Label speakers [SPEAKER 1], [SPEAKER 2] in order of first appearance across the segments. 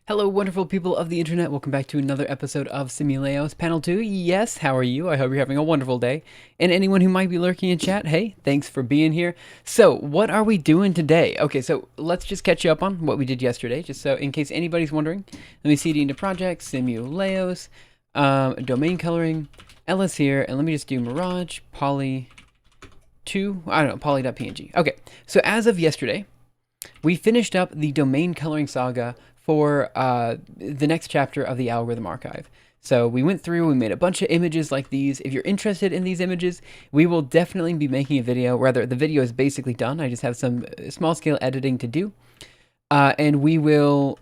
[SPEAKER 1] Hello, wonderful people of the internet. Welcome back to another episode of Simuleos Panel 2. Yes, how are you? I hope you're having a wonderful day. And anyone who might be lurking in chat, hey, thanks for being here. So, what are we doing today? Okay, so let's just catch you up on what we did yesterday, just so in case anybody's wondering. Let me cd into projects, Simuleos, domain coloring, ls here, and let me just do Mirage, poly 2, I don't know, poly.png. Okay, so as of yesterday, we finished up the domain coloring saga for the next chapter of the algorithm archive. So we went through, we made a bunch of images like these. If you're interested in these images, we will definitely be making a video. Rather, the video is basically done. I just have some small scale editing to do. And we will,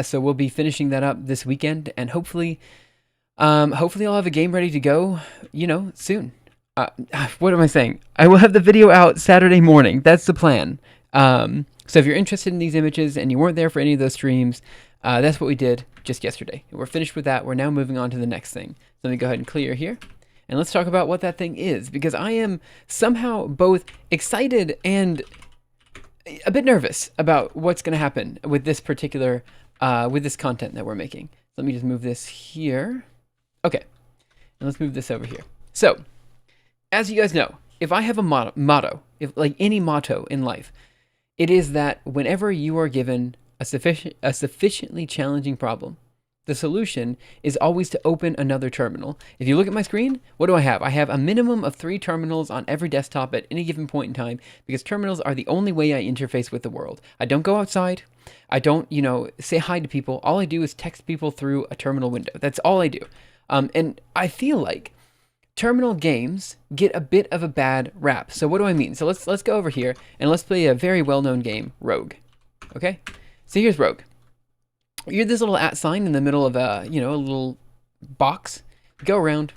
[SPEAKER 1] so we'll be finishing that up this weekend, and hopefully I'll have a game ready to go, soon. What am I saying? I will have the video out Saturday morning. That's the plan. So if you're interested in these images and you weren't there for any of those streams, that's what we did just yesterday. We're finished with that. We're now moving on to the next thing. So let me go ahead and clear here. And let's talk about what that thing is, because I am somehow both excited and a bit nervous about what's going to happen with this particular, with this content that we're making. So let me just move this here. Okay. And let's move this over here. So, as you guys know, if I have a motto, if like any motto in life, it is that whenever you are given a sufficiently challenging problem, the solution is always to open another terminal. If you look at my screen, what do I have? I have a minimum of 3 terminals on every desktop at any given point in time, because terminals are the only way I interface with the world. I don't go outside. I don't, say hi to people. All I do is text people through a terminal window. That's all I do. And I feel like terminal games get a bit of a bad rap. So what do I mean? So let's go over here and let's play a very well-known game, Rogue. Okay? So here's Rogue. You're this little @ sign in the middle of a little box. You go around,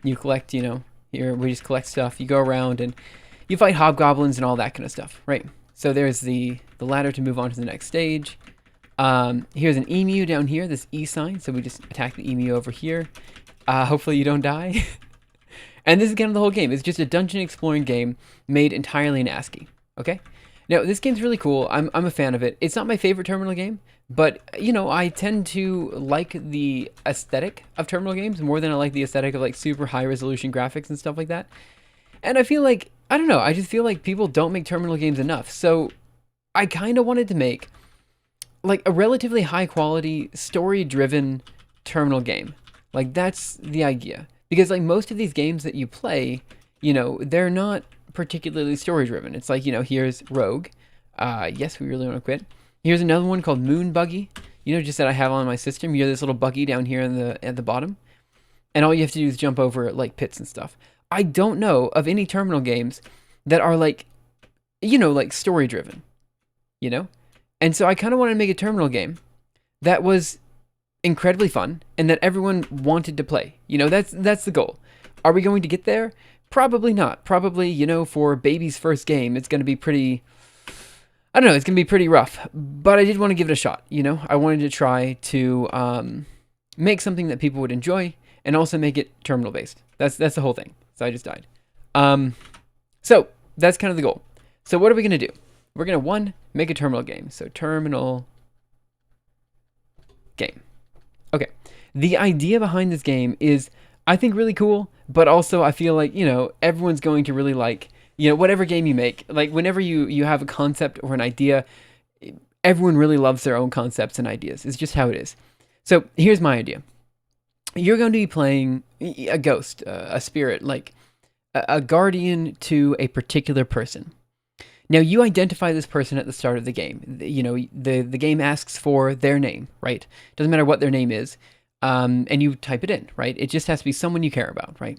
[SPEAKER 1] you collect, here we just collect stuff. You go around and you fight hobgoblins and all that kind of stuff, right? So there's the ladder to move on to the next stage. Here's an emu down here, this E sign. So we just attack the emu over here. Hopefully you don't die. And this is kind of the whole game. It's just a dungeon exploring game made entirely in ASCII. Okay? Now, this game's really cool. I'm a fan of it. It's not my favorite terminal game, but, I tend to like the aesthetic of terminal games more than I like the aesthetic of, like, super high-resolution graphics and stuff like that. And I feel like, I don't know, I just feel like people don't make terminal games enough. So I kind of wanted to make, like, a relatively high-quality, story-driven terminal game. Like, that's the idea. Because, like, most of these games that you play, they're not particularly story-driven. It's like, here's Rogue. Yes, we really want to quit. Here's another one called Moon Buggy. Just that I have on my system. You have this little buggy down here at the bottom. And all you have to do is jump over, like, pits and stuff. I don't know of any terminal games that are, like, like, story-driven. And so I kind of wanted to make a terminal game that was incredibly fun and that everyone wanted to play. That's the goal. Are we going to get there? Probably not. Probably, for baby's first game, it's going to be pretty, I don't know, it's going to be pretty rough. But I did want to give it a shot, I wanted to try to make something that people would enjoy and also make it terminal based. That's the whole thing. So I just died. So that's kind of the goal. So what are we going to do? We're going to, make a terminal game. So terminal game. Okay, the idea behind this game is, I think, really cool, but also I feel like, everyone's going to really like, whatever game you make. Like, whenever you have a concept or an idea, everyone really loves their own concepts and ideas. It's just how it is. So here's my idea. You're going to be playing a ghost, a spirit, like a guardian to a particular person. Now, you identify this person at the start of the game. The game asks for their name, right? Doesn't matter what their name is, and you type it in, right? It just has to be someone you care about, right?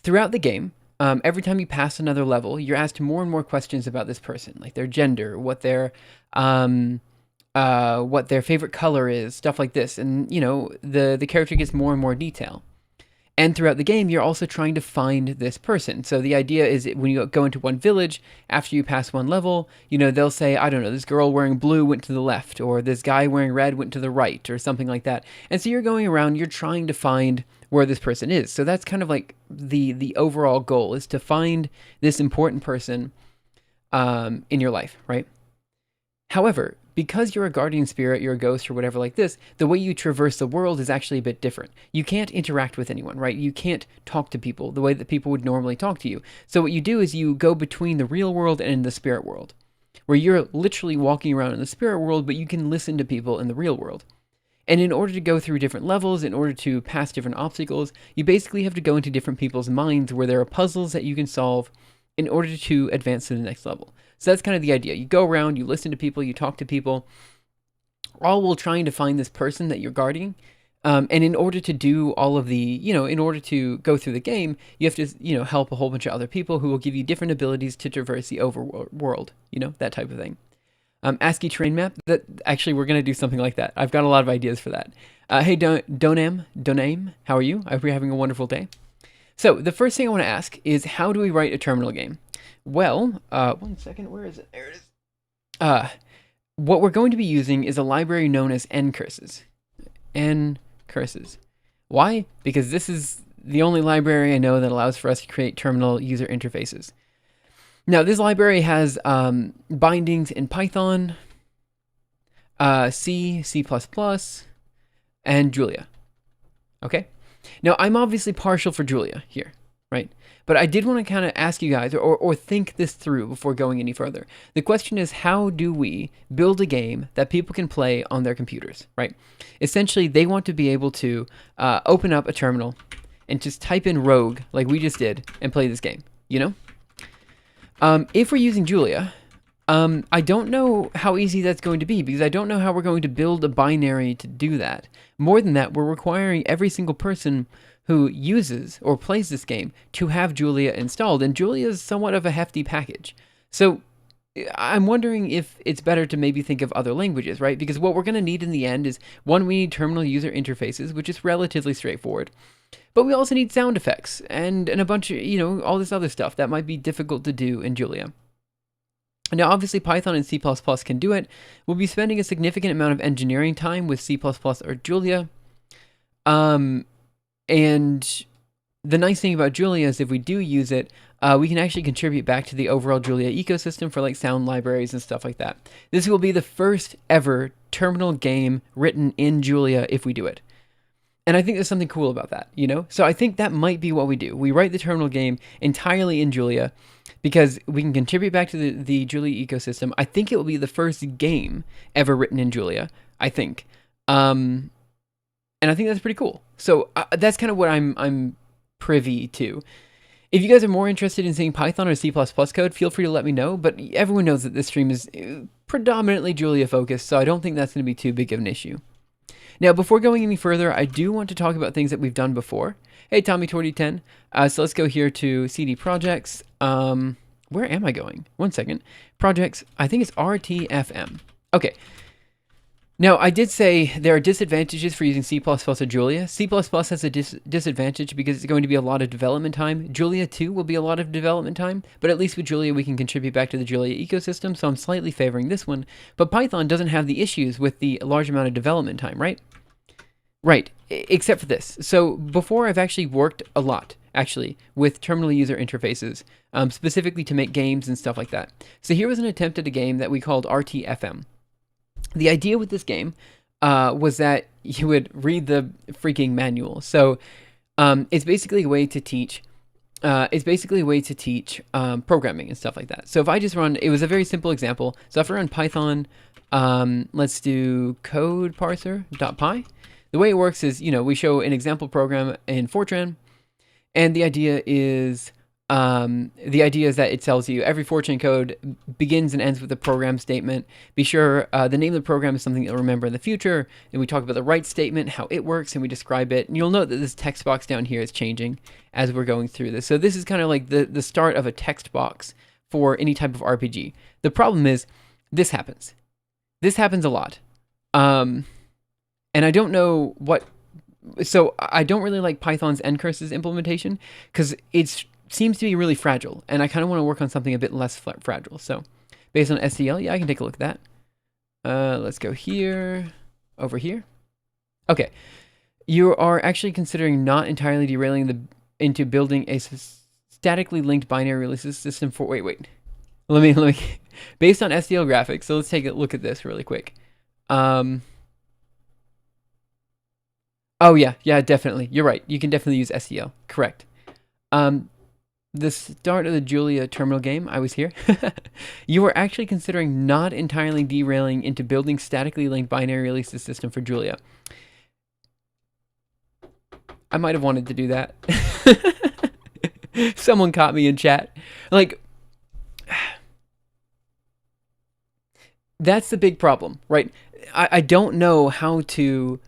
[SPEAKER 1] Throughout the game, every time you pass another level, you're asked more and more questions about this person, like their gender, what their favorite color is, stuff like this, and the character gets more and more detail. And throughout the game, you're also trying to find this person. So the idea is that when you go into one village, after you pass one level, they'll say, I don't know, this girl wearing blue went to the left, or this guy wearing red went to the right, or something like that. And so you're going around, you're trying to find where this person is. So that's kind of like the overall goal, is to find this important person in your life, right? However, because you're a guardian spirit, you're a ghost or whatever like this, the way you traverse the world is actually a bit different. You can't interact with anyone, right? You can't talk to people the way that people would normally talk to you. So what you do is you go between the real world and the spirit world, where you're literally walking around in the spirit world, but you can listen to people in the real world. And in order to go through different levels, in order to pass different obstacles, you basically have to go into different people's minds where there are puzzles that you can solve in order to advance to the next level. So that's kind of the idea. You go around, you listen to people, you talk to people, all while trying to find this person that you're guarding. And in order to do all of the, in order to go through the game, you have to, help a whole bunch of other people who will give you different abilities to traverse the overworld, that type of thing. ASCII terrain map, that actually we're going to do something like that. I've got a lot of ideas for that. Hey, Doname, how are you? I hope you're having a wonderful day. So the first thing I want to ask is, how do we write a terminal game? Well, 1 second, where is it? There it is. What we're going to be using is a library known as ncurses. Ncurses. Why? Because this is the only library I know that allows for us to create terminal user interfaces. Now, this library has bindings in Python, C, C++, and Julia. Okay? Now, I'm obviously partial for Julia here, right? But I did want to kind of ask you guys, or think this through before going any further. The question is, how do we build a game that people can play on their computers, right? Essentially, they want to be able to open up a terminal and just type in rogue, like we just did, and play this game, If we're using Julia, I don't know how easy that's going to be, because I don't know how we're going to build a binary to do that. More than that, we're requiring every single person who uses or plays this game to have Julia installed, and Julia is somewhat of a hefty package. So I'm wondering if it's better to maybe think of other languages, right? Because what we're going to need in the end is, one, we need terminal user interfaces, which is relatively straightforward. But we also need sound effects and a bunch of, all this other stuff that might be difficult to do in Julia. Now, obviously, Python and C++ can do it. We'll be spending a significant amount of engineering time with C++ or Julia. And the nice thing about Julia is if we do use it, we can actually contribute back to the overall Julia ecosystem for like sound libraries and stuff like that. This will be the first ever terminal game written in Julia if we do it. And I think there's something cool about that, So I think that might be what we do. We write the terminal game entirely in Julia because we can contribute back to the Julia ecosystem. I think it will be the first game ever written in Julia, I think. And I think that's pretty cool. So that's kind of what I'm privy to. If you guys are more interested in seeing Python or C++ code, feel free to let me know. But everyone knows that this stream is predominantly Julia focused, so I don't think that's going to be too big of an issue. Now, before going any further, I do want to talk about things that we've done before. Hey, Tommy2010. So let's go here to CD projects. Where am I going? 1 second. Projects, I think it's RTFM. Okay. Now, I did say there are disadvantages for using C++ or Julia. C++ has a disadvantage because it's going to be a lot of development time. Julia, too, will be a lot of development time, but at least with Julia, we can contribute back to the Julia ecosystem, so I'm slightly favoring this one. But Python doesn't have the issues with the large amount of development time, right? Right, except for this. So before, I've actually worked a lot, with terminal user interfaces, specifically to make games and stuff like that. So here was an attempt at a game that we called RTFM. The idea with this game was that you would read the freaking manual. So it's basically a way to teach. Programming and stuff like that. So if I just run, it was a very simple example. So if I run Python, let's do code parser.py. The way it works is, we show an example program in Fortran, and the idea is that it tells you every Fortran code begins and ends with a program statement. Be sure the name of the program is something you'll remember in the future. And we talk about the write statement, how it works, and we describe it. And you'll note that this text box down here is changing as we're going through this. So this is kind of like the start of a text box for any type of RPG. The problem is this happens. This happens a lot. And I don't know what... So I don't really like Python's ncurses implementation because it seems to be really fragile, and I kind of want to work on something a bit less fragile. So based on SDL, yeah, I can take a look at that. Let's go here, over here. Okay, you are actually considering not entirely derailing into building a statically linked binary releases system for... Wait. let me, based on SDL graphics. So let's take a look at this really quick. Oh yeah, definitely. You're right. You can definitely use SEL. Correct. The start of the Julia terminal game, I was here. You were actually considering not entirely derailing into building statically linked binary releases system for Julia. I might have wanted to do that. Someone caught me in chat. Like, that's the big problem, right? I don't know how to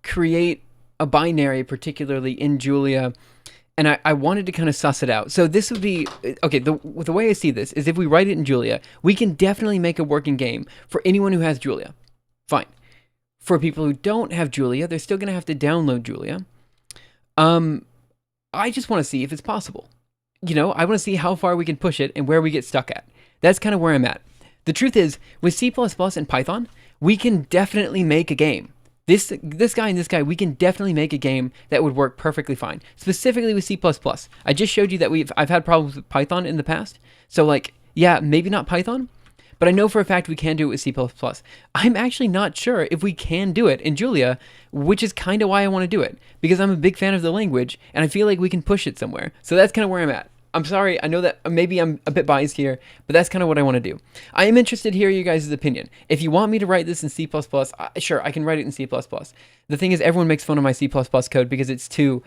[SPEAKER 1] create a binary, particularly in Julia, and I wanted to kind of suss it out. So this would be, okay, the way I see this is if we write it in Julia, we can definitely make a working game for anyone who has Julia. Fine. For people who don't have Julia, they're still going to have to download Julia. I just want to see if it's possible. You know, I want to see how far we can push it and where we get stuck at. That's kind of where I'm at. The truth is, with C++ and Python, we can definitely make a game. This guy and this guy, we can definitely make a game that would work perfectly fine. Specifically with C++. I just showed you that I've had problems with Python in the past. So like, yeah, maybe not Python, but I know for a fact we can do it with C++. I'm actually not sure if we can do it in Julia, which is kind of why I want to do it, because I'm a big fan of the language, and I feel like we can push it somewhere. So that's kind of where I'm at. I'm sorry, I know that maybe I'm a bit biased here, but that's kind of what I want to do. I am interested to hear your guys' opinion. If you want me to write this in C++, sure, I can write it in C++. The thing is, everyone makes fun of my C++ code because it's too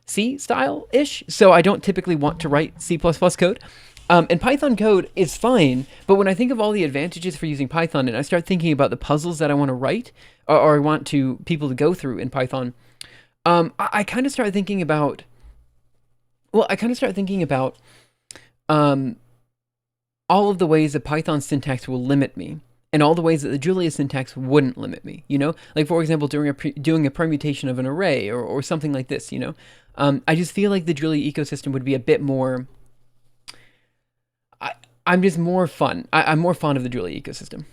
[SPEAKER 1] C style-ish, so I don't typically want to write C++ code. And Python code is fine, but when I think of all the advantages for using Python, and I start thinking about the puzzles that I want to write, or I want people to go through in Python, I kind of start thinking about... Well, I kind of start thinking about all of the ways that Python syntax will limit me, and all the ways that the Julia syntax wouldn't limit me, you know? Like, for example, doing a permutation of an array, or something like this, you know? I just feel like the Julia ecosystem would be a bit more... I'm just more fun. I'm more fond of the Julia ecosystem.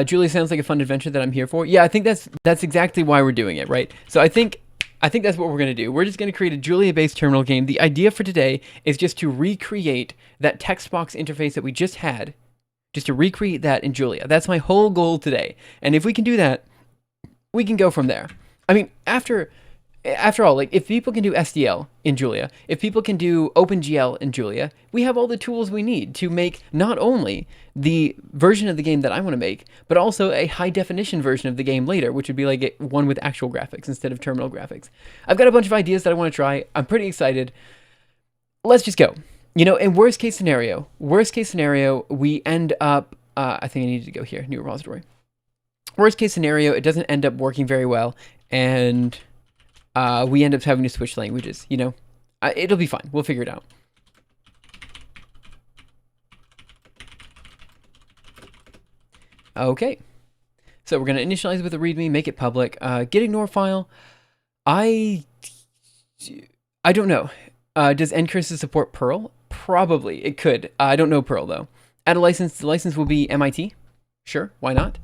[SPEAKER 1] Julia sounds like a fun adventure that I'm here for. Yeah, I think that's exactly why we're doing it, right? So I think that's what we're going to do. We're just going to create a Julia-based terminal game. The idea for today is just to recreate that text box interface that we just had, just to recreate that in Julia. That's my whole goal today. And if we can do that, we can go from there. I mean, after all, like, if people can do SDL in Julia, if people can do OpenGL in Julia, we have all the tools we need to make not only the version of the game that I want to make, but also a high-definition version of the game later, which would be like one with actual graphics instead of terminal graphics. I've got a bunch of ideas that I want to try. I'm pretty excited. Let's just go. You know, in worst case scenario, we end up... I think I needed to go here, new repository. Worst case scenario, it doesn't end up working very well, and... we end up having to switch languages, you know? It'll be fine. We'll figure it out. Okay. So we're going to initialize with a README, make it public. Get ignore file. I don't know. Does NCurses support Perl? Probably. It could. I don't know Perl, though. Add a license. The license will be MIT. Sure. Why not?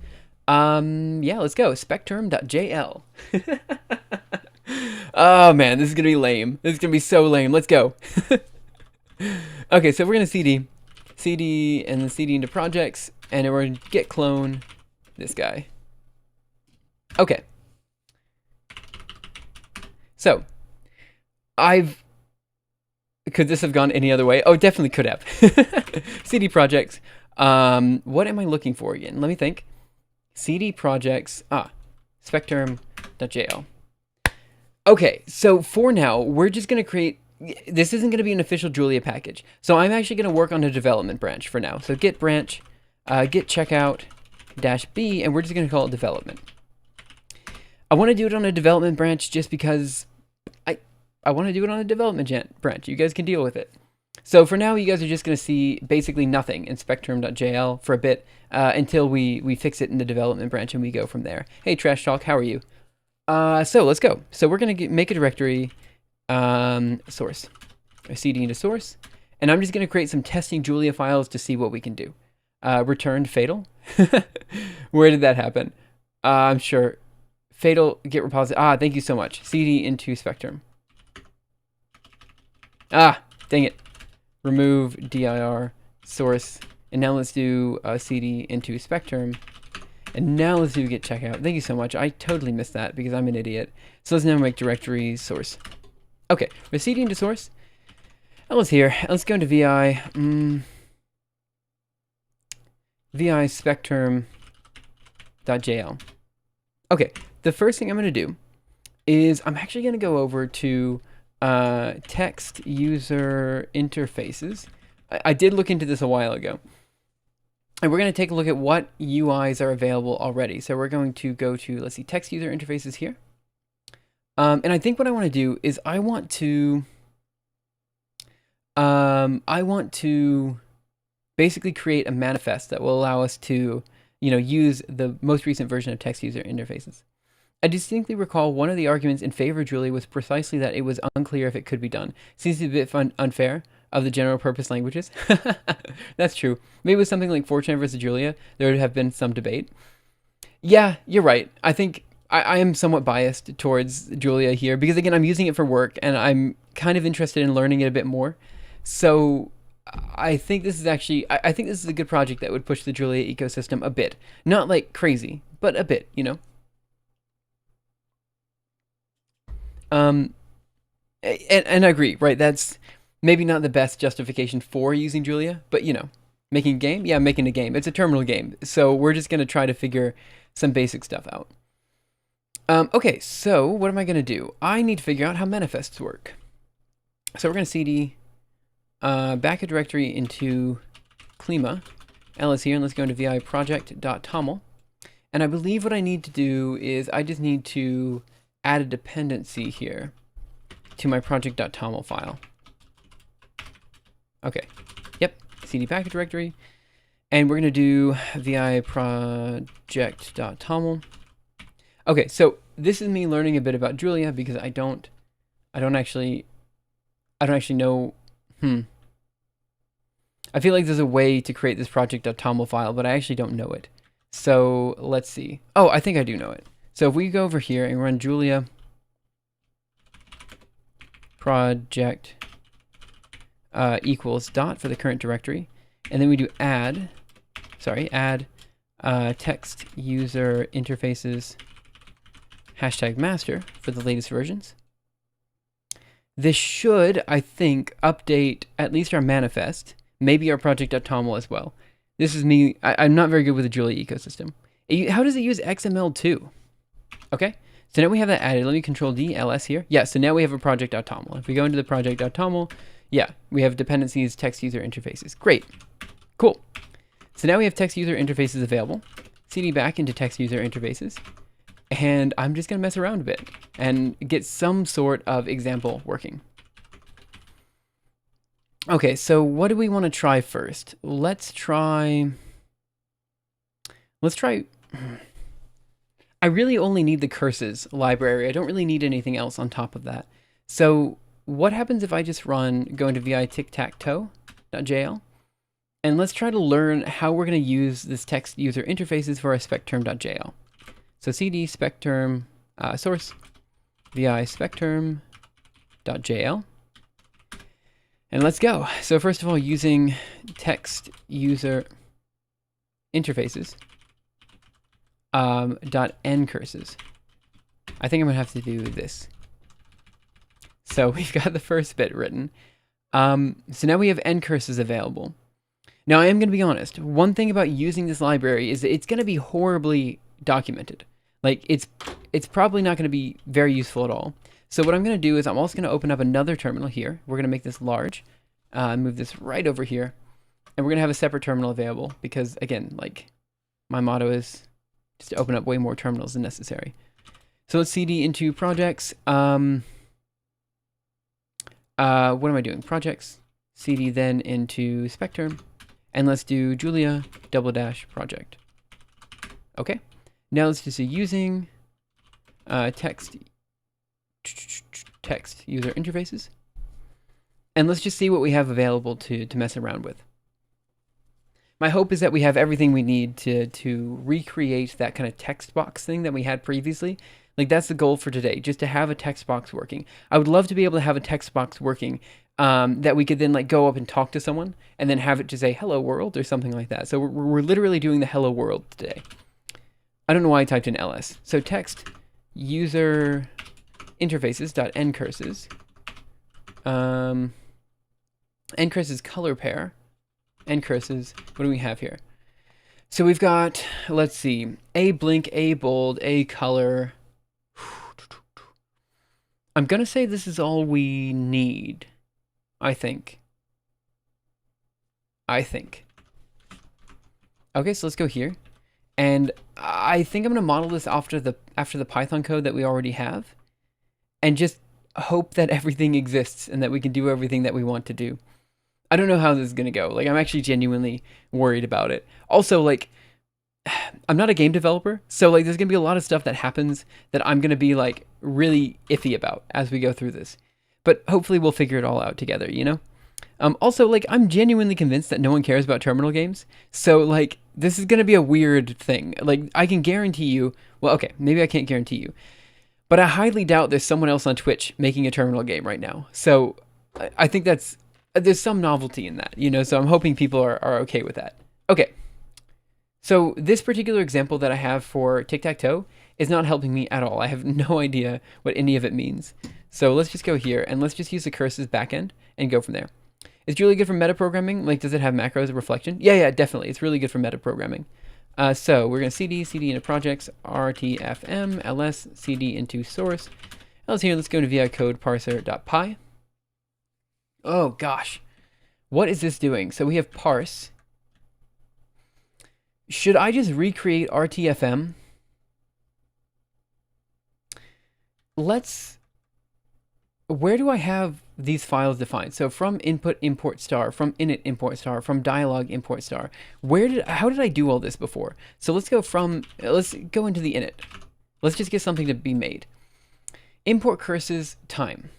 [SPEAKER 1] Yeah, let's go. Spectrum.jl. Oh man, this is gonna be lame. This is gonna be so lame. Let's go. Okay, so we're gonna cd, and then cd into projects, and we're gonna git clone this guy. Okay. So, could this have gone any other way? Oh, it definitely could have. CD projects. What am I looking for again? Let me think. CD projects. Spectrum.jl. Okay, so for now, we're just going to create... This isn't going to be an official Julia package. So I'm actually going to work on a development branch for now. So git branch, git checkout -b, and we're just going to call it development. I want to do it on a development branch just because I want to do it on a development branch. You guys can deal with it. So for now, you guys are just going to see basically nothing in spectrum.jl for a bit until we fix it in the development branch and we go from there. Hey, Trash Talk, how are you? So let's go. So we're going to make a directory, source, a cd into source, and I'm just going to create some testing Julia files to see what we can do. Returned fatal. Where did that happen? I'm sure. Fatal git repository. Thank you so much. cd into spectrum. Dang it. Remove dir source And now let's do cd into spec term. And now let's do git checkout. Thank you so much. I totally missed that because I'm an idiot. So let's now make directory source. Okay, we're cd into source. Now let's here. Let's go into vi. Vi specterm.jl. Okay, the first thing I'm going to do is I'm actually going to go over to text user interfaces. I did look into this a while ago. And we're going to take a look at what UIs are available already. So we're going to go to, let's see, text user interfaces here. And I think what I want to do is I want to basically create a manifest that will allow us to, use the most recent version of text user interfaces. I distinctly recall one of the arguments in favor of Julia was precisely that it was unclear if it could be done. Seems to be a bit unfair of the general purpose languages. That's true. Maybe with something like Fortran versus Julia, there would have been some debate. Yeah, you're right. I think I am somewhat biased towards Julia here because, again, I'm using it for work and I'm kind of interested in learning it a bit more. So I think this is actually, I think this is a good project that would push the Julia ecosystem a bit. Not like crazy, but a bit, And I agree, right? That's maybe not the best justification for using Julia, but making a game? Yeah, making a game. It's a terminal game. So we're just going to try to figure some basic stuff out. Okay, so what am I going to do? I need to figure out how manifests work. So we're going to cd back a directory into Klima, ls here, and let's go into vi project.toml. And I believe what I need to do is I just need to add a dependency here to my project.toml file. Okay, yep, cd package directory. And we're going to do vi project.toml. Okay, so this is me learning a bit about Julia because I don't actually know. I feel like there's a way to create this project.toml file, but I actually don't know it. So let's see. Oh, I think I do know it. So if we go over here and run Julia project equals dot for the current directory, and then we do add text user interfaces #master for the latest versions. This should, I think, update at least our manifest, maybe our project.toml as well. This is me. I'm not very good with the Julia ecosystem. How does it use XML2? Okay, so now we have that added. Let me control D, ls here. Yeah, so now we have a project.toml. If we go into the project.toml, yeah, we have dependencies, text user interfaces. Great, cool. So now we have text user interfaces available. cd back into text user interfaces. And I'm just going to mess around a bit and get some sort of example working. Okay, so what do we want to try first? Let's try, I really only need the curses library. I don't really need anything else on top of that. So what happens if I just go into vi tic-tac-toe.jl, and let's try to learn how we're going to use this text user interfaces for our specterm.jl. So cd specterm source vi specterm.jl. And let's go. So first of all, using text user interfaces .ncurses. I think I'm gonna have to do this. So we've got the first bit written. So now we have ncurses available. Now I am gonna be honest. One thing about using this library is that it's gonna be horribly documented. Like it's probably not gonna be very useful at all. So what I'm going to do is I'm also going to open up another terminal here. We're going to make this large, move this right over here, and we're going to have a separate terminal available because, again, like my motto is just to open up way more terminals than necessary. So let's cd into projects. What am I doing? Projects, cd then into specterm, and let's do Julia -- project. Okay, now let's just do using text user interfaces, and let's just see what we have available to mess around with. My hope is that we have everything we need to recreate that kind of text box thing that we had previously. Like that's the goal for today, just to have a text box working. I would love to be able to have a text box working that we could then like go up and talk to someone and then have it to say hello world or something like that. So we're literally doing the hello world today. I don't know why I typed in ls. So text user interfaces.ncurses. Ncurses color pair. Ncurses, what do we have here? So we've got, let's see, a blink, a bold, a color. I'm going to say this is all we need, I think. Okay, so let's go here. And I think I'm going to model this after the Python code that we already have. And just hope that everything exists and that we can do everything that we want to do. I don't know how this is going to go. Like, I'm actually genuinely worried about it. Also, like, I'm not a game developer, so like there's going to be a lot of stuff that happens that I'm going to be like really iffy about as we go through this. But hopefully we'll figure it all out together, you know? Also, like, I'm genuinely convinced that no one cares about terminal games. So, like, this is going to be a weird thing. Like, I can guarantee you, well, okay, maybe I can't guarantee you, but I highly doubt there's someone else on Twitch making a terminal game right now. So I think there's some novelty in that, you know? So I'm hoping people are okay with that. Okay. So this particular example that I have for tic-tac-toe is not helping me at all. I have no idea what any of it means. So let's just go here and let's just use the curses backend and go from there. Is Julia good for metaprogramming? Like, does it have macros of reflection? Yeah, definitely. It's really good for metaprogramming. So we're going to cd into projects, rtfm, ls, cd into source. Else here, let's go to vi code parser.py. Oh gosh, what is this doing? So we have parse. Should I just recreate rtfm? Where do I have these files defined? So from input import star, from init import star, from dialog import star. How did I do all this before? So let's go into the init. Let's just get something to be made. Import curses time.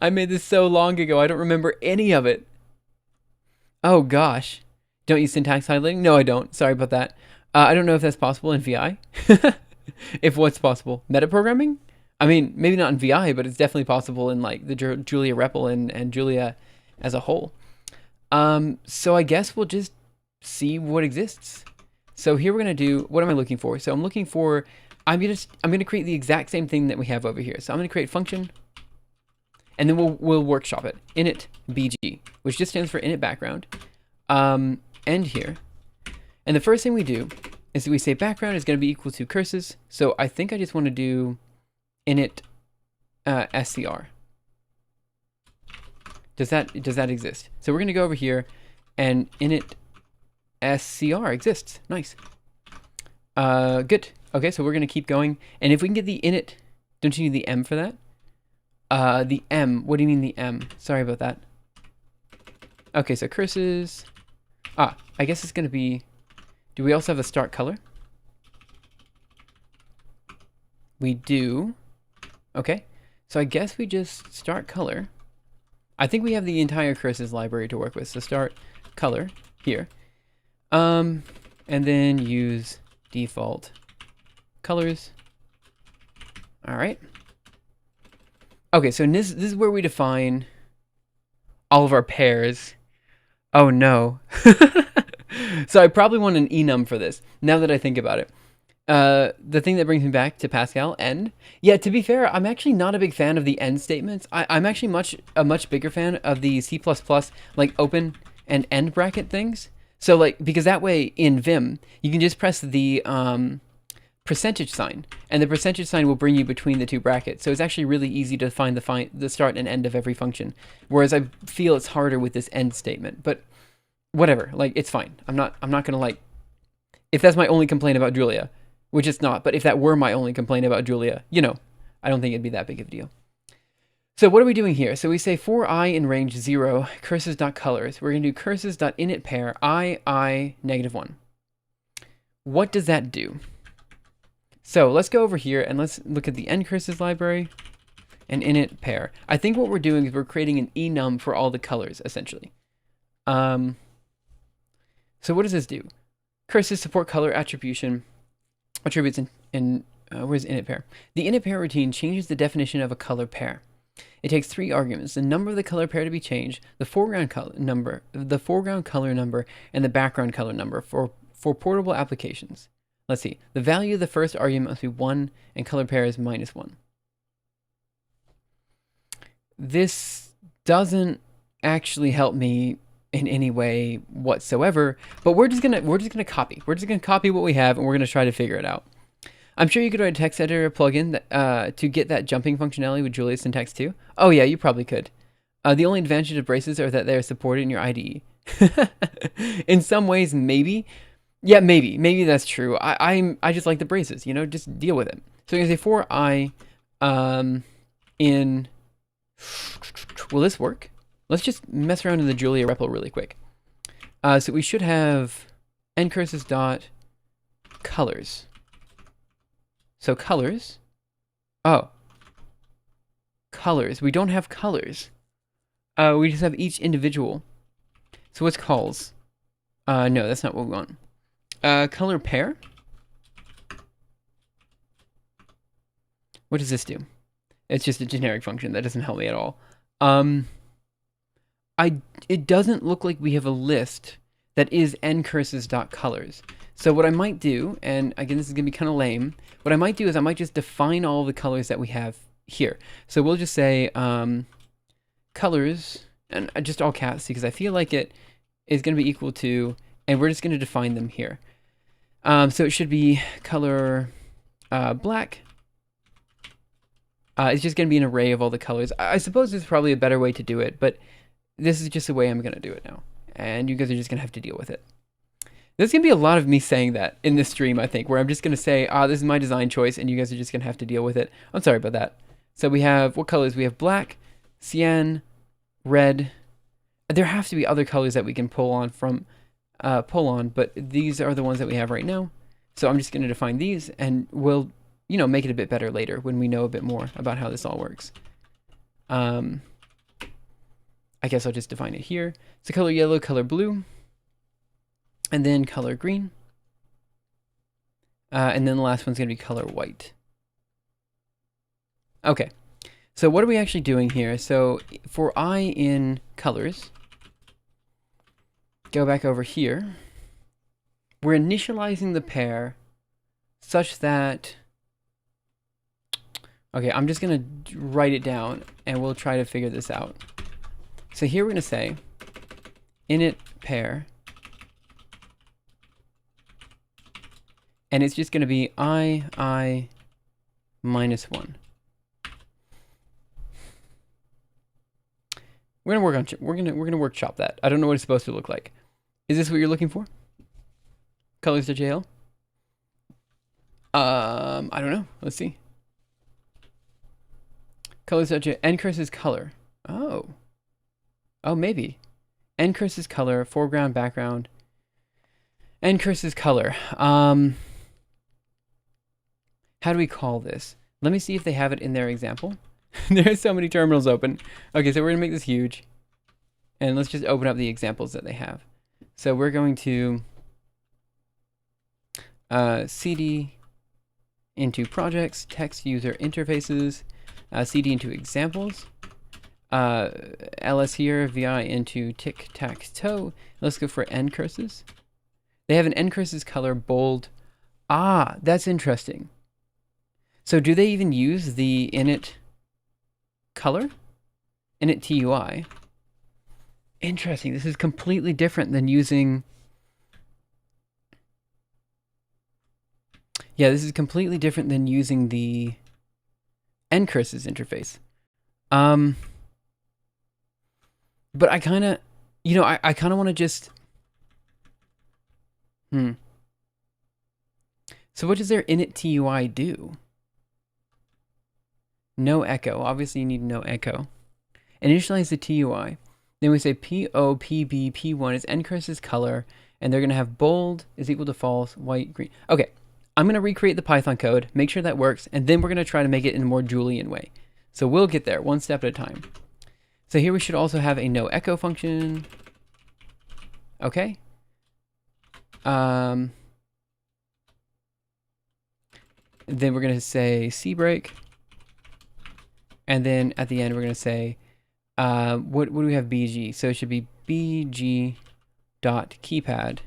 [SPEAKER 1] I made this so long ago, I don't remember any of it. Oh gosh. Don't use syntax highlighting? No, I don't. Sorry about that. I don't know if that's possible in VI. If what's possible? Metaprogramming? I mean, maybe not in VI, but it's definitely possible in like the Julia REPL and Julia as a whole. So I guess we'll just see what exists. So here we're going to do, what am I looking for? So I'm looking for, I'm going to create the exact same thing that we have over here. So I'm going to create function, and then we'll workshop it. Init BG, which just stands for init background. End here. And the first thing we do is we say background is going to be equal to curses. So I think I just want to do init scr. Does that exist? So we're going to go over here and init scr exists. Nice. Good. Okay, so we're going to keep going. And if we can get the init, don't you need the M for that? The M. What do you mean the M? Sorry about that. Okay, so curses. I guess it's going to be, do we also have a start color? We do. Okay, so I guess we just start color. I think we have the entire curses library to work with. So start color here. And then use default colors. All right. Okay, so this is where we define all of our pairs. Oh no. So I probably want an enum for this, now that I think about it. The thing that brings me back to Pascal, end. Yeah, to be fair, I'm actually not a big fan of the end statements. I'm actually a much bigger fan of the C++ like open and end bracket things. So like, because that way in Vim, you can just press the percentage sign, and the percentage sign will bring you between the two brackets. So it's actually really easy to find the start and end of every function. Whereas I feel it's harder with this end statement, but whatever, like it's fine. I'm not gonna like, if that's my only complaint about Julia, which it's not, but if that were my only complaint about Julia, you know, I don't think it'd be that big of a deal. So what are we doing here? So we say for I in range 0, curses.colors. We're gonna do curses.init pair I -1. What does that do? So let's go over here and let's look at the ncurses library and init pair. I think what we're doing is we're creating an enum for all the colors, essentially. So what does this do? Curses support color attribution attributes in where's init pair? The init pair routine changes the definition of a color pair. It takes 3 arguments: the number of the color pair to be changed, the foreground color number, and the background color number for portable applications. Let's see. The value of the first argument must be 1 and color pair is -1. This doesn't actually help me in any way whatsoever, but we're just gonna copy. We're just gonna copy what we have, and we're gonna try to figure it out. I'm sure you could write a text editor plugin that, to get that jumping functionality with Julia syntax too. Oh yeah, you probably could. The only advantage of braces are that they're supported in your IDE. In some ways, maybe. Yeah, maybe that's true. I just like the braces, you know, just deal with it. So I'm gonna say for I in. Will this work? Let's just mess around in the Julia REPL really quick. So we should have ncurses dot colors. So colors. Oh. Colors. We don't have colors. We just have each individual. So what's calls? No, that's not what we want. Color pair. What does this do? It's just a generic function. That doesn't help me at all. It doesn't look like we have a list that is ncurses.colors. So what I might do, and again, this is going to be kind of lame, what I might do is I might just define all the colors that we have here. So we'll just say colors, and just all caps, because I feel like it is going to be equal to, and we're just going to define them here. So it should be color black. It's just going to be an array of all the colors. I suppose there's probably a better way to do it, but this is just the way I'm going to do it now. And you guys are just going to have to deal with it. There's going to be a lot of me saying that in this stream, I think, where I'm just going to say, this is my design choice, and you guys are just going to have to deal with it. I'm sorry about that. So we have, what colors? We have black, cyan, red. There have to be other colors that we can pull on, but these are the ones that we have right now. So I'm just going to define these, and we'll, you know, make it a bit better later when we know a bit more about how this all works. I guess I'll just define it here. So color yellow, color blue, and then color green. And then the last one's going to be color white. Okay, so what are we actually doing here? So for I in colors, go back over here. We're initializing the pair such that, okay, I'm just going to write it down and we'll try to figure this out. So here we're going to say init pair, and it's just going to be I minus 1. We're gonna work on we're gonna workshop that. I don't know what it's supposed to look like. Is this what you're looking for? Colors.jl? I don't know. Let's see. Colors.jl. Ncurses color. Oh, maybe. Ncurses color, foreground, background. Ncurses color. How do we call this? Let me see if they have it in their example. There's so many terminals open. Okay, so we're gonna make this huge. And let's just open up the examples that they have. So we're going to cd into projects, text user interfaces, cd into examples, ls here, vi into tic-tac-toe. Let's go for ncurses. They have an ncurses color bold. Ah, that's interesting. So do they even use the init color? Init TUI. Interesting. This is completely different than using... Yeah, this is completely different than using the ncurses interface. But I kind of, you know, I kind of want to just... So what does their init TUI do? No echo. Obviously, you need no echo. Initialize the TUI. Then we say PO, PB, P1 is ncurses color, and they're going to have bold is equal to false, white, green. Okay, I'm going to recreate the Python code, make sure that works, and then we're going to try to make it in a more Julian way. So we'll get there one step at a time. So here we should also have a no echo function. Okay. then we're going to say C break. And then at the end, we're going to say, what do we have BG? So it should be BG dot keypad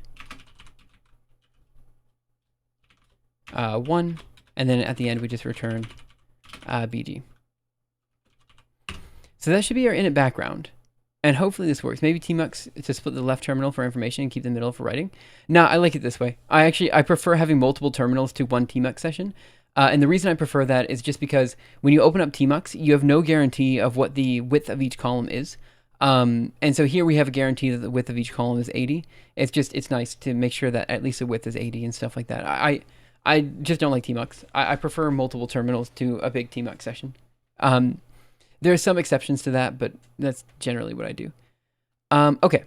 [SPEAKER 1] 1. And then at the end, we just return BG. So that should be our init background. And hopefully this works. Maybe tmux to split the left terminal for information and keep the middle for writing. No, I like it this way. I prefer having multiple terminals to one tmux session. And the reason I prefer that is just because when you open up tmux, you have no guarantee of what the width of each column is. And so here we have a guarantee that the width of each column is 80. It's nice to make sure that at least the width is 80 and stuff like that. I just don't like tmux. I prefer multiple terminals to a big tmux session. There are some exceptions to that, but that's generally what I do. Okay,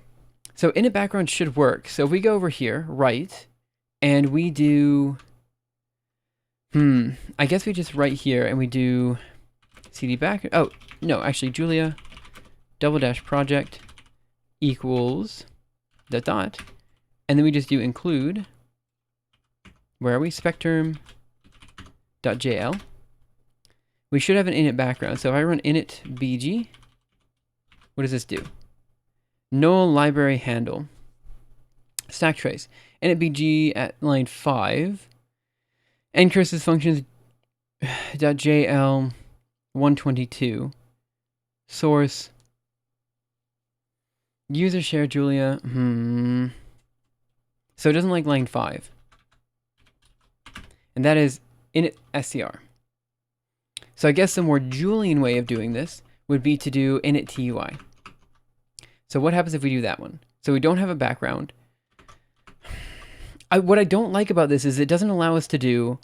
[SPEAKER 1] so init background should work. So if we go over here, right, and we do, I guess we just write here and we do cd back. Oh, no, actually, Julia _project equals dot, and then we just do include, where are we? Spectrum.jl. We should have an init background. So if I run init bg, what does this do? Null library handle. Stack trace. Init bg at line 5. Ncurses functions .jl 122. Source. User share Julia. So it doesn't like line 5. And that is init scr. So I guess the more Julian way of doing this would be to do init tui. So what happens if we do that one? So we don't have a background. What I don't like about this is it doesn't allow us to do,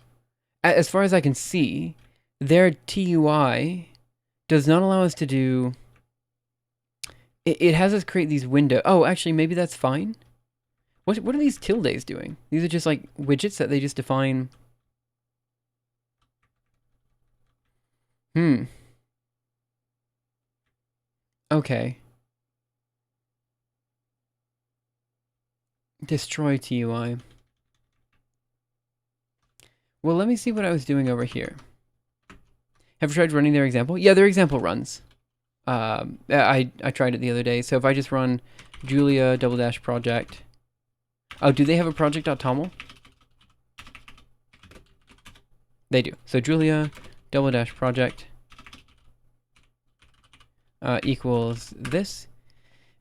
[SPEAKER 1] as far as I can see, their tui does not allow us to do, it has us create these windows. Oh, actually, maybe that's fine. What are these tildes doing? These are just like widgets that they just define. Okay. Destroy TUI. Well, let me see what I was doing over here. Have you tried running their example? Yeah, their example runs. I tried it the other day. So if I just run Julia _project. Oh, do they have a project.toml? They do. So Julia _project equals this,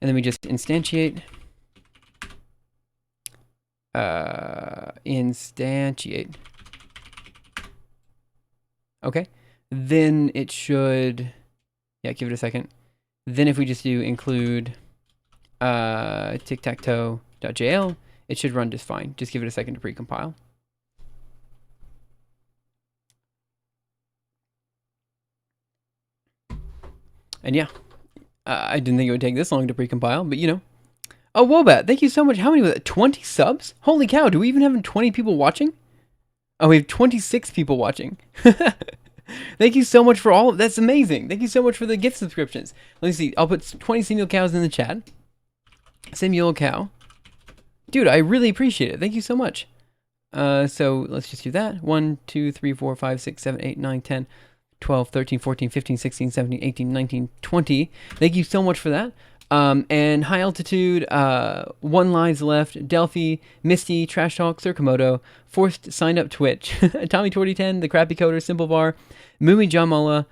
[SPEAKER 1] and then we just instantiate okay, then it should, yeah, give it a second. Then if we just do include tic-tac-toe.jl, it should run just fine. Just give it a second to precompile. And yeah, I didn't think it would take this long to precompile, but you know. Oh, Wobat, thank you so much. How many was it? 20 subs? Holy cow, do we even have 20 people watching? Oh, we have 26 people watching. Thank you so much for all. That's amazing. Thank you so much for the gift subscriptions. Let me see. I'll put 20 Samuel cows in the chat. Samuel cow. Dude, I really appreciate it. Thank you so much. So let's just do that. 1, 2, 3, 4, 5, 6, 7, 8, 9, 10. 12, 13, 14, 15, 16, 17, 18, 19, 20. Thank you so much for that. And High Altitude, 1 Lives Left, Delphi, Misty, Trash Talk, Circomoto, Forced Signed Up Twitch, Tommy 2010, The Crappy Coder, Simple Bar, Mumi Jamala,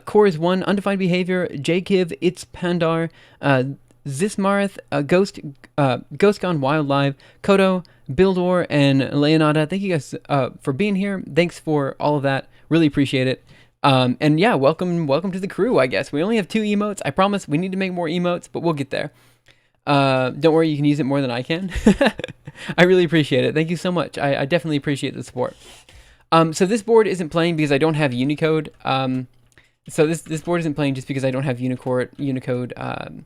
[SPEAKER 1] Cores 1, Undefined Behavior, Jakiv, It's Pandar, Zismarth, Ghost Gone Wild Live, Kodo, Bildor, and Leonada. Thank you guys for being here. Thanks for all of that. Really appreciate it. And yeah, welcome to the crew, I guess. We only have 2 emotes. I promise we need to make more emotes, but we'll get there. Don't worry, you can use it more than I can. I really appreciate it. Thank you so much. I definitely appreciate the support. So this board isn't playing because I don't have Unicode. So this board isn't playing just because I don't have Unicode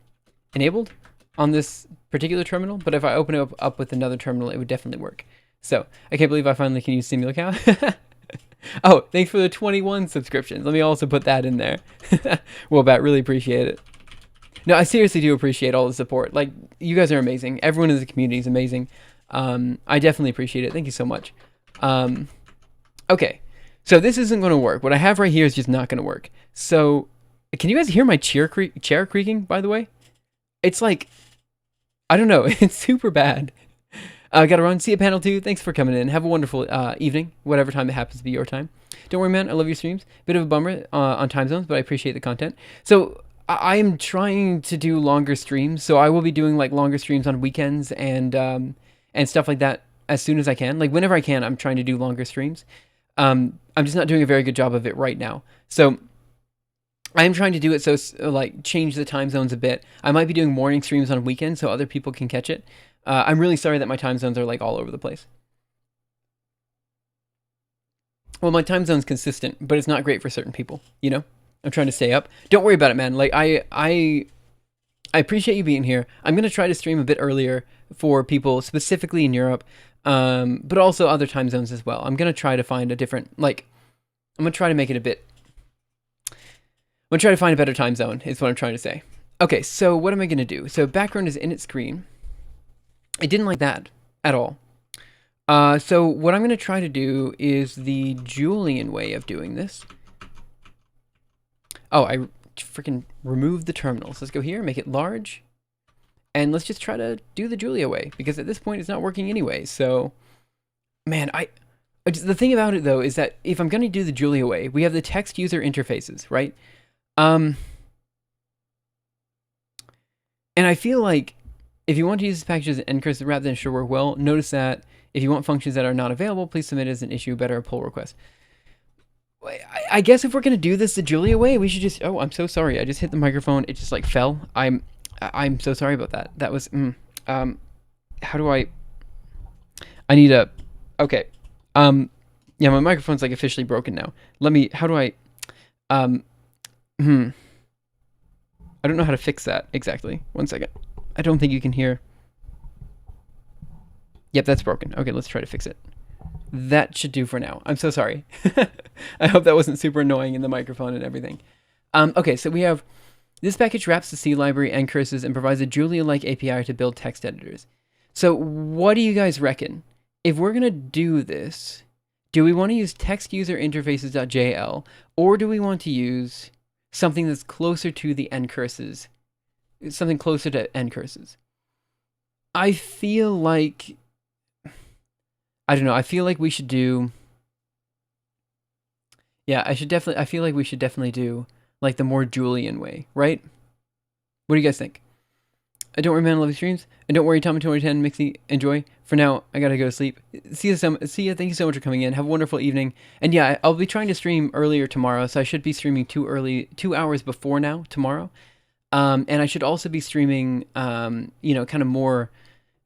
[SPEAKER 1] enabled on this particular terminal, but if I open it up with another terminal, it would definitely work. So I can't believe I finally can use SimulaCow. Oh, thanks for the 21 subscriptions. Let me also put that in there. Well, Bat, really appreciate it. No, I seriously do appreciate all the support. Like, you guys are amazing. Everyone in the community is amazing. I definitely appreciate it. Thank you so much. Okay, So this isn't going to work. What I have right here is just not going to work. So can you guys hear my chair creaking, by the way? It's like, I don't know. It's super bad. I got to run. See you, panel 2. Thanks for coming in. Have a wonderful evening, whatever time it happens to be your time. Don't worry, man. I love your streams. Bit of a bummer on time zones, but I appreciate the content. So I am trying to do longer streams. So I will be doing like longer streams on weekends and stuff like that as soon as I can. Like whenever I can, I'm trying to do longer streams. I'm just not doing a very good job of it right now. So I am trying to do it so like change the time zones a bit. I might be doing morning streams on weekends so other people can catch it. I'm really sorry that my time zones are like all over the place. Well, my time zone's consistent, but it's not great for certain people, you know? I'm trying to stay up. Don't worry about it, man. Like I appreciate you being here. I'm going to try to stream a bit earlier for people specifically in Europe, but also other time zones as well. I'm going to try to find a different, like, I'm going to try to make it a bit, I'm going to try to find a better time zone is what I'm trying to say. Okay, so what am I going to do? So background is in its screen. I didn't like that at all. So what I'm going to try to do is the Julian way of doing this. Oh, I freaking removed the terminals. Let's go here, make it large. And let's just try to do the Julia way, because at this point it's not working anyway. So, man, the thing about it though is that if I'm going to do the Julia way, we have the text user interfaces, right? And I feel like if you want to use this package as an end-cursor wrap, then it should work well. Notice that if you want functions that are not available, please submit as an issue, better a pull request. I guess if we're going to do this the Julia way, we should just... Oh, I'm so sorry. I just hit the microphone. It just like fell. I'm so sorry about that. That was... how do I need a... Okay. Yeah, my microphone's like officially broken now. Let me... How do I... I don't know how to fix that exactly. One second. I don't think you can hear. Yep, that's broken. Okay, let's try to fix it. That should do for now. I'm so sorry. I hope that wasn't super annoying in the microphone and everything. Okay, so we have this package wraps the C library and curses and provides a Julia-like API to build text editors. So what do you guys reckon? If we're going to do this, do we want to use text user interfaces.jl or do we want to use something that's closer to the end curses? Something closer to end curses. I feel like... I don't know. I feel like we should do... Yeah, I feel like we should definitely do like the more Julian way, right? What do you guys think? Don't worry, man. I love your streams. And don't worry, Tommy 2010, Mixie, enjoy. For now, I gotta go to sleep. See you. Thank you so much for coming in. Have a wonderful evening. And yeah, I'll be trying to stream earlier tomorrow, so I should be streaming 2 hours before now tomorrow. And I should also be streaming, you know, kind of more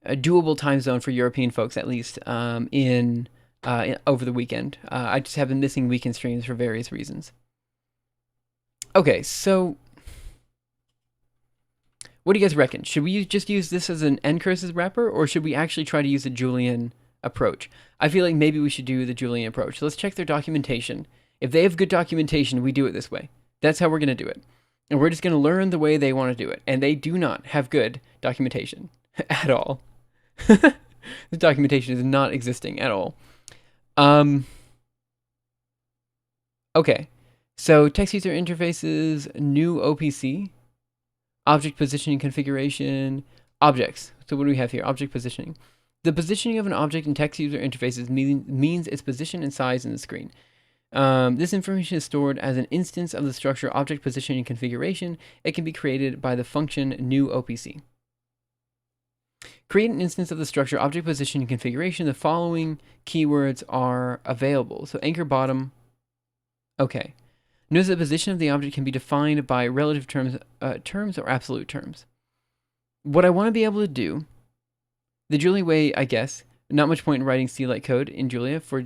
[SPEAKER 1] a doable time zone for European folks, at least, over the weekend. I just have been missing weekend streams for various reasons. Okay, so what do you guys reckon? Should we just use this as an end curses wrapper, or should we actually try to use a Julian approach? I feel like maybe we should do the Julian approach. So let's check their documentation. If they have good documentation, we do it this way. That's how we're going to do it. And we're just going to learn the way they want to do it. And they do not have good documentation at all. The documentation is not existing at all. Okay. So text user interfaces, new OPC, object positioning configuration, objects. So what do we have here? Object positioning. The positioning of an object in text user interfaces means its position and size in the screen. This information is stored as an instance of the structure object positioning configuration. It can be created by the function new OPC. Create an instance of the structure object positioning configuration. The following keywords are available. So anchor bottom. Okay. Notice the position of the object can be defined by relative terms or absolute terms. What I want to be able to do, the Julia way, I guess, not much point in writing C-like code in Julia for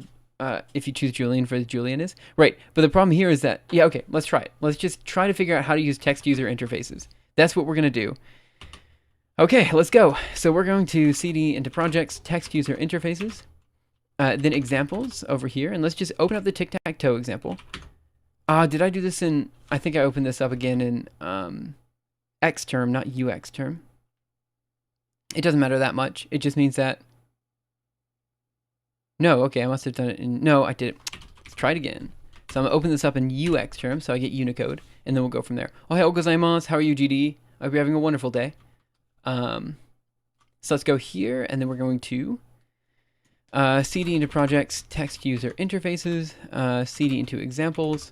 [SPEAKER 1] if you choose Julian for the Julian is. Right, but the problem here is that, yeah, okay, let's try it. Let's just try to figure out how to use text user interfaces. That's what we're going to do. Okay, let's go. So we're going to cd into projects, text user interfaces, then examples over here, and let's just open up the Tic-Tac-Toe example. Did I do this in, I think I opened this up again in X term, not UX term. It doesn't matter that much. It just means that, no, okay, I must have done it in, no, I did it. Let's try it again. So I'm gonna open this up in UX terms, so I get Unicode, and then we'll go from there. Ohayou gozaimasu. How are you, GD? I hope you're having a wonderful day. So let's go here, and then we're going to cd into projects, text user interfaces, cd into examples,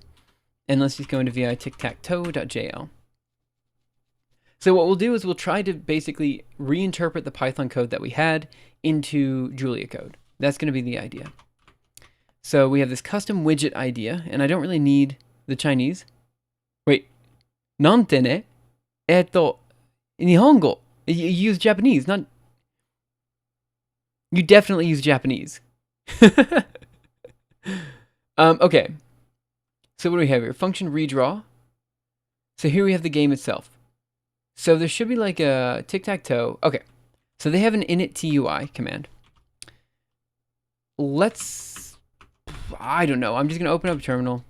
[SPEAKER 1] and let's just go into vi tic-tac-toe.jl. So what we'll do is we'll try to basically reinterpret the Python code that we had into Julia code. That's going to be the idea. So we have this custom widget idea, and I don't really need the Chinese. Wait, nante ne? Nihongo. You use Japanese, not... You definitely use Japanese. Okay. So what do we have here? Function redraw. So here we have the game itself. So there should be like a tic-tac-toe. Okay. So they have an init_tui command. I don't know. I'm just going to open up a terminal,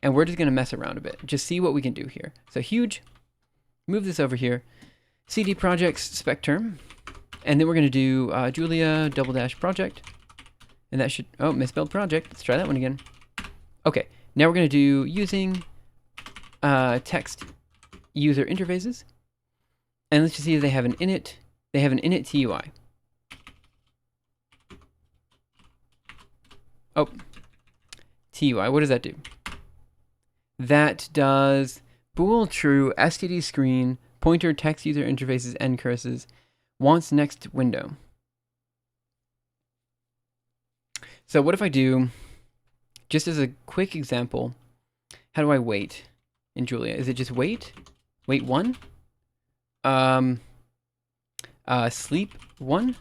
[SPEAKER 1] and we're just going to mess around a bit. Just see what we can do here. So huge. Move this over here. cd projects spec term. And then we're going to do Julia _project. And that should... Oh, misspelled project. Let's try that one again. Okay. Now we're going to do using text user interfaces. And let's just see if they have an init. They have an init_tui. Oh. TUI. What does that do? That does bool true std screen pointer text user interfaces end curses wants next window. So what if I do, just as a quick example, how do I wait in Julia? Is it just wait? Wait 1? Sleep 1?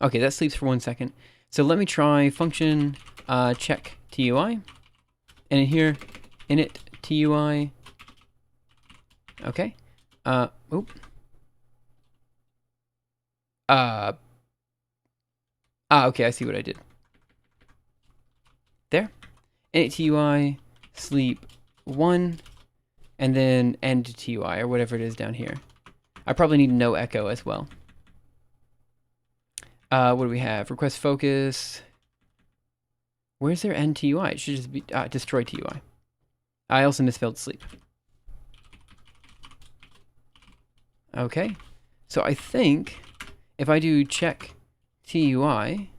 [SPEAKER 1] Okay, that sleeps for 1 second. So let me try function check TUI. And in here, init TUI. Okay. Oop. Okay, I see what I did. There. Init TUI, sleep 1, and then end TUI, or whatever it is down here. I probably need no echo as well. What do we have? Request focus. Where's their end TUI? It should just be destroy TUI. I also misspelled sleep. Okay. So I think if I do check TUI,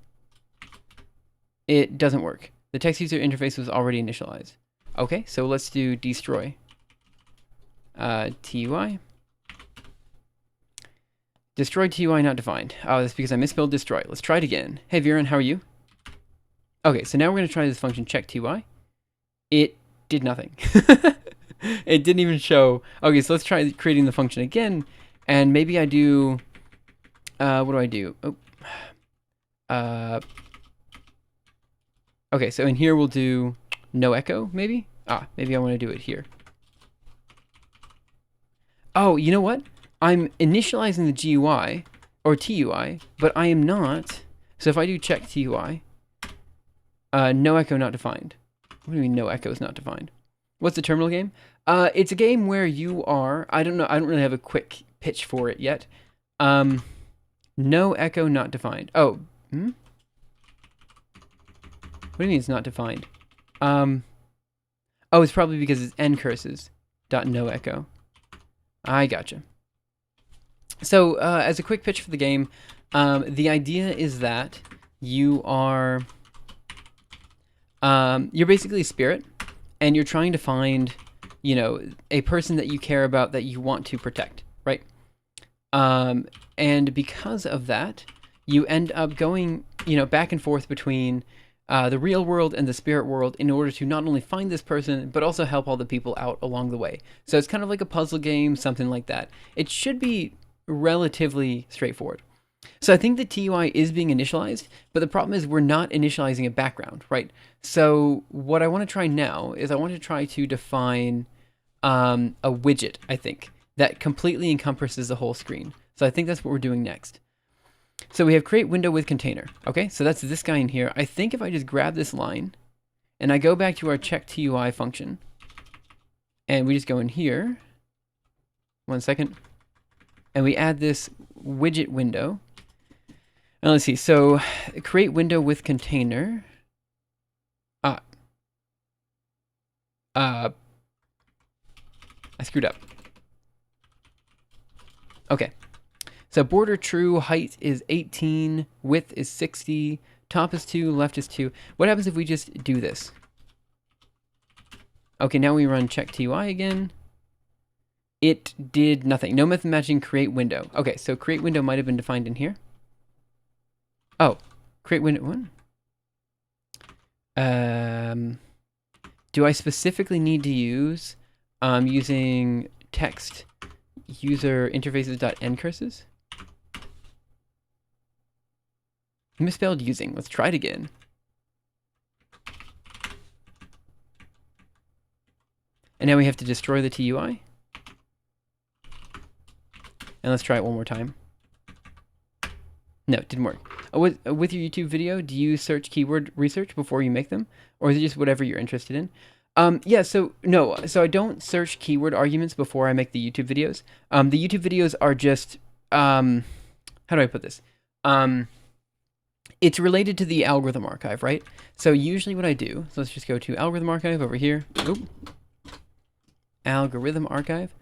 [SPEAKER 1] it doesn't work. The text user interface was already initialized. Okay, so let's do destroy TUI. Destroy TUI not defined. Oh, that's because I misspelled destroy. Let's try it again. Hey, Viren, how are you? Okay, so now we're going to try this function check TUI. It did nothing. It didn't even show. Okay, so let's try creating the function again. And maybe I do... what do I do? Oh. Okay, so in here we'll do no echo, maybe? Maybe I want to do it here. Oh, you know what? I'm initializing the GUI, or TUI, but I am not. So if I do check TUI, no echo not defined. What do you mean no echo is not defined? What's the terminal game? It's a game where you are, I don't know, I don't really have a quick pitch for it yet. No echo not defined. Oh, What do you mean it's not defined? Oh, it's probably because it's end curses dot no echo. I gotcha. So as a quick pitch for the game, the idea is that you are you're basically a spirit, and you're trying to find, you know, a person that you care about that you want to protect, right? And because of that, you end up going, you know, back and forth between the real world and the spirit world in order to not only find this person, but also help all the people out along the way. So it's kind of like a puzzle game, something like that. It should be relatively straightforward. So I think the TUI is being initialized, but the problem is we're not initializing a background, right? So what I want to try now is I want to try to define a widget, I think, that completely encompasses the whole screen. So I think that's what we're doing next. So we have create window with container. Okay, so that's this guy in here. I think if I just grab this line and I go back to our check TUI function and we just go in here, 1 second, and we add this widget window. Now let's see, so create window with container. I screwed up. Okay. So border true, height is 18, width is 60, top is 2, left is 2. What happens if we just do this? Okay, now we run check TUI again. It did nothing. No method matching create window. Okay, so create window might have been defined in here. Oh, create window, what? Do I specifically need to use using text user interfaces.end curses? Misspelled using. Let's try it again. And now we have to destroy the TUI. And let's try it one more time. No, it didn't work. With your YouTube video, do you search keyword research before you make them? Or is it just whatever you're interested in? Yeah, so no, so I don't search keyword arguments before I make the YouTube videos. The YouTube videos are just, how do I put this? It's related to the algorithm archive, right? So usually what I do, so let's just go to algorithm archive over here. Oop. Algorithm archive.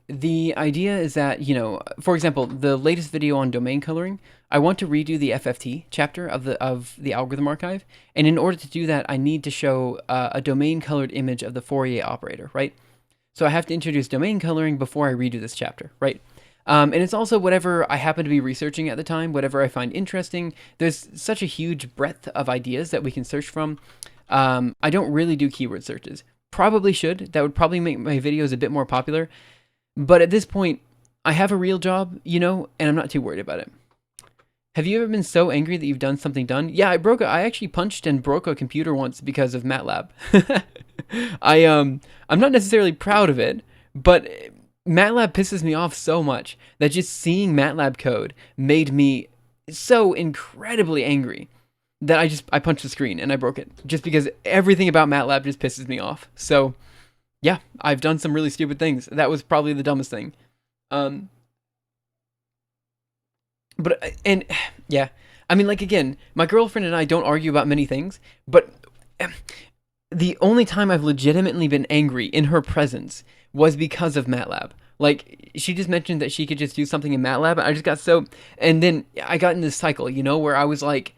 [SPEAKER 1] The idea is that, you know, for example, the latest video on domain coloring, I want to redo the FFT chapter of the algorithm archive. And in order to do that, I need to show a domain colored image of the Fourier operator, right? So I have to introduce domain coloring before I redo this chapter, right? And it's also whatever I happen to be researching at the time, whatever I find interesting. There's such a huge breadth of ideas that we can search from. I don't really do keyword searches. Probably should. That would probably make my videos a bit more popular. But at this point, I have a real job, you know, and I'm not too worried about it. Have you ever been so angry that you've done something done? Yeah, I actually punched and broke a computer once because of Matlab. I'm not necessarily proud of it, but Matlab pisses me off so much that just seeing Matlab code made me so incredibly angry that I punched the screen and I broke it just because everything about Matlab just pisses me off. So yeah, I've done some really stupid things. That was probably the dumbest thing. Yeah, I mean, like, again, my girlfriend and I don't argue about many things, but the only time I've legitimately been angry in her presence was because of Matlab. Like, she just mentioned that she could just do something in Matlab. I just got so, and then I got in this cycle, you know, where I was like,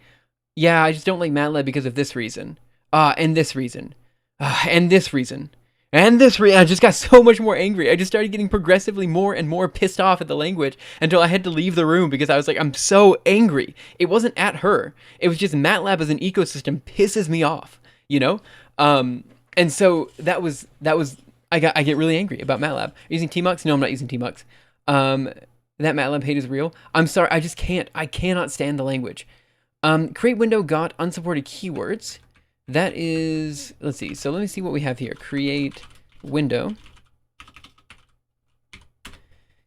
[SPEAKER 1] yeah, I just don't like Matlab because of this reason, and this reason, and this reason. And I just got so much more angry. I just started getting progressively more and more pissed off at the language until I had to leave the room because I was like, I'm so angry. It wasn't at her. It was just Matlab as an ecosystem pisses me off, you know? And so that was I get really angry about Matlab. Using Tmux? No, I'm not using Tmux. That Matlab hate is real. I'm sorry, I cannot stand the language. Create window got unsupported keywords. That is, let's see. So let me see what we have here. Create window.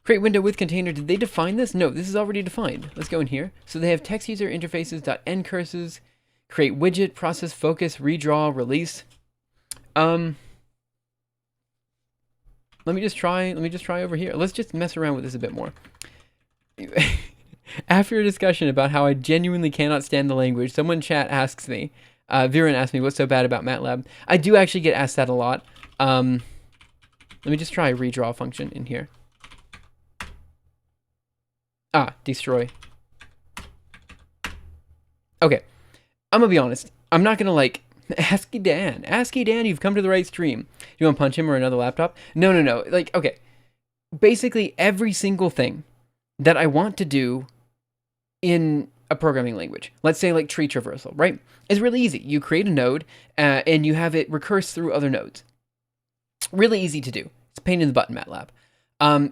[SPEAKER 1] Create window with container. Did they define this? No, this is already defined. Let's go in here. So they have text user interfaces.end curses, create widget, process, focus, redraw, release. Let me just try over here. Let's just mess around with this a bit more. After a discussion about how I genuinely cannot stand the language, someone in chat asks me, Viren asked me, what's so bad about Matlab? I do actually get asked that a lot. Let me just try a redraw function in here. Destroy. Okay, I'm gonna be honest. I'm not gonna like, ASCII Dan, you've come to the right stream. You wanna punch him or another laptop? No. Like, okay. Basically, every single thing that I want to do in a programming language, let's say like tree traversal, right? It's really easy. You create a node and you have it recurse through other nodes. Really easy to do. It's a pain in the butt in Matlab.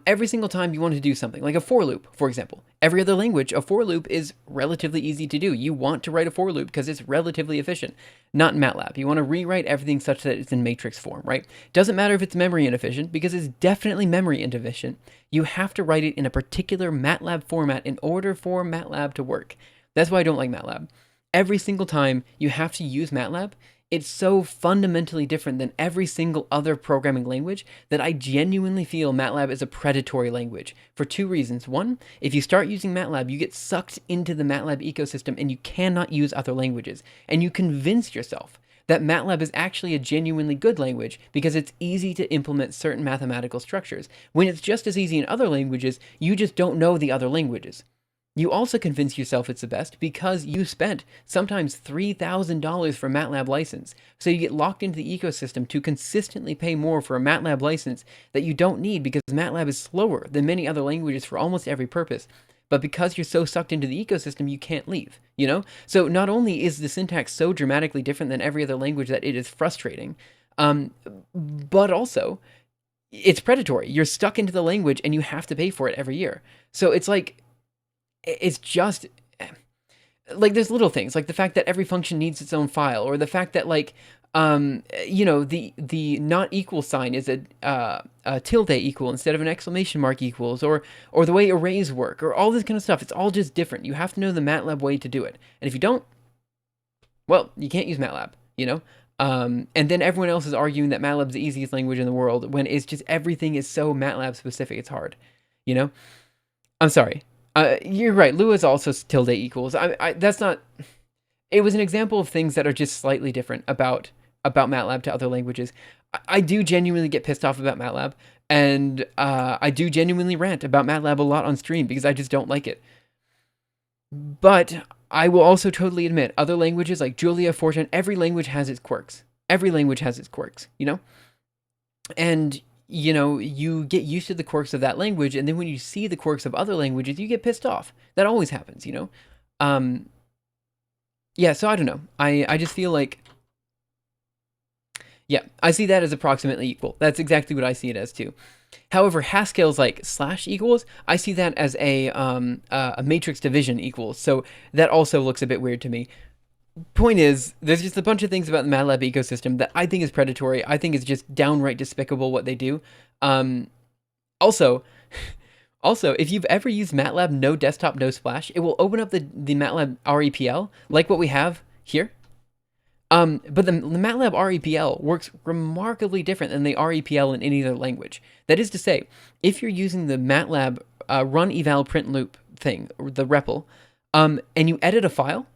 [SPEAKER 1] Every single time you want to do something, like a for loop, for example. Every other language, a for loop is relatively easy to do. You want to write a for loop because it's relatively efficient. Not in Matlab. You want to rewrite everything such that it's in matrix form, right? Doesn't matter if it's memory inefficient, because it's definitely memory inefficient. You have to write it in a particular Matlab format in order for Matlab to work. That's why I don't like Matlab. Every single time you have to use Matlab, it's so fundamentally different than every single other programming language that I genuinely feel Matlab is a predatory language for two reasons. One, if you start using Matlab, you get sucked into the Matlab ecosystem and you cannot use other languages. And you convince yourself that MATLAB is actually a genuinely good language because it's easy to implement certain mathematical structures. When it's just as easy in other languages, you just don't know the other languages. You also convince yourself it's the best because you spent sometimes $3,000 for a MATLAB license. So you get locked into the ecosystem to consistently pay more for a MATLAB license that you don't need because MATLAB is slower than many other languages for almost every purpose. But because you're so sucked into the ecosystem, you can't leave, you know? So not only is the syntax so dramatically different than every other language that it is frustrating, but also it's predatory. You're stuck into the language and you have to pay for it every year. So it's like, it's just like there's little things like the fact that every function needs its own file, or the fact that like the not equal sign is a tilde equal instead of an exclamation mark equals, or the way arrays work, or all this kind of stuff. It's all just different. You have to know the MATLAB way to do it, and if you don't, well, you can't use MATLAB, you know. And then everyone else is arguing that MATLAB's the easiest language in the world when it's just everything is so MATLAB specific. It's hard, you know. I'm sorry. You're right. Lua is also tilde equals. That's not. It was an example of things that are just slightly different about MATLAB to other languages. I do genuinely get pissed off about MATLAB, and I do genuinely rant about MATLAB a lot on stream because I just don't like it. But I will also totally admit other languages like Julia, Fortran, every language has its quirks. Every language has its quirks, you know? And you know, you get used to the quirks of that language, and then when you see the quirks of other languages, you get pissed off. That always happens, you know? Yeah, so I don't know. I just feel like, yeah, I see that as approximately equal. That's exactly what I see it as too. However, Haskell's like slash equals, I see that as a matrix division equals, so that also looks a bit weird to me. Point is, there's just a bunch of things about the MATLAB ecosystem that I think is predatory. I think it's just downright despicable what they do. Also, if you've ever used MATLAB no desktop, no splash, it will open up the MATLAB REPL, like what we have here. But the MATLAB REPL works remarkably different than the REPL in any other language. That is to say, if you're using the MATLAB run eval print loop thing, or the REPL, and you edit a file,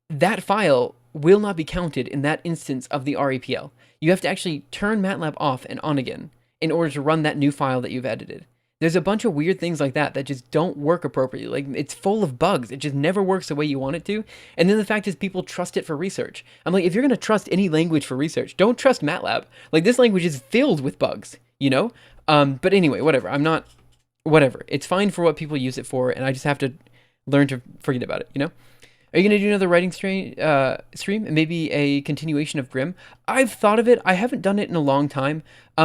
[SPEAKER 1] that file will not be counted in that instance of the REPL. You have to actually turn MATLAB off and on again in order to run that new file that you've edited. There's a bunch of weird things like that that just don't work appropriately. Like, it's full of bugs. It just never works the way you want it to. And then the fact is people trust it for research. I'm like, if you're going to trust any language for research, don't trust MATLAB. Like, this language is filled with bugs, you know? But anyway, whatever. Whatever. It's fine for what people use it for, and I just have to learn to forget about it, you know? Are you going to do another writing stream? Maybe a continuation of Grimm? I've thought of it. I haven't done it in a long time.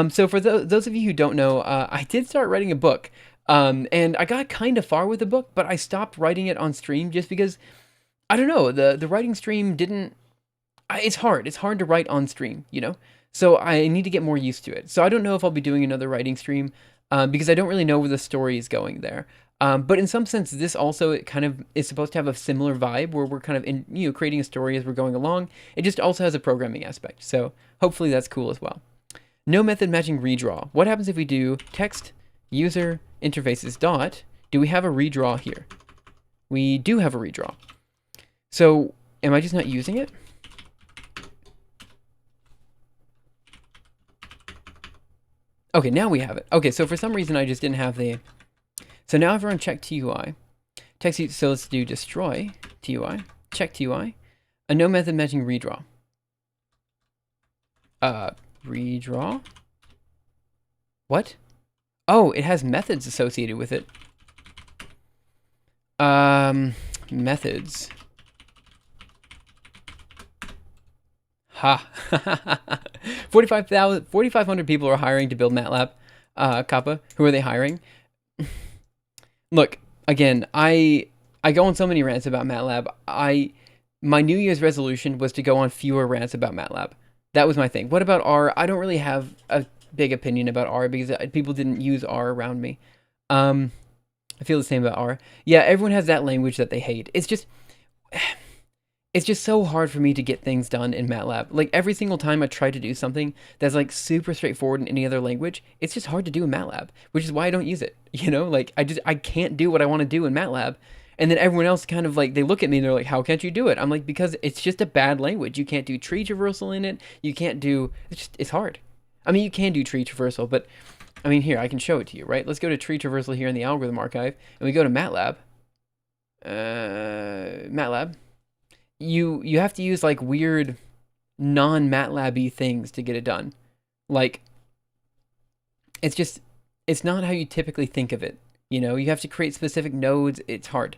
[SPEAKER 1] So for those of you who don't know, I did start writing a book. And I got kind of far with the book, but I stopped writing it on stream just because, I don't know, the writing stream didn't... It's hard. It's hard to write on stream, you know? So I need to get more used to it. So I don't know if I'll be doing another writing stream because I don't really know where the story is going there. But in some sense, this also kind of is supposed to have a similar vibe where we're kind of creating a story as we're going along. It just also has a programming aspect. So hopefully that's cool as well. No method matching redraw. What happens if we do text user interfaces dot? Do we have a redraw here? We do have a redraw. So am I just not using it? Okay, now we have it. Okay, so for some reason I just didn't have the... So now if I run check TUI, so let's do destroy TUI, check TUI, a no method matching redraw. Redraw? What? Oh, it has methods associated with it. Methods. Ha. 4,500 people are hiring to build MATLAB. Kappa, who are they hiring? Look, again, I go on so many rants about MATLAB. My New Year's resolution was to go on fewer rants about MATLAB. That was my thing. What about R? I don't really have a big opinion about R because people didn't use R around me. I feel the same about R. Yeah, everyone has that language that they hate. It's just so hard for me to get things done in MATLAB. Like, every single time I try to do something that's like super straightforward in any other language, it's just hard to do in MATLAB, which is why I don't use it. You know, like I can't do what I want to do in MATLAB. And then everyone else kind of like, they look at me and they're like, how can't you do it? I'm like, because it's just a bad language. You can't do tree traversal in it. You can't do, it's hard. I mean, you can do tree traversal, but I mean, here, I can show it to you, right? Let's go to tree traversal here in the algorithm archive, and we go to Matlab. Matlab. You have to use like weird non-Matlab-y things to get it done. Like, it's not how you typically think of it. You know, you have to create specific nodes. It's hard,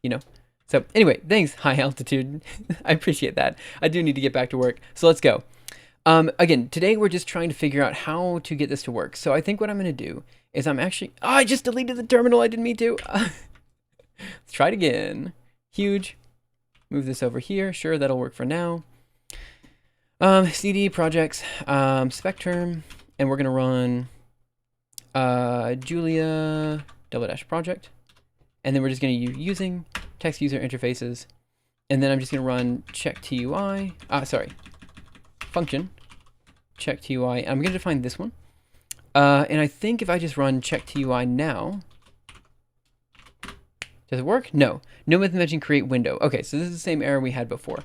[SPEAKER 1] you know? So anyway, thanks, high altitude. I appreciate that. I do need to get back to work. So let's go. Again, today we're just trying to figure out how to get this to work. So I think what I'm going to do is I'm actually, I just deleted the terminal. I didn't mean to. Let's try it again. Huge. Move this over here. Sure, that'll work for now. CD projects, Spectrum, and we're going to run Julia --project. And then we're just going to be using text user interfaces. And then I'm just going to run check TUI. Function check TUI. I'm going to define this one. And I think if I just run check TUI now, does it work? No. No method mention create window. Okay, so this is the same error we had before.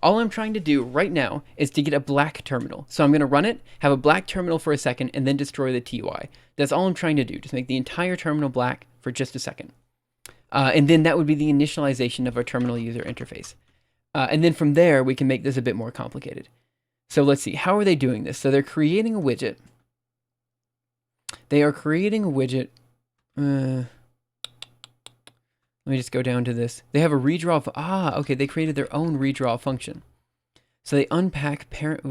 [SPEAKER 1] All I'm trying to do right now is to get a black terminal. So I'm going to run it, have a black terminal for a second, and then destroy the TUI. That's all I'm trying to do. Just make the entire terminal black for just a second. And then that would be the initialization of our terminal user interface. And then from there, we can make this a bit more complicated. So let's see. How are they doing this? So they're creating a widget. They are creating a widget. Let me just go down to this. They have a redraw. Okay. They created their own redraw function. So they unpack parent.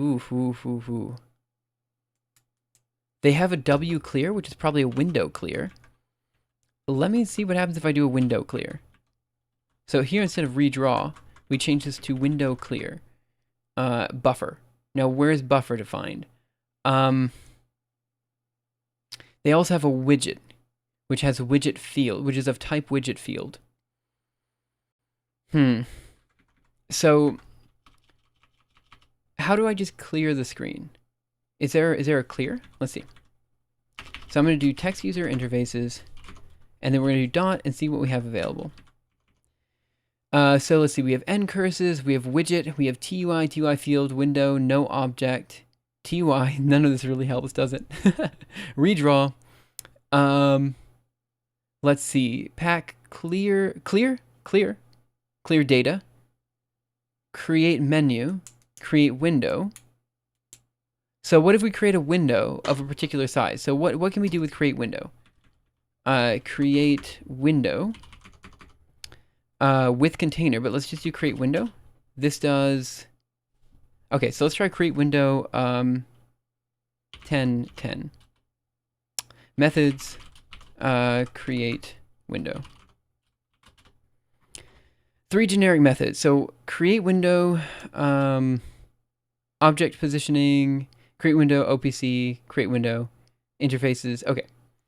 [SPEAKER 1] They have a W clear, which is probably a window clear. Let me see what happens if I do a window clear. So here, instead of redraw, we change this to window clear. Buffer. Now, where's buffer defined? They also have a widget, which has a widget field, which is of type widget field. So how do I just clear the screen? Is there a clear? Let's see. So I'm going to do text user interfaces, and then we're going to do dot and see what we have available. So let's see. We have end curses, we have widget, we have TUI, TUI field, window, no object, TUI. None of this really helps, does it? Redraw. Let's see. Pack clear data, create menu, create window. So what if we create a window of a particular size? So what can we do with create window? Create window with container, but let's just do create window. This does, okay, so let's try create window 10. Methods, create window. 3 generic methods. So create window, object positioning, create window, OPC, create window, interfaces. Okay,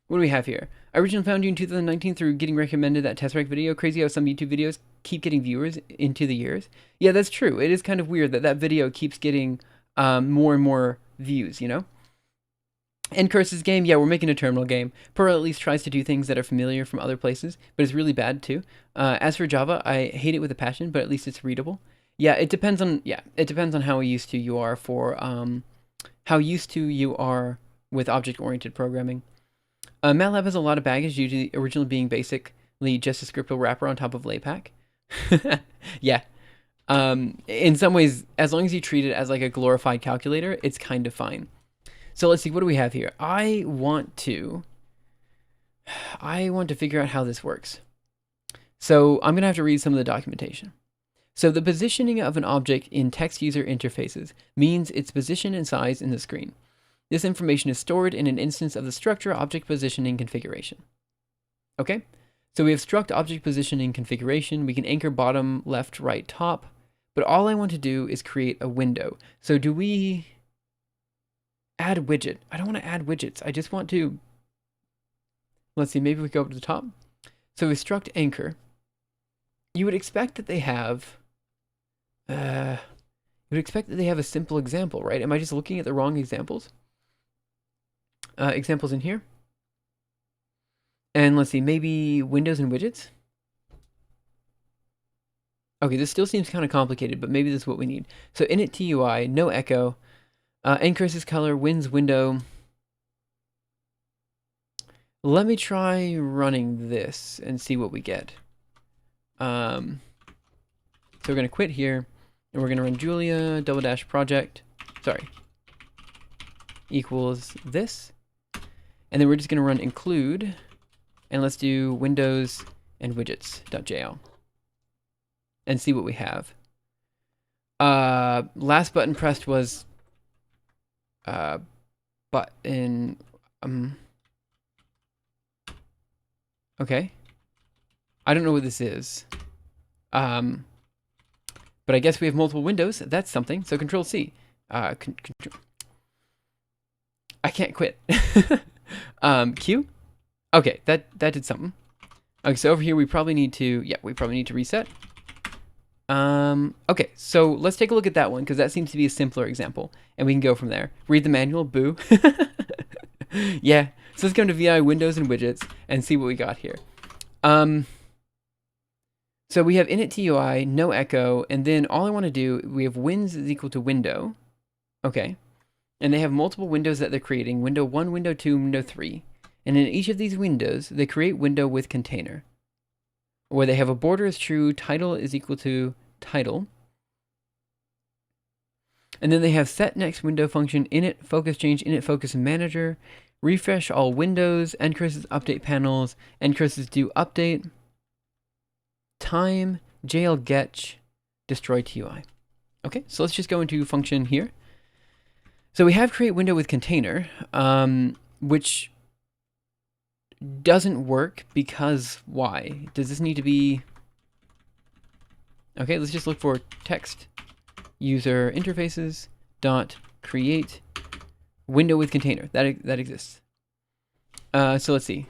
[SPEAKER 1] what do we have here? I originally found you in 2019 through getting recommended that test rec video. Crazy how some YouTube videos keep getting viewers into the years. Yeah, that's true. It is kind of weird that that video keeps getting more and more views, you know? And Curses game, yeah, we're making a terminal game. Perl at least tries to do things that are familiar from other places, but it's really bad too. As for Java, I hate it with a passion, but at least it's readable. Yeah, it depends on how used to you are with object-oriented programming. Matlab has a lot of baggage due to originally being basically just a scriptal wrapper on top of LayPack. Yeah. In some ways, as long as you treat it as like a glorified calculator, it's kind of fine. So let's see, what do we have here? I want to figure out how this works. So I'm going to have to read some of the documentation. So the positioning of an object in text user interfaces means its position and size in the screen. This information is stored in an instance of the structure object positioning configuration. Okay, so we have struct object positioning configuration. We can anchor bottom, left, right, top. But all I want to do is create a window. So do we add widget? I don't want to add widgets. I just want to, let's see, maybe we go up to the top. So we struct anchor. You would expect that they have, a simple example, right? Am I just looking at the wrong examples? Examples in here. And let's see, maybe windows and widgets. Okay, this still seems kind of complicated, but maybe this is what we need. So init TUI, no echo, increases color, wins window. Let me try running this and see what we get. So we're going to quit here, and we're going to run Julia --project, sorry, equals this. And then we're just going to run include, and let's do Windows and widgets.jl and see what we have. Last button pressed was button. Okay. I don't know what this is. But I guess we have multiple windows. That's something. So Control C. I can't quit. Q. Okay, that did something. Okay, so over here we probably need to, reset. Okay, so let's take a look at that one, because that seems to be a simpler example, and we can go from there. Read the manual, boo. Yeah, so let's go into VI, Windows, and Widgets, and see what we got here. So we have init TUI, no echo, and then all I want to do, we have wins is equal to window. Okay, and they have multiple windows that they're creating, window 1, window 2, window 3. And in each of these windows, they create window with container, where they have a border is true, title is equal to title. And then they have set next window function, init focus change, init focus manager, refresh all windows, ncurses update panels, ncurses do update, time, jail getch, destroy TUI. Okay, so let's just go into function here. So we have create window with container, which doesn't work because why? Does this need to be... Okay, let's just look for text user interfaces dot create window with container. That exists. So let's see.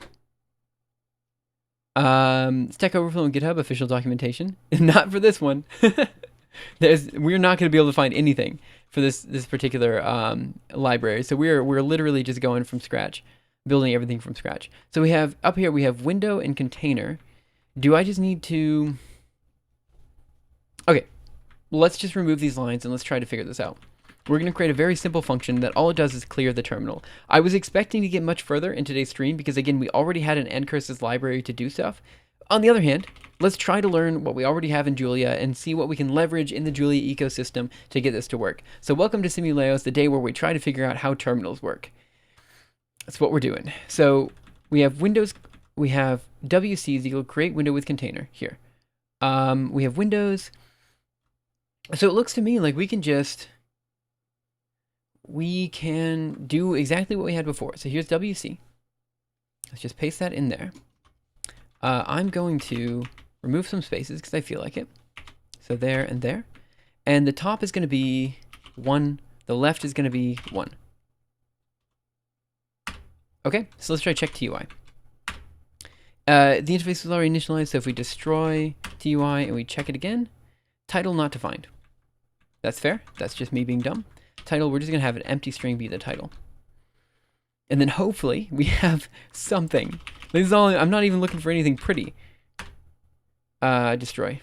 [SPEAKER 1] Stack Overflow and GitHub official documentation. Not for this one. We're not going to be able to find anything for this particular library. So we're literally just going from scratch, building everything from scratch. So we have up here we have window and container. Do I just need to... Okay, let's just remove these lines and let's try to figure this out. We're going to create a very simple function that all it does is clear the terminal. I was expecting to get much further in today's stream because, again, we already had an ncurses library to do stuff. On the other hand, let's try to learn what we already have in Julia and see what we can leverage in the Julia ecosystem to get this to work. So welcome to Simuleos, the day where we try to figure out how terminals work. That's what we're doing. So we have Windows, we have WC is equal to create window with container here. We have Windows. So it looks to me like we can do exactly what we had before. So here's WC. Let's just paste that in there. I'm going to remove some spaces because I feel like it. So there and there. And the top is going to be 1. The left is going to be 1. Okay, so let's try check TUI. The interface is already initialized, so if we destroy TUI and we check it again, title not defined. That's fair. That's just me being dumb. Title, we're just going to have an empty string be the title. And then hopefully we have something. This is all, I'm not even looking for anything pretty. Destroy.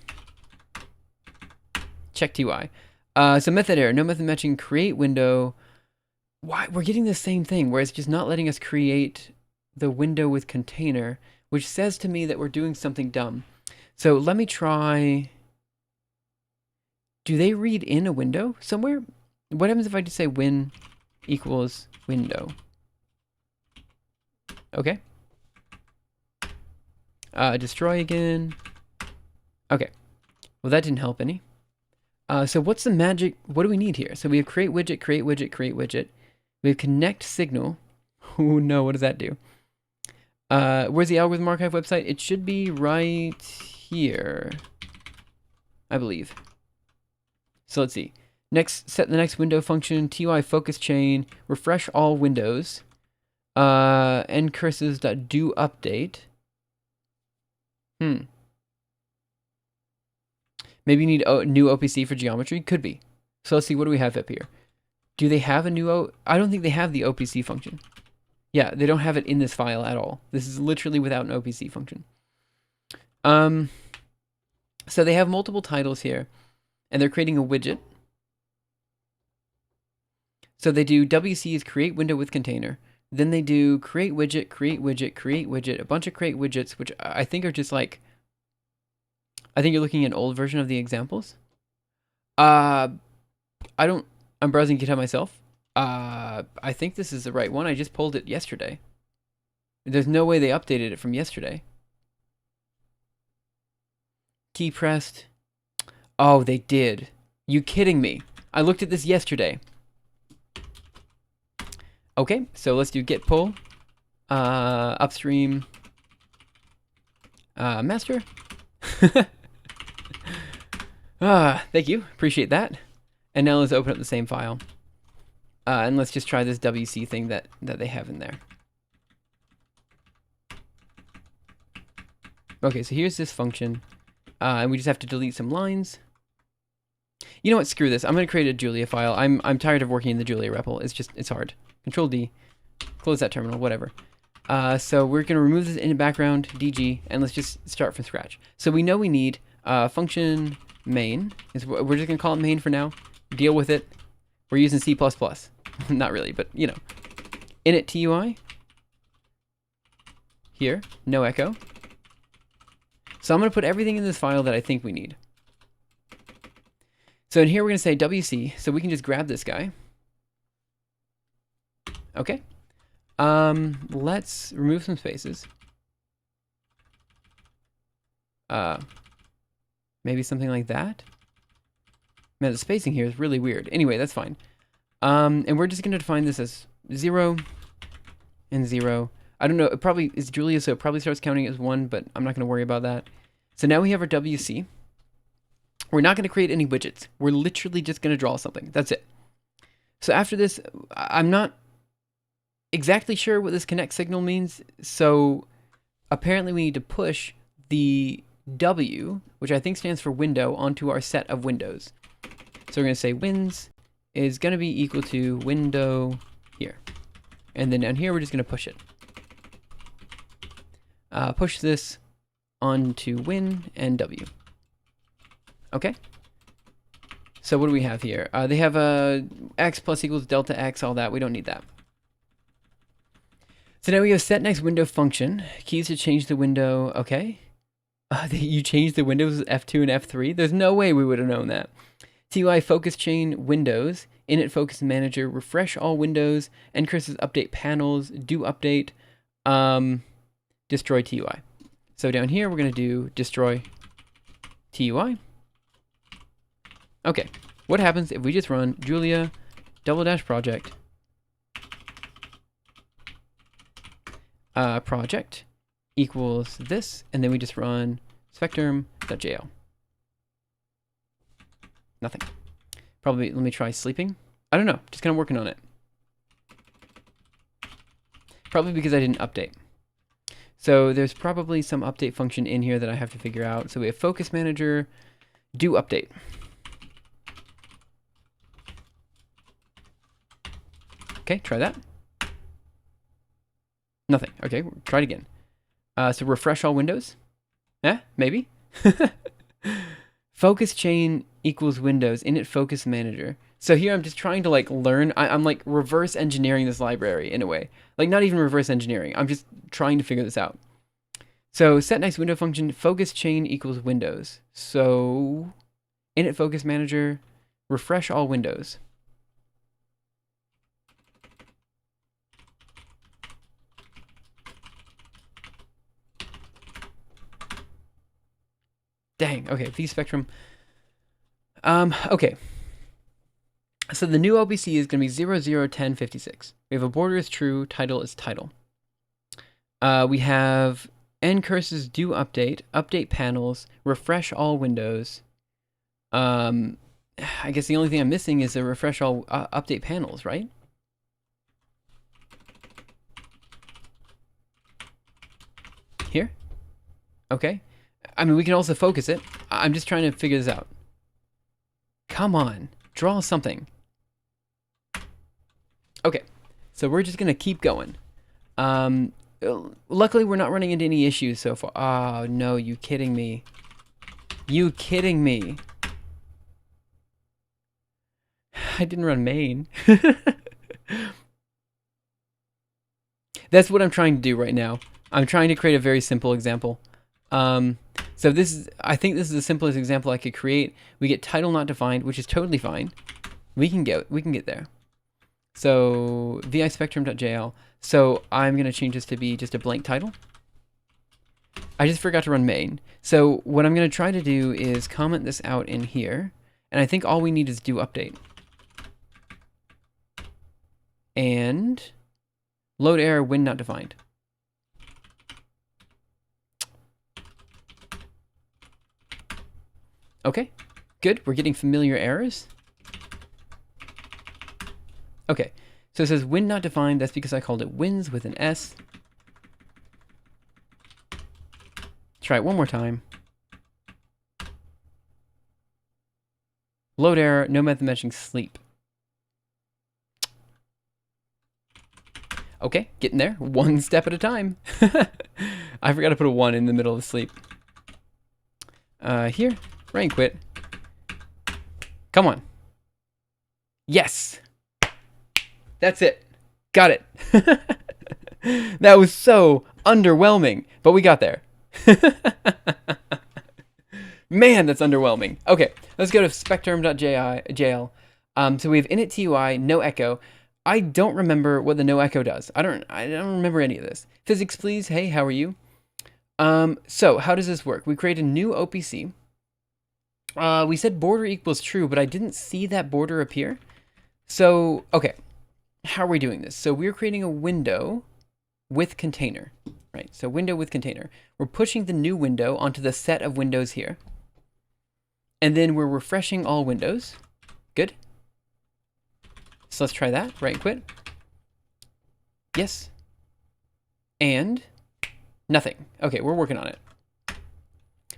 [SPEAKER 1] Check TUI. So method error, no method matching, create window. Why? We're getting the same thing, where it's just not letting us create the window with container, which says to me that we're doing something dumb. So let me try. Do they read in a window somewhere? What happens if I just say win equals window? Okay. Destroy again. Okay. Well, that didn't help any. So what's the magic? What do we need here? So we have create widget, create widget, create widget. We have connect signal. Oh no, what does that do? Where's the algorithm archive website? It should be right here, I believe. So let's see. Next, set the next window function, TUI focus chain, refresh all windows, ncurses.do update. Maybe you need a new OPC for geometry? Could be. So let's see, what do we have up here? Do they have a new I don't think they have the OPC function. Yeah, they don't have it in this file at all. This is literally without an OPC function. So they have multiple titles here, and they're creating a widget. So they do WC is create window with container. Then they do create widget, create widget, create widget, a bunch of create widgets, which I think are just like, I think you're looking at an old version of the examples. I don't, I'm browsing GitHub myself. I think this is the right one. I just pulled it yesterday. There's no way they updated it from yesterday. Key pressed. Oh, they did. You kidding me? I looked at this yesterday. Okay, so let's do git pull. Upstream. Master. Thank you. Appreciate that. And now let's open up the same file. And let's just try this WC thing that they have in there. Okay, so here's this function. And we just have to delete some lines. You know what? Screw this. I'm going to create a Julia file. I'm tired of working in the Julia REPL. It's hard. Control D. Close that terminal. Whatever. So we're going to remove this in the background, DG, and let's just start from scratch. So we know we need function main. We're just going to call it main for now. Deal with it. We're using C++. Not really, but you know. Init TUI. Here. No echo. So I'm going to put everything in this file that I think we need. So in here we're going to say WC, so we can just grab this guy. Okay. Let's remove some spaces. Maybe something like that. Man, the spacing here is really weird. Anyway, that's fine. And we're just going to define this as 0 and 0. I don't know, it probably is Julia, so it probably starts counting as 1, but I'm not going to worry about that. So now we have our WC. We're not going to create any widgets. We're literally just going to draw something. That's it. So after this, I'm not exactly sure what this connect signal means. So apparently we need to push the W, which I think stands for window, onto our set of windows. So we're going to say wins is going to be equal to window here. And then down here, we're just going to push it. Push this onto win and W. Okay. So what do we have here? They have x plus equals delta x, all that. We don't need that. So now we have set next window function. Keys to change the window. Okay. You changed the windows F2 and F3? There's no way we would have known that. TUI focus chain windows. Init focus manager. Refresh all windows. Ncurses update panels. Do update. Destroy TUI. So down here we're going to do destroy TUI. Okay. What happens if we just run Julia --project project equals this, and then we just run spectrum.jl. Nothing. Probably, let me try sleeping. I don't know, just kind of working on it. Probably because I didn't update. So there's probably some update function in here that I have to figure out. So we have focus manager, do update. Okay, try that. Nothing. Okay, try it again. So refresh all windows. Maybe. Focus chain equals windows. Init focus manager. So here I'm just trying to like learn. I'm like reverse engineering this library in a way. Like not even reverse engineering. I'm just trying to figure this out. So set next window function focus chain equals windows. So init focus manager, refresh all windows. Dang, okay, V spectrum. Okay. So the new OBC is going to be 001056. We have a border is true, title is title. We have ncurses do update, update panels, refresh all windows. I guess the only thing I'm missing is the refresh all update panels, right? Here? Okay. I mean, we can also focus it. I'm just trying to figure this out. Come on, draw something. Okay, so we're just gonna keep going. Luckily, we're not running into any issues so far. Oh no, you kidding me? You kidding me? I didn't run main. That's what I'm trying to do right now. I'm trying to create a very simple example. So this is, I think this is the simplest example I could create. We get title not defined, which is totally fine. We can get there. So vi spectrum.jl. So I'm gonna change this to be just a blank title. I just forgot to run main. So what I'm gonna try to do is comment this out in here, and I think all we need is do update. And load error when not defined. Okay, good. We're getting familiar errors. Okay, so it says when not defined. That's because I called it wins with an S. Try it one more time. Load error, no method matching sleep. Okay, getting there. One step at a time. I forgot to put a 1 in the middle of sleep. Here, rain quit. Come on. Yes. That's it. Got it. That was so underwhelming, but we got there. Man, that's underwhelming. Okay, let's go to spectrum.jl. So we have init.tui, no echo. I don't remember what the no echo does. I don't remember any of this. Physics, please. Hey, how are you? So how does this work? We create a new OPC. We said border equals true, but I didn't see that border appear. So, okay. How are we doing this? So we're creating a window with container, right? So window with container. We're pushing the new window onto the set of windows here. And then we're refreshing all windows. Good. So let's try that. Right and quit. Yes. And nothing. Okay, we're working on it.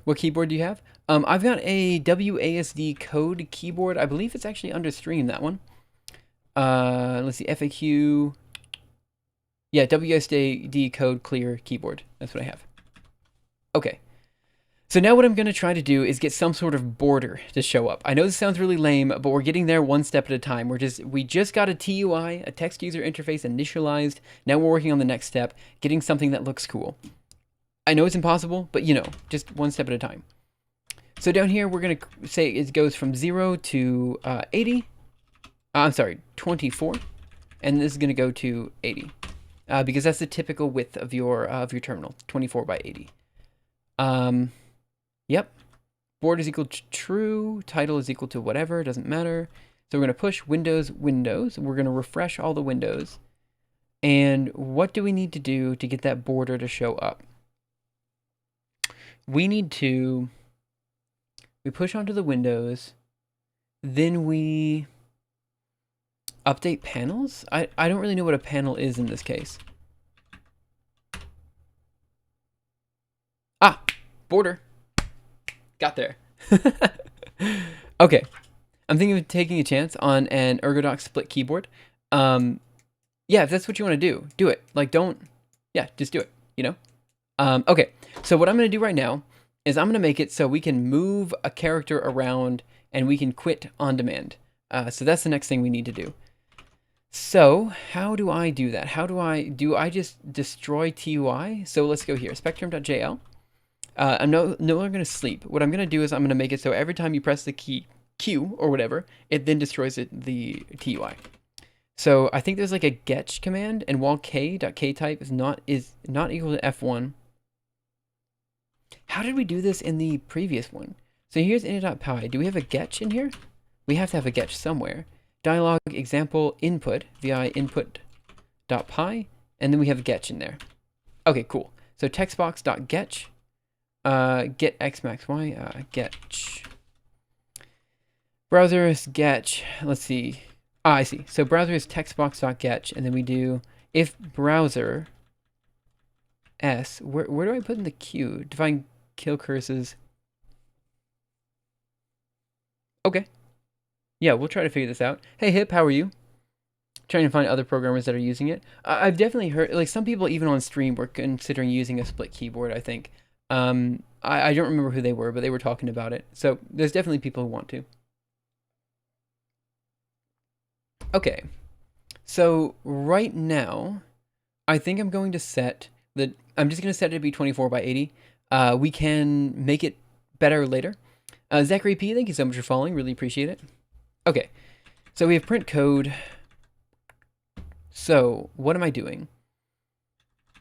[SPEAKER 1] What keyboard do you have? I've got a WASD code keyboard. I believe it's actually under stream, that one. Let's see, FAQ. Yeah, WASD code clear keyboard. That's what I have. Okay. So now what I'm going to try to do is get some sort of border to show up. I know this sounds really lame, but we're getting there one step at a time. We just got a TUI, a text user interface, initialized. Now we're working on the next step, getting something that looks cool. I know it's impossible, but you know, just one step at a time. So down here, we're going to say it goes from 0 to 80. I'm sorry, 24. And this is going to go to 80. Because that's the typical width of your terminal, 24 by 80. Yep. Board is equal to true. Title is equal to whatever. Doesn't matter. So we're going to push Windows, Windows. We're going to refresh all the windows. And what do we need to do to get that border to show up? We need to... We push onto the windows. Then we update panels. I don't really know what a panel is in this case. Ah, border. Got there. Okay. I'm thinking of taking a chance on an Ergodox split keyboard. Yeah, if that's what you want to do, do it. Like, don't, yeah, just do it, you know? Okay, so what I'm going to do right now is I'm going to make it so we can move a character around and we can quit on demand. So that's the next thing we need to do. So how do I do that? Do I just destroy TUI? So let's go here, spectrum.jl. I'm no longer going to sleep. What I'm going to do is I'm going to make it so every time you press the key Q or whatever, it then destroys the TUI. So I think there's like a getch command, and while k.ktype is not equal to f1. How did we do this in the previous one? So here's init.py. Do we have a getch in here? We have to have a getch somewhere. Dialog example input vi input.py, and then we have a getch in there. Okay, cool. So textbox.getch. Get x max y, getch. Browser is getch. Let's see. Ah, I see. So browser is textbox.getch, and then we do if browser s. Where do I put in the queue? Define kill curses. Okay. Yeah, we'll try to figure this out. Hey Hip, how are you? Trying to find other programmers that are using it. I've definitely heard, like, some people even on stream were considering using a split keyboard, I think. I don't remember who they were, but they were talking about it. So there's definitely people who want to. Okay, so right now, I think I'm going to set the. I'm just going to set it to be 24 by 80. We can make it better later. Zachary P, thank you so much for following. Really appreciate it. Okay, so we have print code. So what am I doing?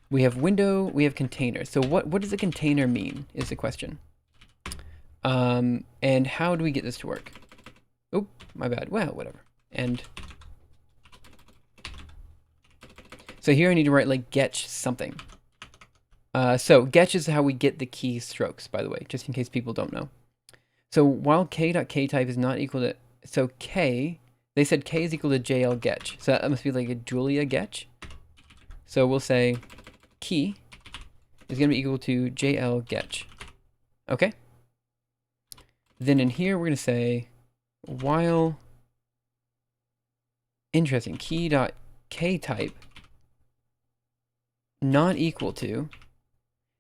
[SPEAKER 1] We have window, we have container. So what does a container mean is the question. And how do we get this to work? Oh, my bad. Well, whatever. And so here I need to write like getch something. So getch is how we get the key strokes, by the way, just in case people don't know. So while k.ktype is not equal to, so k, they said k is equal to jl getch. So that must be like a Julia getch. So we'll say key is going to be equal to jl getch. Okay? Then in here, we're going to say while, interesting, key.ktype not equal to,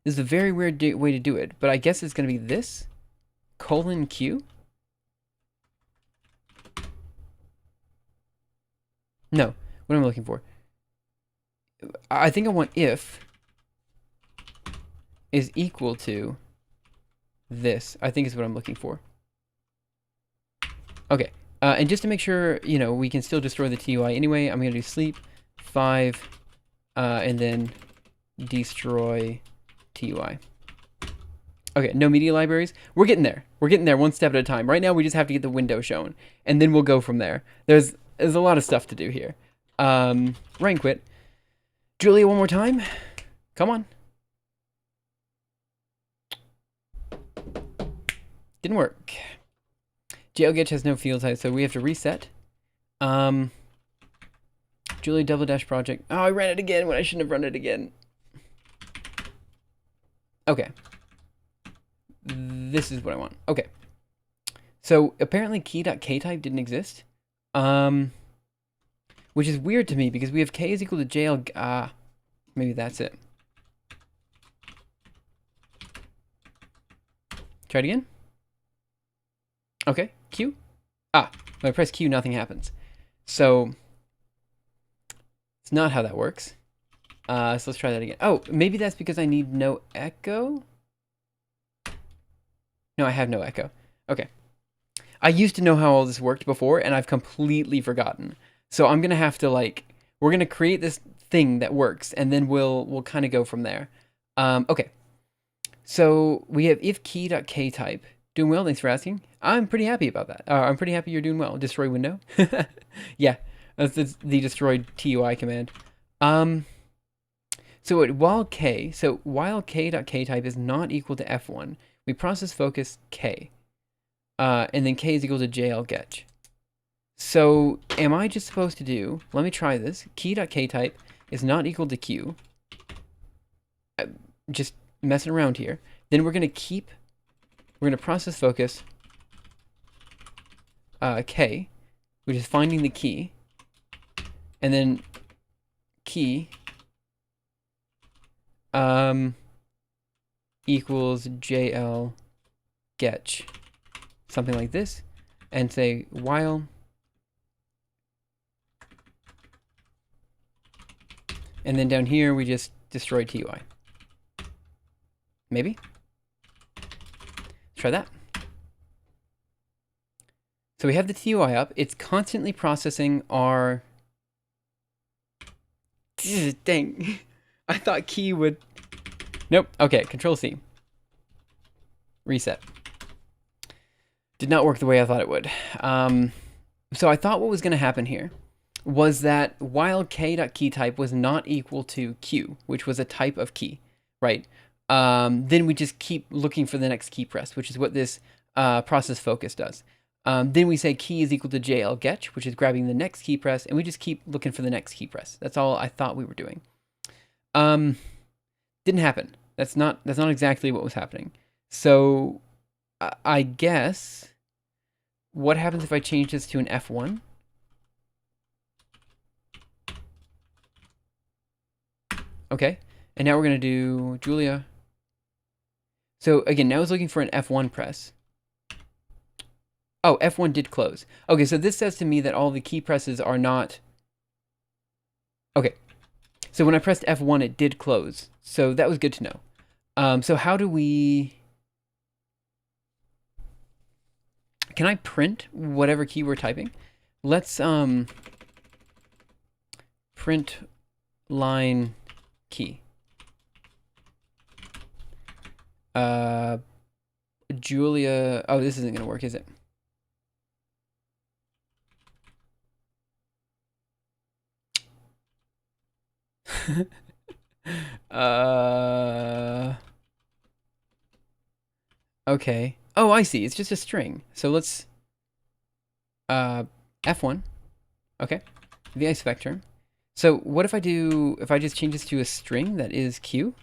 [SPEAKER 1] this is a very weird way to do it, but I guess it's going to be this, colon q? No, what am I looking for? I think I want if is equal to this, I think is what I'm looking for. Okay, and just to make sure, you know, we can still destroy the TUI anyway, I'm going to do sleep 5, and then destroy TUI. Okay, no media libraries. We're getting there. We're getting there one step at a time. Right now, we just have to get the window shown, and then we'll go from there. There's a lot of stuff to do here. Ryan quit. Julia, one more time. Come on. Didn't work. JLGetch has no field type, so we have to reset. Julia double dash project. Oh, I ran it again when I shouldn't have run it again. Okay. This is what I want. Okay. So apparently key.ktype didn't exist. Which is weird to me because we have k is equal to jl. Maybe that's it. Try it again. Okay, Q. When I press Q, nothing happens. So it's not how that works. So let's try that again. Oh, maybe that's because I need no echo. No, I have no echo. Okay. I used to know how all this worked before, and I've completely forgotten. So I'm gonna have to we're gonna create this thing that works, and then we'll kind of go from there. Okay. So we have if key.ktype. Doing well, thanks for asking. I'm pretty happy about that. I'm pretty happy you're doing well. Destroy window. Yeah, that's the destroyed TUI command. So while k.ktype is not equal to f1, we process focus k, and then k is equal to jl_getch. So am I just supposed to do? Let me try this. Key.ktype is not equal to q. Just messing around here. Then we're gonna process focus k, which is finding the key, and then key equals jl getch, something like this, and say while and then down here we just destroy TUI. Maybe? Try that. So we have the TUI up. It's constantly processing our... Dang. I thought key would... Nope. Okay, Control C. Reset. Did not work the way I thought it would. So I thought what was going to happen here was that while k.keytype was not equal to q, which was a type of key, right? Then we just keep looking for the next key press, which is what this process focus does. Then we say key is equal to jl_getch, which is grabbing the next key press, and we just keep looking for the next key press. That's all I thought we were doing. Didn't happen. That's not exactly what was happening. So I guess what happens if I change this to an F1? Okay, and now we're gonna do Julia. So again, now it's looking for an F1 press. Oh, F1 did close. Okay, so this says to me that all the key presses are not... Okay, so when I pressed F1, it did close. So that was good to know. So how do we... Can I print whatever key we're typing? Let's print line key. Julia... Oh, this isn't going to work, is it? Okay. Oh, I see. It's just a string. So let's F1. Okay. The ice vector. So what if I just change this to a string that is Q?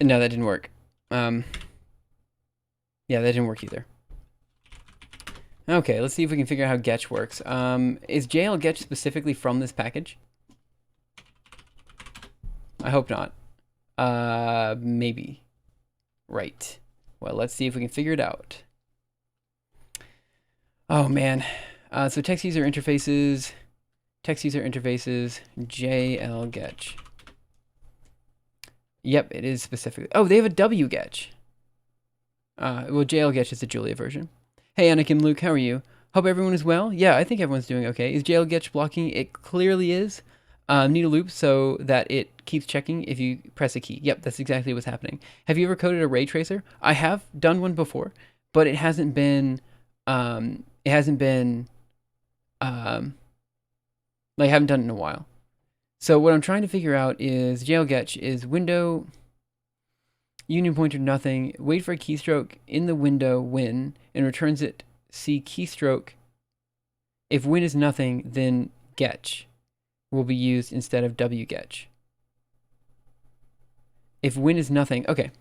[SPEAKER 1] No, that didn't work. Yeah, that didn't work either. Okay, let's see if we can figure out how getch works. Is JL getch specifically from this package? I hope not. Maybe. Right. Well, let's see if we can figure it out. Oh, man. So text user interfaces, JL getch. Yep, it is specifically. Oh, they have a W getch. Well, JL getch is the Julia version. Hey, Anakin Luke, how are you? Hope everyone is well. Yeah, I think everyone's doing okay. Is JL getch blocking? It clearly is. Need a loop so that it keeps checking if you press a key. Yep, that's exactly what's happening. Have you ever coded a ray tracer? I have done one before, but it hasn't been, like, I haven't done it in a while. So what I'm trying to figure out is JLGetch is window union pointer nothing, wait for a keystroke in the window win, and returns it C keystroke. If win is nothing, then getch will be used instead of wgetch. If win is nothing, okay.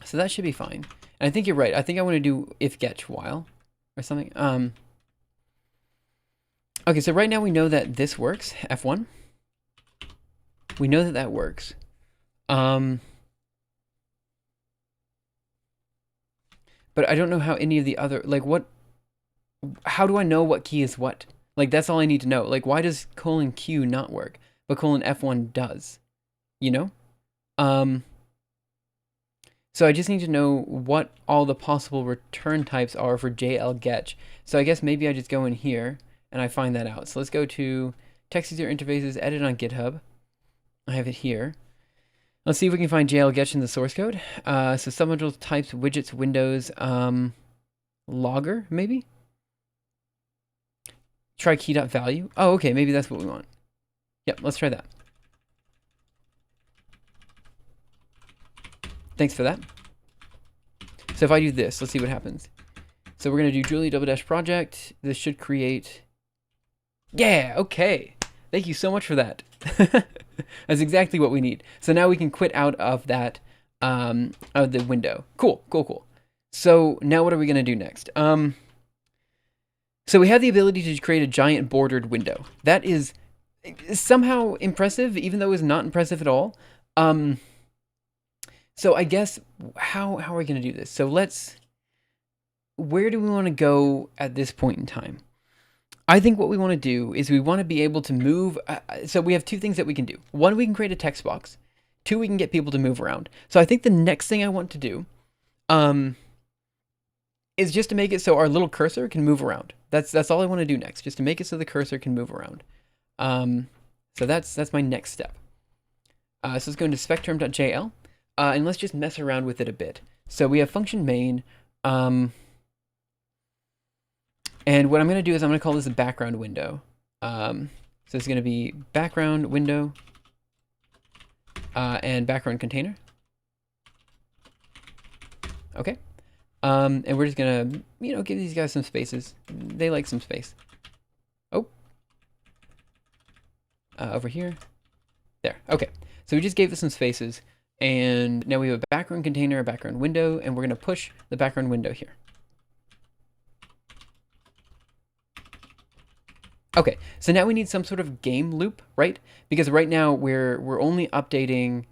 [SPEAKER 1] So that should be fine. And I think you're right. I think I want to do if getch while or something. Okay, so right now we know that this works, F1. We know that that works. But I don't know how any of the other, like how do I know what key is what? Like, that's all I need to know. Like, why does :Q not work, but :F1 does? You know? So I just need to know what all the possible return types are for JLGetch. So I guess maybe I just go in here and I find that out. So let's go to text user interfaces, edit on GitHub. I have it here. Let's see if we can find JLGetch in the source code. So submodule types, widgets, windows, logger, maybe? Try key.value. Oh, okay, maybe that's what we want. Yep, let's try that. Thanks for that. So if I do this, let's see what happens. So we're going to do Julia double dash project. This should create... Yeah, okay. Thank you so much for that. That's exactly what we need. So now we can quit out of that, of the window. Cool, cool, cool. So now what are we going to do next? So we have the ability to create a giant bordered window. That is somehow impressive, even though it's not impressive at all. So I guess, how are we going to do this? So where do we want to go at this point in time? I think what we want to do is we want to be able to move. So we have two things that we can do. One, we can create a text box. Two, we can get people to move around. So I think the next thing I want to do is just to make it so our little cursor can move around. That's all I want to do next, just to make it so the cursor can move around. So that's my next step. So let's go into spectrum.jl. And let's just mess around with it a bit. So we have function main. And what I'm going to do is I'm going to call this a background window. So it's going to be background window and background container. Okay. And we're just going to, give these guys some spaces. They like some space. Oh. Over here. There. Okay. So we just gave it some spaces. And now we have a background container, a background window, and we're going to push the background window here. Okay, so now we need some sort of game loop, right? Because right now we're only updating,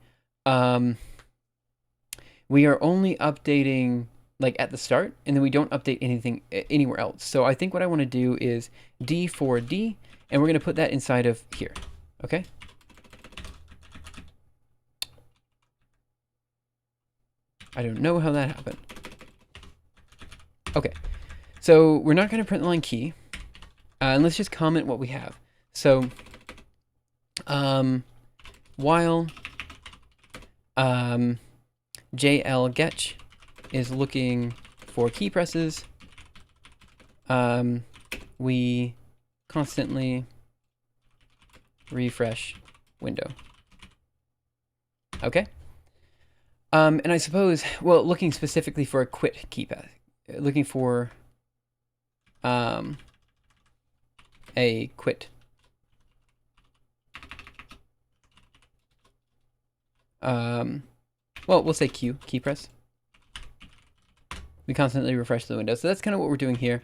[SPEAKER 1] we are only updating like at the start, and then we don't update anything anywhere else. So I think what I want to do is D for D, and we're going to put that inside of here. Okay. I don't know how that happened. Okay, so we're not going to print the line key, and let's just comment what we have. So, while JL-Getch is looking for key presses, we constantly refresh window. Okay. And I suppose, well, looking specifically for a quit key path, looking for a quit. Well, we'll say Q, key press. We constantly refresh the window. So that's kind of what we're doing here.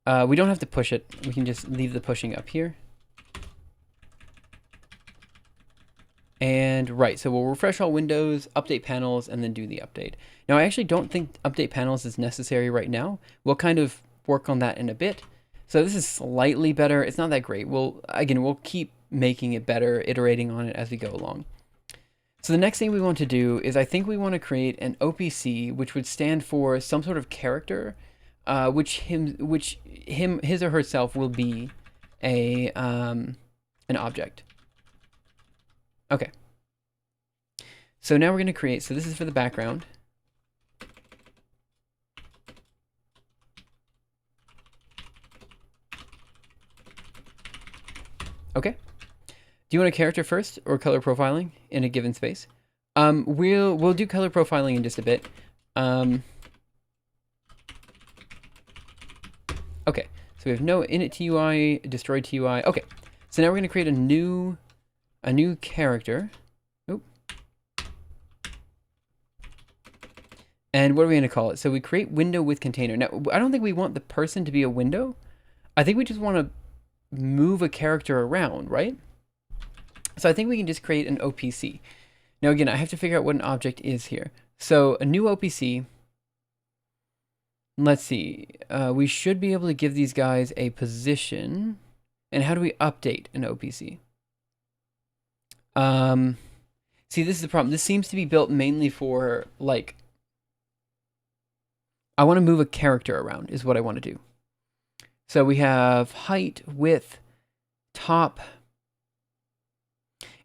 [SPEAKER 1] We don't have to push it. We can just leave the pushing up here. And right, so we'll refresh all windows, update panels, and then do the update. Now, I actually don't think update panels is necessary right now. We'll kind of work on that in a bit. So this is slightly better. It's not that great. We'll keep making it better, iterating on it as we go along. So the next thing we want to do is I think we want to create an OPC, which would stand for some sort of character, which his or herself will be a an object. Okay. So now we're going to create, so this is for the background. Okay. Do you want a character first or color profiling in a given space? We'll do color profiling in just a bit. Okay. So we have no init TUI, destroy TUI. Okay. So now we're going to create a new character. Oop. And what are we going to call it? So we create window with container. Now, I don't think we want the person to be a window. I think we just want to move a character around, right? So I think we can just create an OPC. Now, again, I have to figure out what an object is here. So a new OPC. Let's see. We should be able to give these guys a position. And how do we update an OPC? See, this is the problem. This seems to be built mainly for, like, I want to move a character around is what I want to do. So we have height, width, top.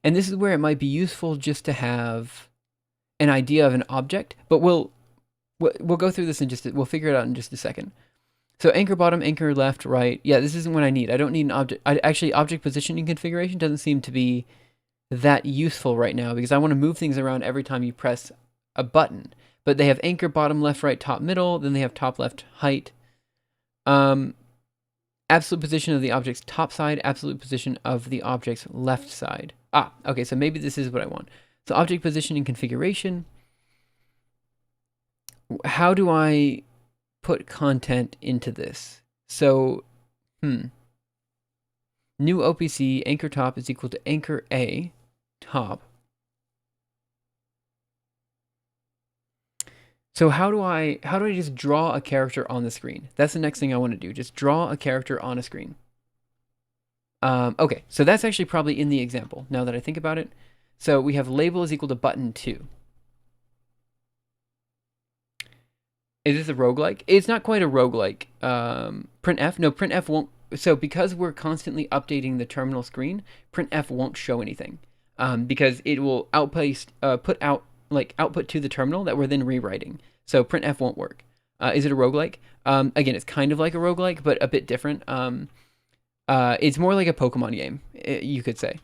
[SPEAKER 1] And this is where it might be useful just to have an idea of an object, but we'll go through this in we'll figure it out in just a second. So anchor bottom, anchor left, right. Yeah, this isn't what I need. I don't need an object. Actually, object positioning configuration doesn't seem to be that useful right now because I want to move things around every time you press a button. But they have anchor bottom, left, right, top, middle. Then they have top, left, height. Absolute position of the object's top side, absolute position of the object's left side. Ah, okay, so maybe this is what I want. So object position and configuration. How do I put content into this? So, new OPC, anchor top is equal to anchor A, top. So how do I just draw a character on the screen? That's the next thing I want to do. Just draw a character on a screen. Okay, so that's actually probably in the example, now that I think about it. So we have label is equal to button 2. Is this a roguelike? It's not quite a roguelike. Printf? No, printf won't. So because we're constantly updating the terminal screen, printf won't show anything. Because it will output to the terminal that we're then rewriting. So printf won't work. Is it a roguelike? Again, it's kind of like a roguelike, but a bit different. It's more like a Pokemon game, you could say.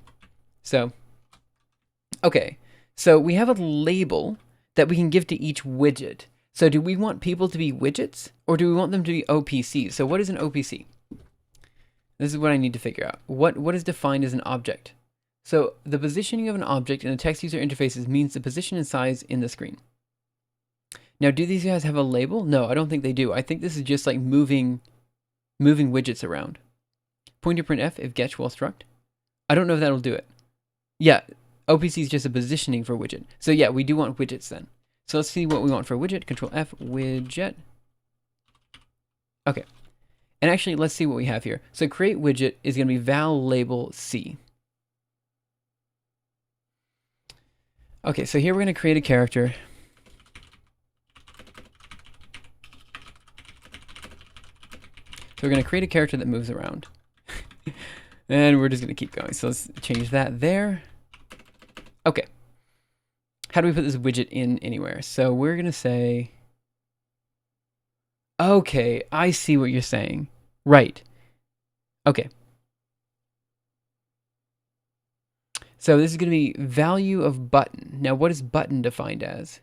[SPEAKER 1] So, okay. So we have a label that we can give to each widget. So do we want people to be widgets or do we want them to be OPCs? So what is an OPC? This is what I need to figure out. What is defined as an object? So the positioning of an object in the text user interfaces means the position and size in the screen. Now, do these guys have a label? No, I don't think they do. I think this is just like moving widgets around. pointer printf if getch while struct. I don't know if that'll do it. Yeah, OPC is just a positioning for widget. So yeah, we do want widgets then. So let's see what we want for widget. Control F, widget. Okay. And actually, let's see what we have here. So create widget is going to be val label C. Okay, so here we're going to create a character. So we're going to create a character that moves around. And we're just going to keep going. So let's change that there. Okay. How do we put this widget in anywhere? So we're going to say... Okay, I see what you're saying. Right. Okay. So this is going to be value of button. Now, what is button defined as?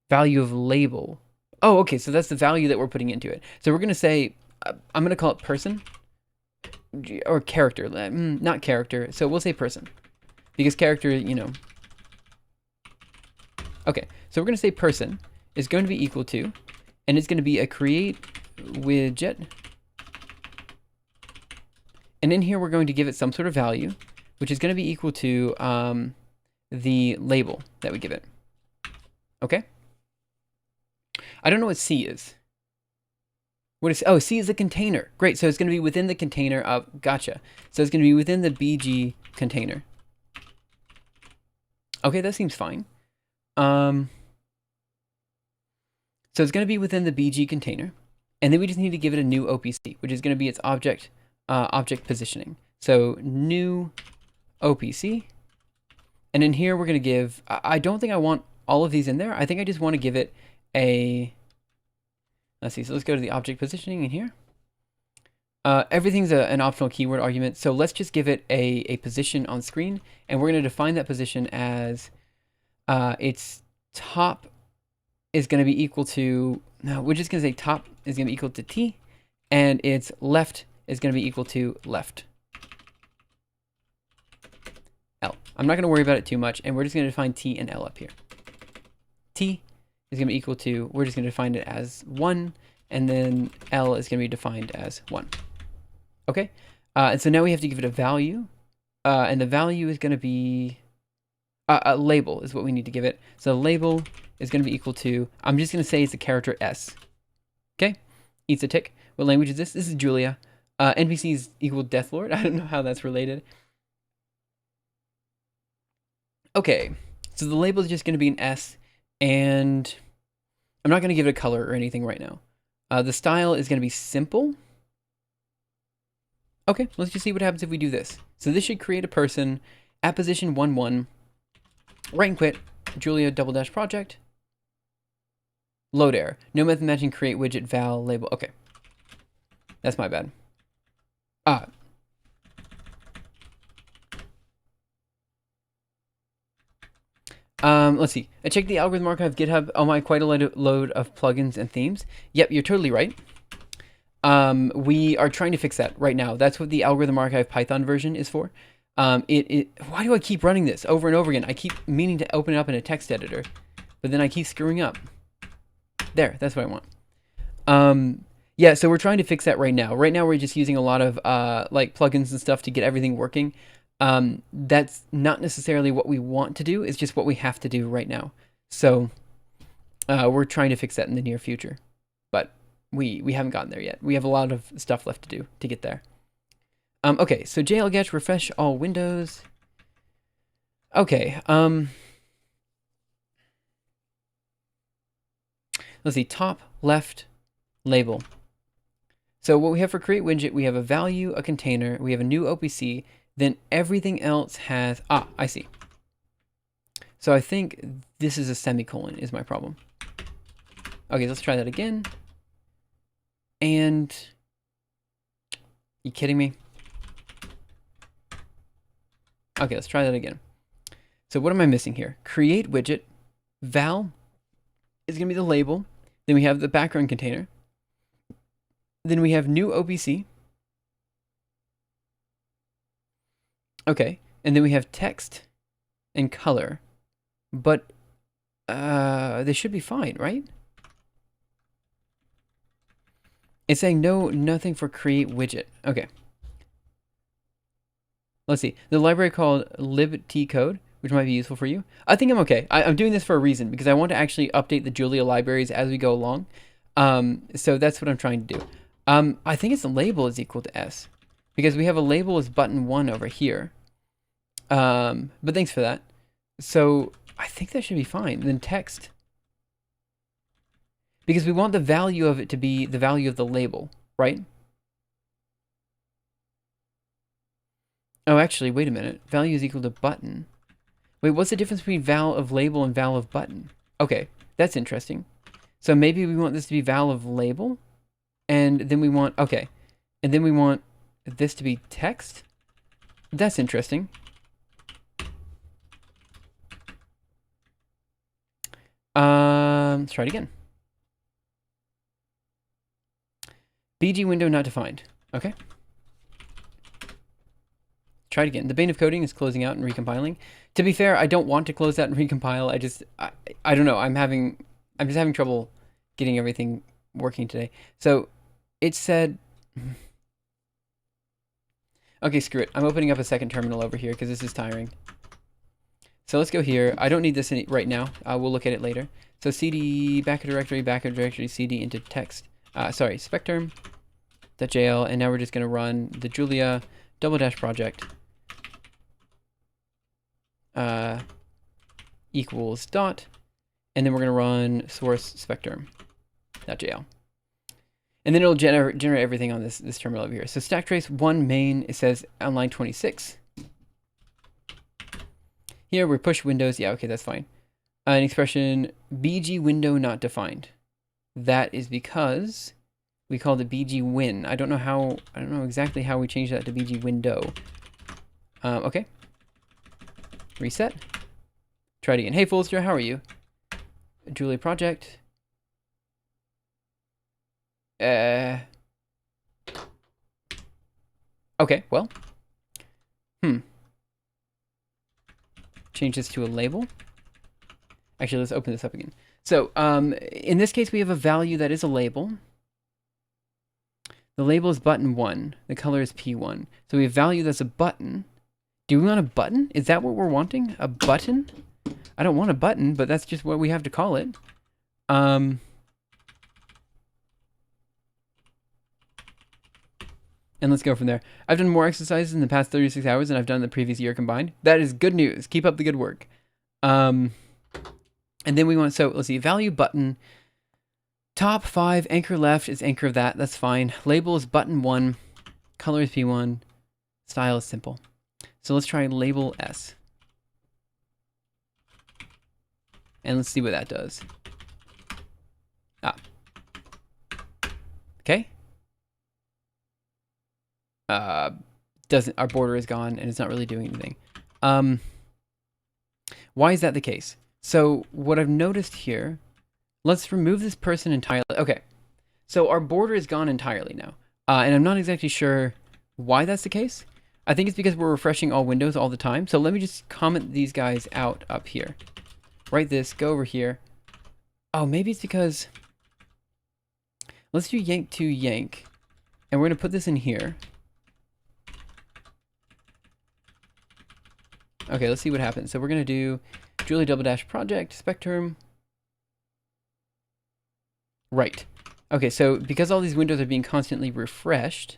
[SPEAKER 1] Value of label. Oh, okay, so that's the value that we're putting into it. So we're going to say, I'm going to call it person. Or character. Not character. So we'll say person. Because character, you know. Okay, so we're going to say person is going to be equal to, and it's going to be a create widget. And in here, we're going to give it some sort of value, which is going to be equal to the label that we give it. Okay? I don't know what C is. What is, oh, C is the container. Great, so it's going to be within the container of, gotcha. So it's going to be within the BG container. Okay, that seems fine. So it's going to be within the BG container. And then we just need to give it a new OPC, which is going to be its object positioning. So new OPC. And in here, we're going to give, I don't think I want all of these in there. I think I just want to give it a, let's see, so let's go to the object positioning in here. Everything's an optional keyword argument. So let's just give it a position on screen. And we're going to define that position as its top is going to be equal to, no, we're just going to say top is going to be equal to T. And its left is going to be equal to left. L. I'm not going to worry about it too much. And we're just going to define T and L up here. T is going to be equal to, we're just going to define it as 1. And then L is going to be defined as 1. Okay? And so now we have to give it a value. And the value is going to be, a label is what we need to give it. So label is going to be equal to, I'm just going to say it's a character S. Okay? Eats a tick. What language is this? This is Julia. NPC is equal Deathlord. I don't know how that's related. Okay. So the label is just going to be an S. And I'm not going to give it a color or anything right now. The style is going to be simple. Okay, let's just see what happens if we do this. So this should create a person at position 1, 1. Right and quit. Julia -- project. Load error. No method matching create widget val label. Okay. That's my bad. Let's see. I checked the algorithm archive GitHub. Oh my, quite a load of plugins and themes. Yep, you're totally right. We are trying to fix that right now. That's what the algorithm archive Python version is for. Why do I keep running this over and over again? I keep meaning to open it up in a text editor, but then I keep screwing up. There, that's what I want. Yeah, so we're trying to fix that right now. Right now we're just using a lot of like plugins and stuff to get everything working. That's not necessarily what we want to do. It's just what we have to do right now. So we're trying to fix that in the near future, but we haven't gotten there yet. We have a lot of stuff left to do to get there. Okay, so JLGetch, refresh all windows. Okay, let's see, top, left, label. So what we have for create widget, we have a value, a container, we have a new OPC, then everything else has, I see. So I think this is a semicolon is my problem. Okay, let's try that again. And, you kidding me? Okay, let's try that again. So what am I missing here? Create widget, val is going to be the label. Then we have the background container. Then we have new OPC. Okay, and then we have text and color. But they should be fine, right? It's saying no, nothing for create widget. Okay. Let's see. The library called libtcode, which might be useful for you. I think I'm okay. I'm doing this for a reason because I want to actually update the Julia libraries as we go along. So that's what I'm trying to do. I think its label is equal to S because we have a label as button 1 over here. But thanks for that. So I think that should be fine. Then text. Because we want the value of it to be the value of the label, right? Oh, actually, wait a minute. Value is equal to button. Wait, what's the difference between val of label and val of button? Okay, that's interesting. So maybe we want this to be val of label, and then we want, okay, and then we want this to be text? That's interesting. Let's try it again. BG window not defined. Okay. Try it again. The bane of coding is closing out and recompiling. To be fair, I don't want to close out and recompile. I don't know. I'm just having trouble getting everything working today. So it said, okay, screw it. I'm opening up a second terminal over here because this is tiring. So let's go here. I don't need this right now. We'll look at it later. So cd backup directory, cd into text. Sorry, specterm.jl, and now we're just going to run the Julia -- project equals dot, and then we're going to run source specterm.jl. And then it'll generate everything on this terminal over here. So stack trace 1 main, it says on line 26. Here we push windows. Yeah, okay, that's fine. An expression BG window not defined. That is because we called it BG win. I don't know exactly how we changed that to BG window. Okay. Reset. Try it again. Hey, Folster, how are you? Julia project. Okay, well. Change this to a label. Actually, let's open this up again. So, in this case, we have a value that is a label. The label is button 1. The color is P1. So we have value that's a button. Do we want a button? Is that what we're wanting? A button? I don't want a button, but that's just what we have to call it. And let's go from there. I've done more exercises in the past 36 hours than I've done the previous year combined. That is good news. Keep up the good work. And then we want, so let's see, value button. Top 5, anchor left is anchor of that. That's fine. Label is button 1. Color is P1. Style is simple. So let's try label S. And let's see what that does. Okay. Our border is gone and it's not really doing anything. Why is that the case? So what I've noticed here, let's remove this person entirely. Okay. So our border is gone entirely now. And I'm not exactly sure why that's the case. I think it's because we're refreshing all windows all the time. So let me just comment these guys out up here. Write this, go over here. Oh, maybe it's because, let's do yank to yank. And we're going to put this in here. Okay, let's see what happens. So we're going to do Julia -- project, spectrum. Right. Okay, so because all these windows are being constantly refreshed.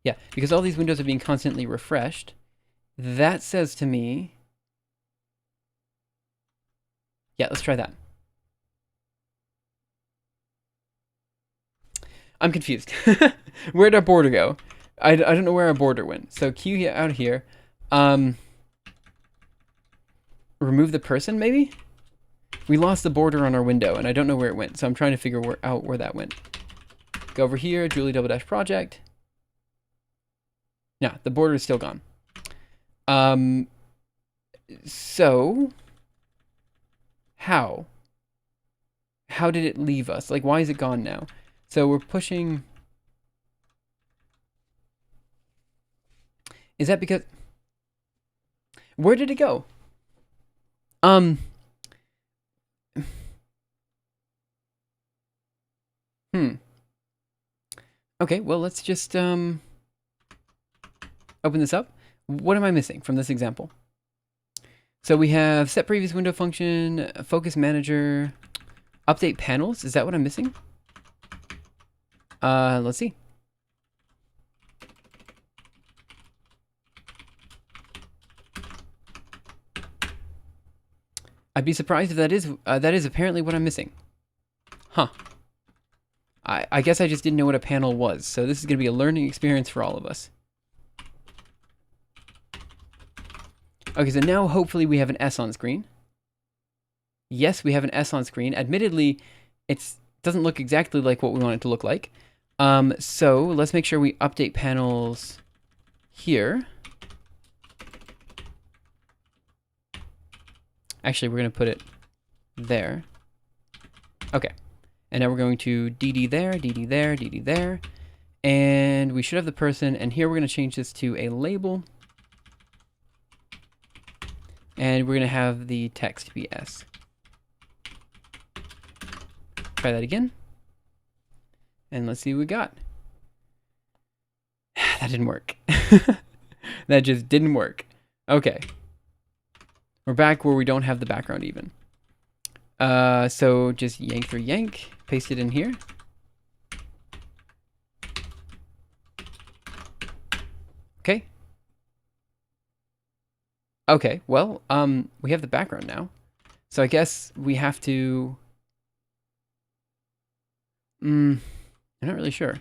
[SPEAKER 1] Yeah, because all these windows are being constantly refreshed. That says to me. Yeah, let's try that. I'm confused. Where'd our border go? I don't know where our border went. So Q out here. Remove the person, maybe? We lost the border on our window, and I don't know where it went. So I'm trying to figure out where that went. Go over here, Julia -- project. Yeah, the border is still gone. So how did it leave us? Like, why is it gone now? So we're pushing. Is that because, where did it go? Hmm. Okay, well, let's just open this up. What am I missing from this example? So we have set previous window function, focus manager, update panels. Is that what I'm missing? Let's see. I'd be surprised if that is apparently what I'm missing. Huh. I guess I just didn't know what a panel was, so this is going to be a learning experience for all of us. Okay, so now hopefully we have an S on screen. Yes, we have an S on screen. Admittedly, it doesn't look exactly like what we want it to look like. So let's make sure we update panels here. Actually, we're going to put it there. Okay. And now we're going to DD there, DD there, DD there. And we should have the person. And here we're going to change this to a label. And we're going to have the text be S. Try that again. And let's see what we got. That didn't work. That just didn't work. Okay. We're back where we don't have the background even. So just yank through yank, paste it in here. Okay. Okay, well, we have the background now. So I guess we have to... I'm not really sure.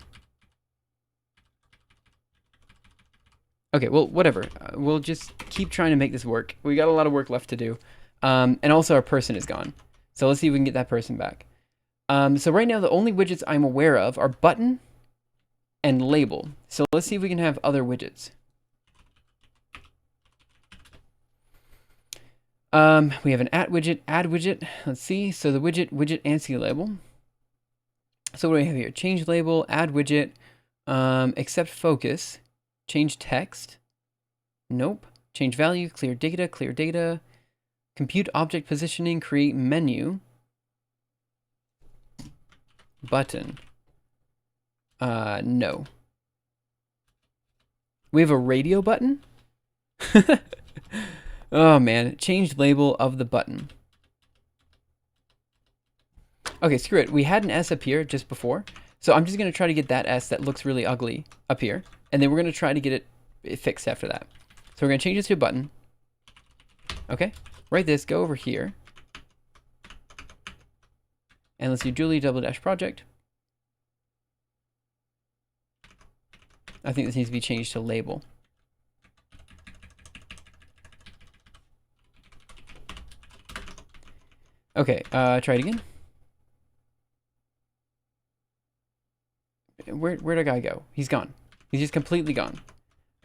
[SPEAKER 1] Okay, well, whatever. We'll just keep trying to make this work. We got a lot of work left to do. And also our person is gone. So let's see if we can get that person back. So right now, the only widgets I'm aware of are button and label. So let's see if we can have other widgets. We have an add widget. Let's see. So the widget ANSI label. So what do we have here? Change label, add widget, accept focus, change text. Nope. Change value, clear data, compute object positioning, create menu, button. No. We have a radio button? Oh man, change label of the button. Okay, screw it. We had an S up here just before. So I'm just going to try to get that S that looks really ugly up here. And then we're going to try to get it fixed after that. So we're going to change this to a button. Okay, write this, go over here. And let's do Julie _ project. I think this needs to be changed to label. Okay, try it again. Where'd our guy go? He's gone. He's just completely gone.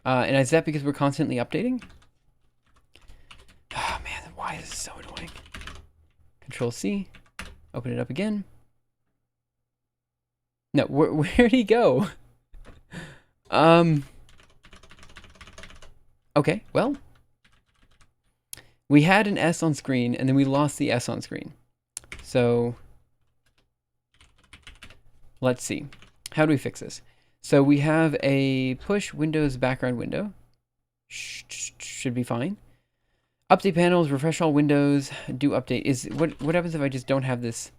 [SPEAKER 1] And is that because we're constantly updating? Oh man, why is this so annoying? Control C. Open it up again. No, where'd he go? Okay, well. We had an S on screen, and then we lost the S on screen. So, let's see. How do we fix this? So we have a push Windows background window. Should be fine. Update panels, refresh all windows, do update. What happens if I just don't have this?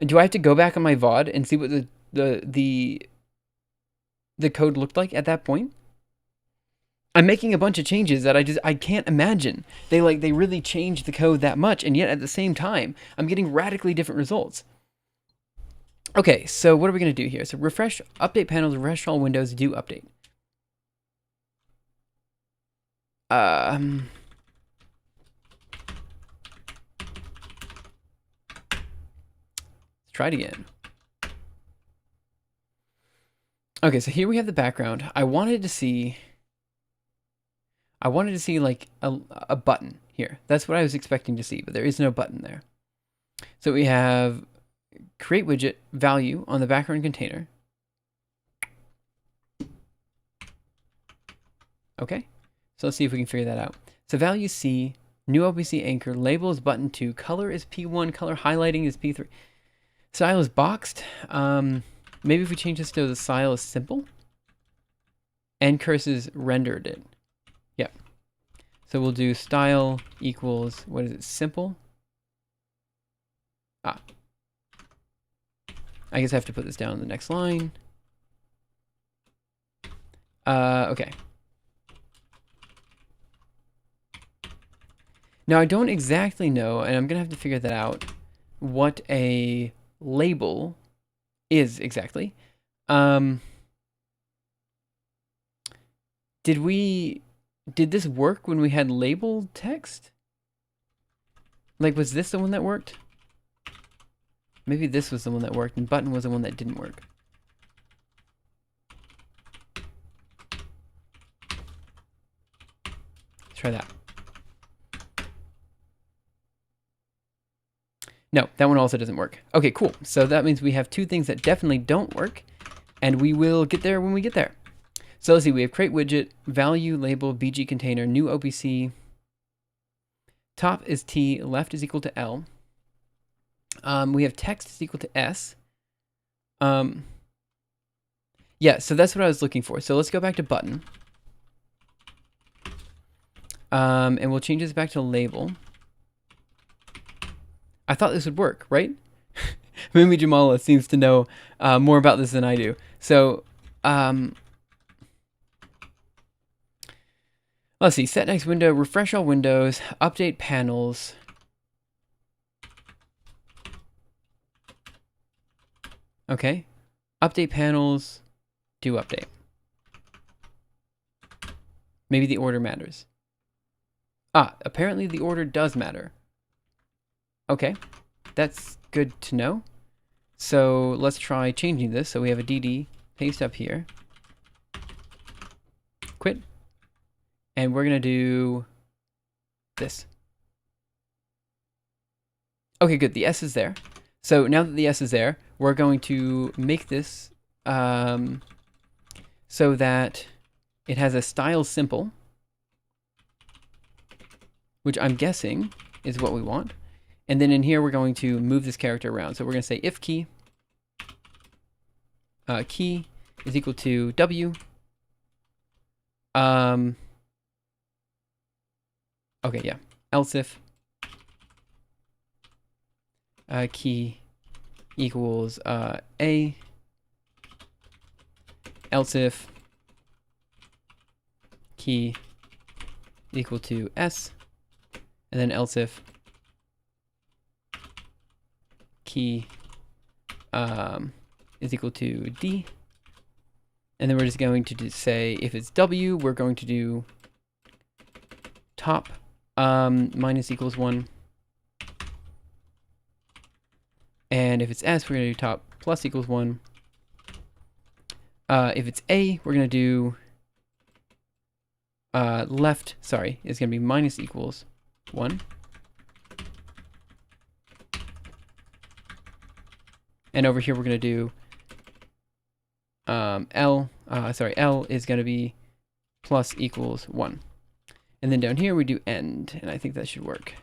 [SPEAKER 1] Do I have to go back on my VOD and see what the code looked like at that point? I'm making a bunch of changes that I can't imagine. They really changed the code that much, and yet at the same time, I'm getting radically different results. Okay, so what are we going to do here? So refresh, update panels, refresh all windows, do update. Let's try it again. Okay, so here we have the background. I wanted to see like a button here. That's what I was expecting to see, but there is no button there. So we have create widget value on the background container. Okay, so let's see if we can figure that out. So value C, New OBC anchor. Label is button 2. Color is P1. Color highlighting is P3. Style is boxed. Maybe if we change this to the style is simple. And curses rendered it. Yep. So we'll do style equals, what is it, simple? Ah. I guess I have to put this down in the next line. Okay. Now I don't exactly know, and I'm gonna have to figure that out, what a label is exactly. Did this work when we had labeled text? Like, was this the one that worked? Maybe this was the one that worked and button was the one that didn't work. Let's try that. No, that one also doesn't work. Okay, cool. So that means we have two things that definitely don't work, and we will get there when we get there. So let's see, we have create widget, value, label, BG container, new OPC. Top is T, left is equal to L. We have text is equal to S. Yeah, so that's what I was looking for. So let's go back to button. And we'll change this back to label. I thought this would work, right? Mimi Jamala seems to know more about this than I do. So, let's see, set next window, refresh all windows, update panels. Okay, update panels, do update. Maybe the order matters. Ah, apparently the order does matter. Okay, that's good to know. So let's try changing this. So we have a DD, paste up here, quit, and we're gonna do this. Okay, good, the S is there. So now that the S is there, we're going to make this so that it has a style simple, which I'm guessing is what we want. And then in here, we're going to move this character around. So we're going to say if key, key is equal to W. Okay, yeah. Else if key equals A. Else if key equal to S. And then else if key is equal to D. And then we're just going to say if it's W, we're going to do top minus equals 1. And if it's S, we're going to do top plus equals 1. If it's A, we're going to do left, sorry, it's going to be minus equals 1. And over here, we're going to do L is going to be plus equals 1. And then down here, we do end, and I think that should work.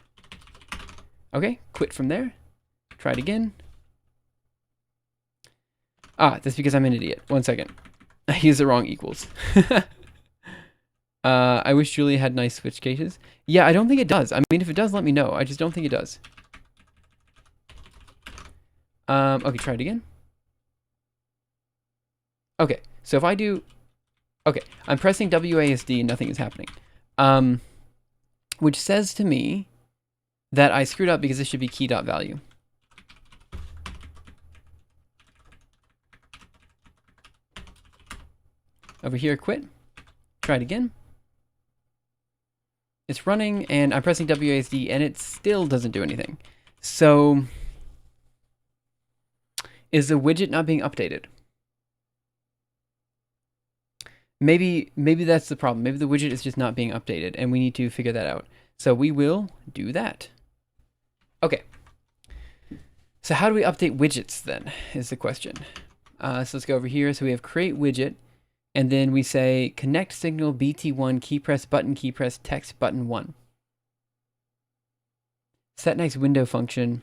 [SPEAKER 1] Okay, quit from there. Try it again. Ah, that's because I'm an idiot. 1 second. I used the wrong equals. I wish Julia had nice switch cases. Yeah, I don't think it does. I mean, if it does, let me know. I just don't think it does. Okay, try it again. Okay, so if I do... Okay, I'm pressing WASD and nothing is happening. Which says to me that I screwed up because this should be key.value. Over here, quit. Try it again. It's running, and I'm pressing WASD, and it still doesn't do anything. So... is the widget not being updated? Maybe that's the problem. Maybe the widget is just not being updated, and we need to figure that out. So we will do that. Okay. So how do we update widgets then, is the question. So let's go over here. So we have create widget, and then we say connect signal BT1 key press button key press text button 1. set next window function.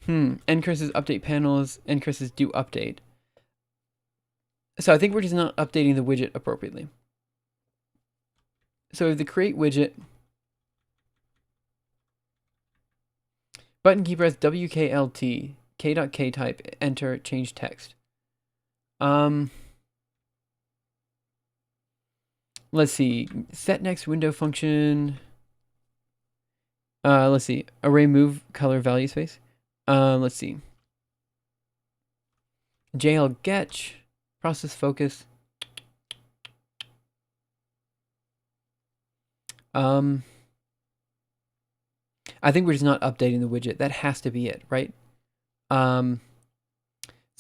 [SPEAKER 1] Ncurses update panels. Ncurses do update. So I think we're just not updating the widget appropriately. So we have the create widget. Button key press WKLT. K.K type. Enter. Change text. Let's see. Set next window function. Let's see. Array move color value space. Let's see. JL get process focus. I think we're just not updating the widget. That has to be it, right? So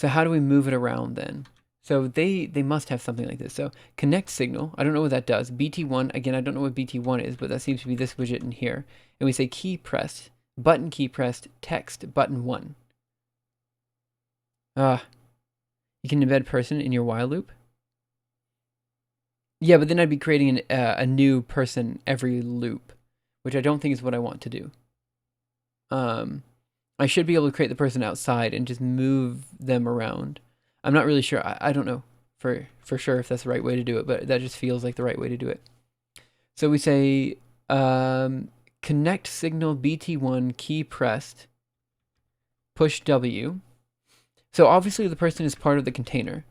[SPEAKER 1] how do we move it around then? So they must have something like this. So connect signal. I don't know what that does. BT1, again, I don't know what BT1 is, but that seems to be this widget in here. And we say key pressed, button key pressed, text button 1. You can embed person in your while loop. Yeah, but then I'd be creating a new person every loop, which I don't think is what I want to do. I should be able to create the person outside and just move them around. I'm not really sure. I don't know for sure if that's the right way to do it, but that just feels like the right way to do it. So we say connect signal BT1 key pressed, push W. So obviously the person is part of the container.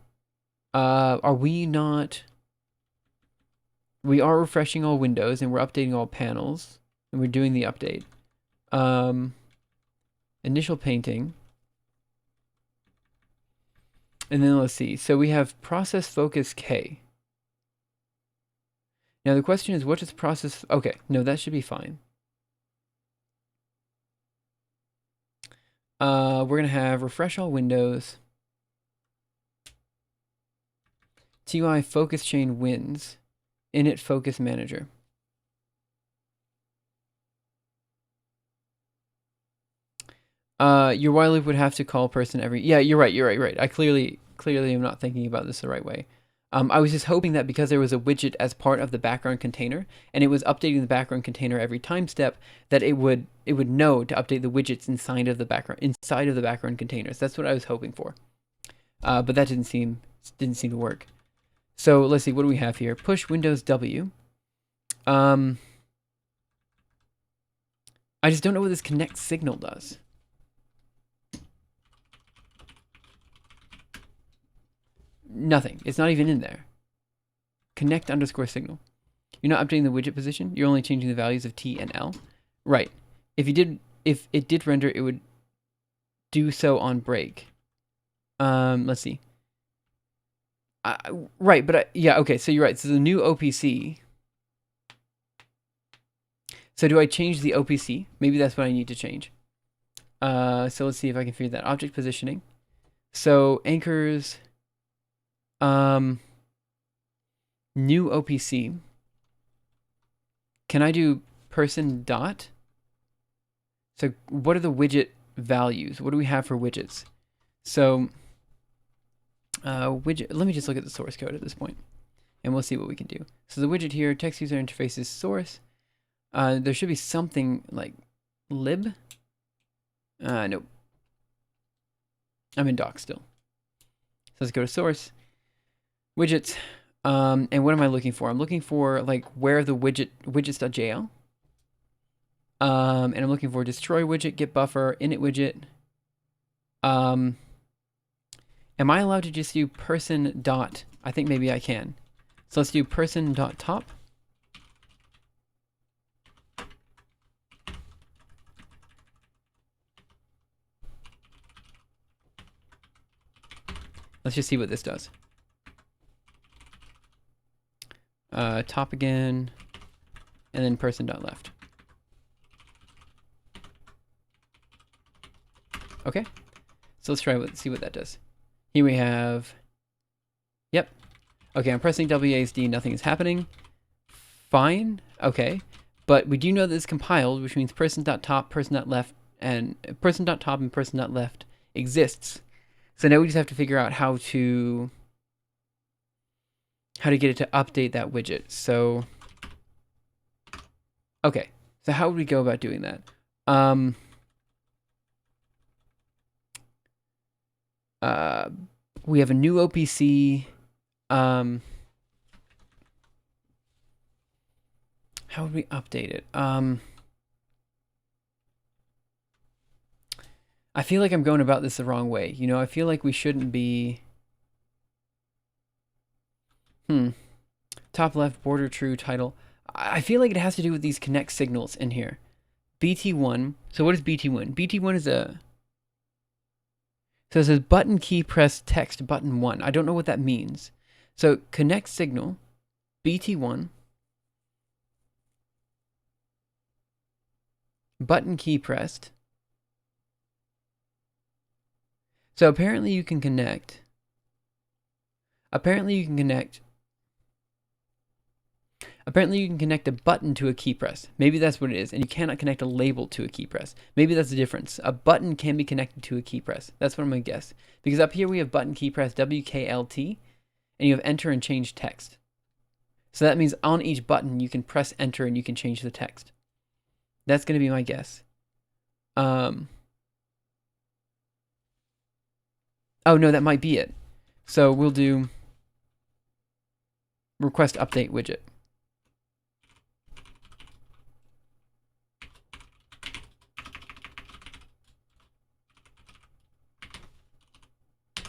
[SPEAKER 1] Are we not? We are refreshing all windows and we're updating all panels and we're doing the update. Initial painting. And then let's see. So we have process focus K. Now the question is, what does process? Okay, no, that should be fine. We're gonna have refresh all windows. TUI focus chain wins. Init focus manager. Your while loop would have to call person every. Yeah, you're right. I clearly am not thinking about this the right way. I was just hoping that because there was a widget as part of the background container and it was updating the background container every time step, that it would know to update the widgets inside of the background containers. That's what I was hoping for. But that didn't seem to work. So let's see, what do we have here? Push Windows W. I just don't know what this connect signal does. Nothing. It's not even in there. Connect underscore signal. You're not updating the widget position. You're only changing the values of T and L. Right. If it did render, it would do so on break. Let's see. Right, but yeah, okay, so you're right. So the new OPC. So do I change the OPC? Maybe that's what I need to change. So let's see if I can figure that. Object positioning. So anchors, new OPC. Can I do person dot? So what are the widget values? What do we have for widgets? So widget, let me just look at the source code at this point and we'll see what we can do. So the widget here, text user interface is source. There should be something like lib. Nope. I'm in doc still. So let's go to source. Widgets. And what am I looking for? I'm looking for like where the widgets.jl. And I'm looking for destroy widget, get buffer, init widget. Am I allowed to just do person dot? I think maybe I can. So let's do person dot top. Let's just see what this does. Top again, and then person dot left. Okay, so let's see what that does. Here we have, yep. Okay, I'm pressing WASD, nothing is happening. Fine, okay. But we do know that it's compiled, which means person.top, person.left, and person.top and person.left exists. So now we just have to figure out how to get it to update that widget. So, okay. So how would we go about doing that? We have a new OPC. How would we update it? I feel like I'm going about this the wrong way. You know, I feel like we shouldn't be... Top left, border true, title. I feel like it has to do with these connect signals in here. BT1. So what is BT1? BT1 is a... So it says button key press text button 1. I don't know what that means. So connect signal, BT1, button key pressed. So apparently you can connect. Apparently you can connect a button to a key press. Maybe that's what it is. And you cannot connect a label to a key press. Maybe that's the difference. A button can be connected to a key press. That's what I'm going to guess. Because up here we have button key press WKLT. And you have enter and change text. So that means on each button you can press enter and you can change the text. That's going to be my guess. Oh no, that might be it. So we'll do request update widget.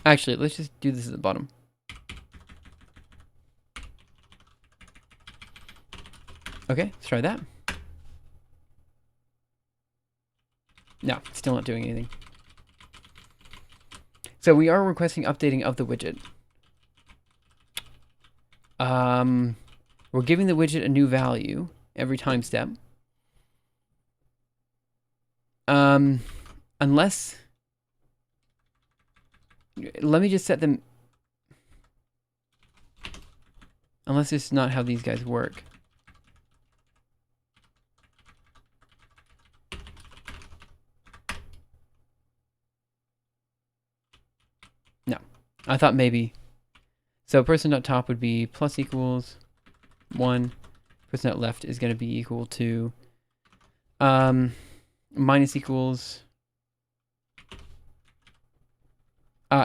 [SPEAKER 1] Actually, let's just do this at the bottom. Okay, let's try that. No, still not doing anything. So we are requesting updating of the widget. We're giving the widget a new value every time step. Unless... Let me just set them... Unless this is not how these guys work. No. I thought maybe... So person.top would be plus equals 1. Person.left is going to be equal to... minus equals...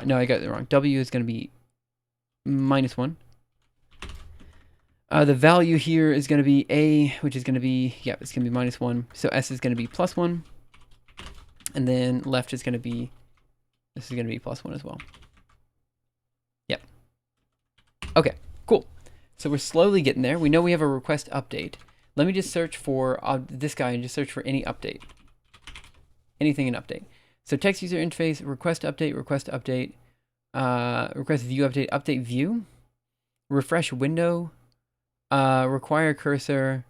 [SPEAKER 1] no, I got it wrong. W is going to be minus 1. The value here is going to be A, which is going to be, yeah, it's going to be minus 1. So S is going to be plus 1. And then left is going to be, this is going to be plus 1 as well. Yep. Okay, cool. So we're slowly getting there. We know we have a request update. Let me just search for this guy and just search for any update. Anything in update. So text user interface, request update, request view update, update view, refresh window, require cursor,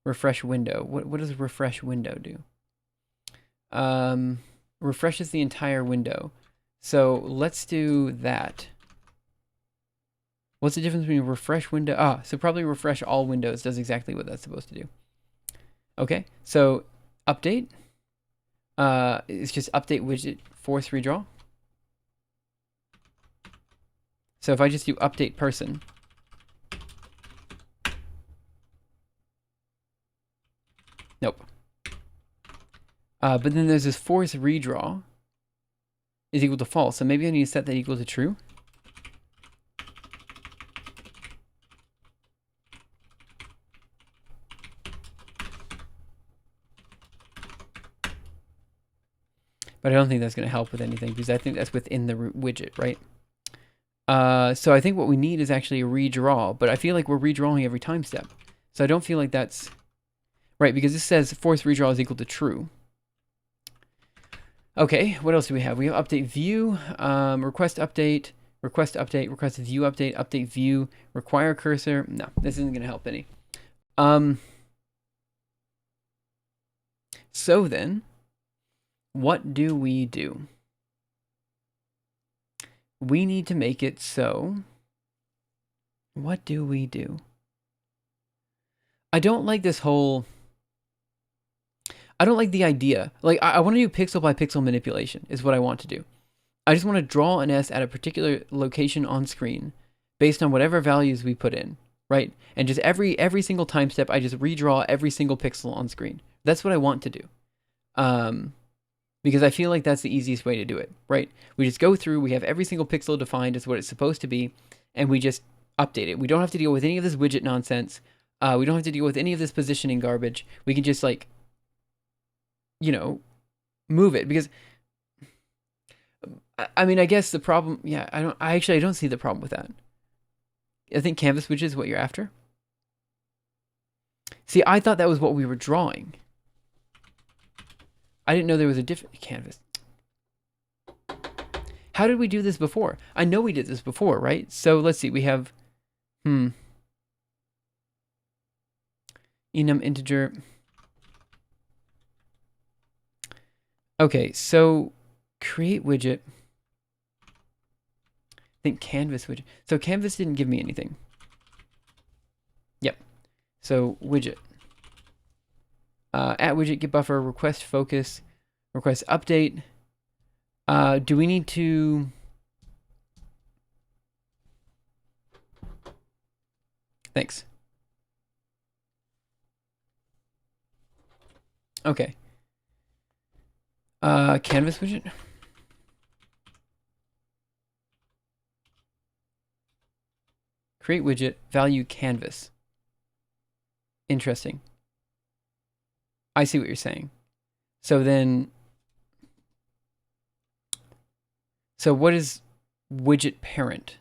[SPEAKER 1] refresh window. What does refresh window do? Refreshes the entire window. So let's do that. What's the difference between refresh window? So probably refresh all windows does exactly what that's supposed to do. Okay, so update. It's just update widget force redraw. So if I just do update person, nope. But then there's this force redraw is equal to false. So maybe I need to set that equal to true. But I don't think that's going to help with anything because I think that's within the widget, right? So I think what we need is actually a redraw, but I feel like we're redrawing every time step. So I don't feel like that's right because this says force redraw is equal to true. Okay, what else do we have? We have update view, request update, request view update, update view, require cursor. No, this isn't going to help any. So then, what do? We need to make it so. What do we do? I don't like this whole... I don't like the idea. Like, I want to do pixel by pixel manipulation is what I want to do. I just want to draw an S at a particular location on screen based on whatever values we put in, right? And just every single time step, I just redraw every single pixel on screen, That's what I want to do. Because I feel like that's the easiest way to do it, right? We just go through, we have every single pixel defined as what it's supposed to be, and we just update it. We don't have to deal with any of this widget nonsense. We don't have to deal with any of this positioning garbage. We can just like, you know, move it. Because I mean, I guess the problem, yeah, I don't see the problem with that. I think canvas widget is what you're after. See, I thought that was what we were drawing. I didn't know there was a different canvas. How did we do this before? I know we did this before, right? So let's see, we have, enum integer. Okay, so create widget. I think canvas widget. So canvas didn't give me anything. Yep. So widget. At widget get buffer, request focus, request update. Do we need to... Thanks. Okay. Canvas widget. Create widget, value canvas. Interesting. I see what you're saying. So then, so what is widget parent?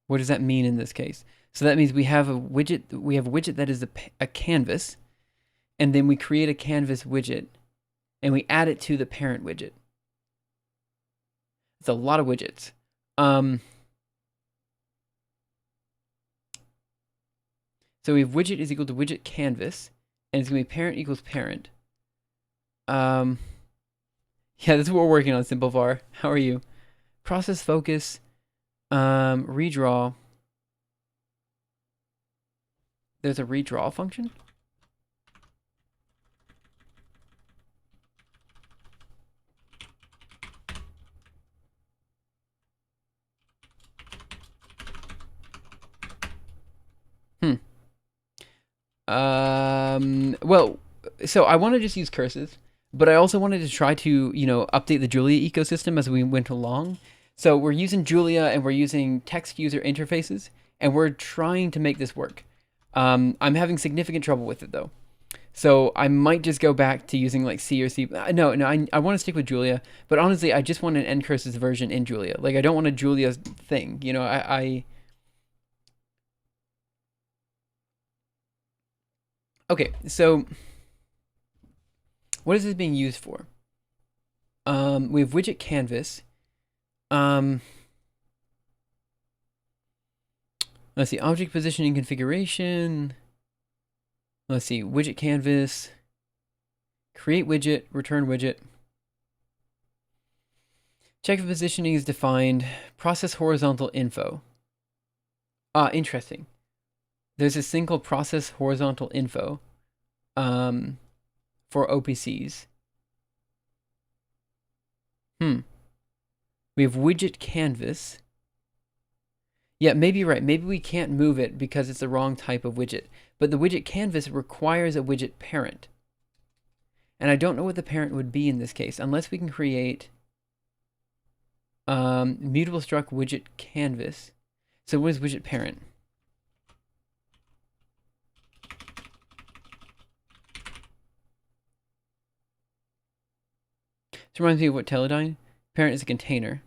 [SPEAKER 1] What does that mean in this case? So that means we have a widget that is a canvas, and then we create a canvas widget, and we add it to the parent widget. It's a lot of widgets. So we have widget is equal to widget canvas, and it's going to be parent equals parent. Yeah, that's what we're working on, SimpleVar. How are you? Process focus, redraw. There's a redraw function? Well, so I want to just use curses, but I also wanted to try to, update the Julia ecosystem as we went along. So we're using Julia and we're using text user interfaces, and we're trying to make this work. I'm having significant trouble with it though. So I might just go back to using like C or C. No, I want to stick with Julia, but honestly, I just want an end curses version in Julia. Like I don't want a Julia thing, Okay, so what is this being used for? We have widget canvas. Let's see, object positioning configuration. Let's see, widget canvas. Create widget, return widget. Check if positioning is defined. Process horizontal info. Interesting. There's this thing called process horizontal info for OPCs. We have widget canvas. Yeah, maybe you're right. Maybe we can't move it because it's the wrong type of widget. But the widget canvas requires a widget parent. And I don't know what the parent would be in this case, unless we can create mutable struct widget canvas. So what is widget parent? This reminds me of what Teledyne. Parent is a container.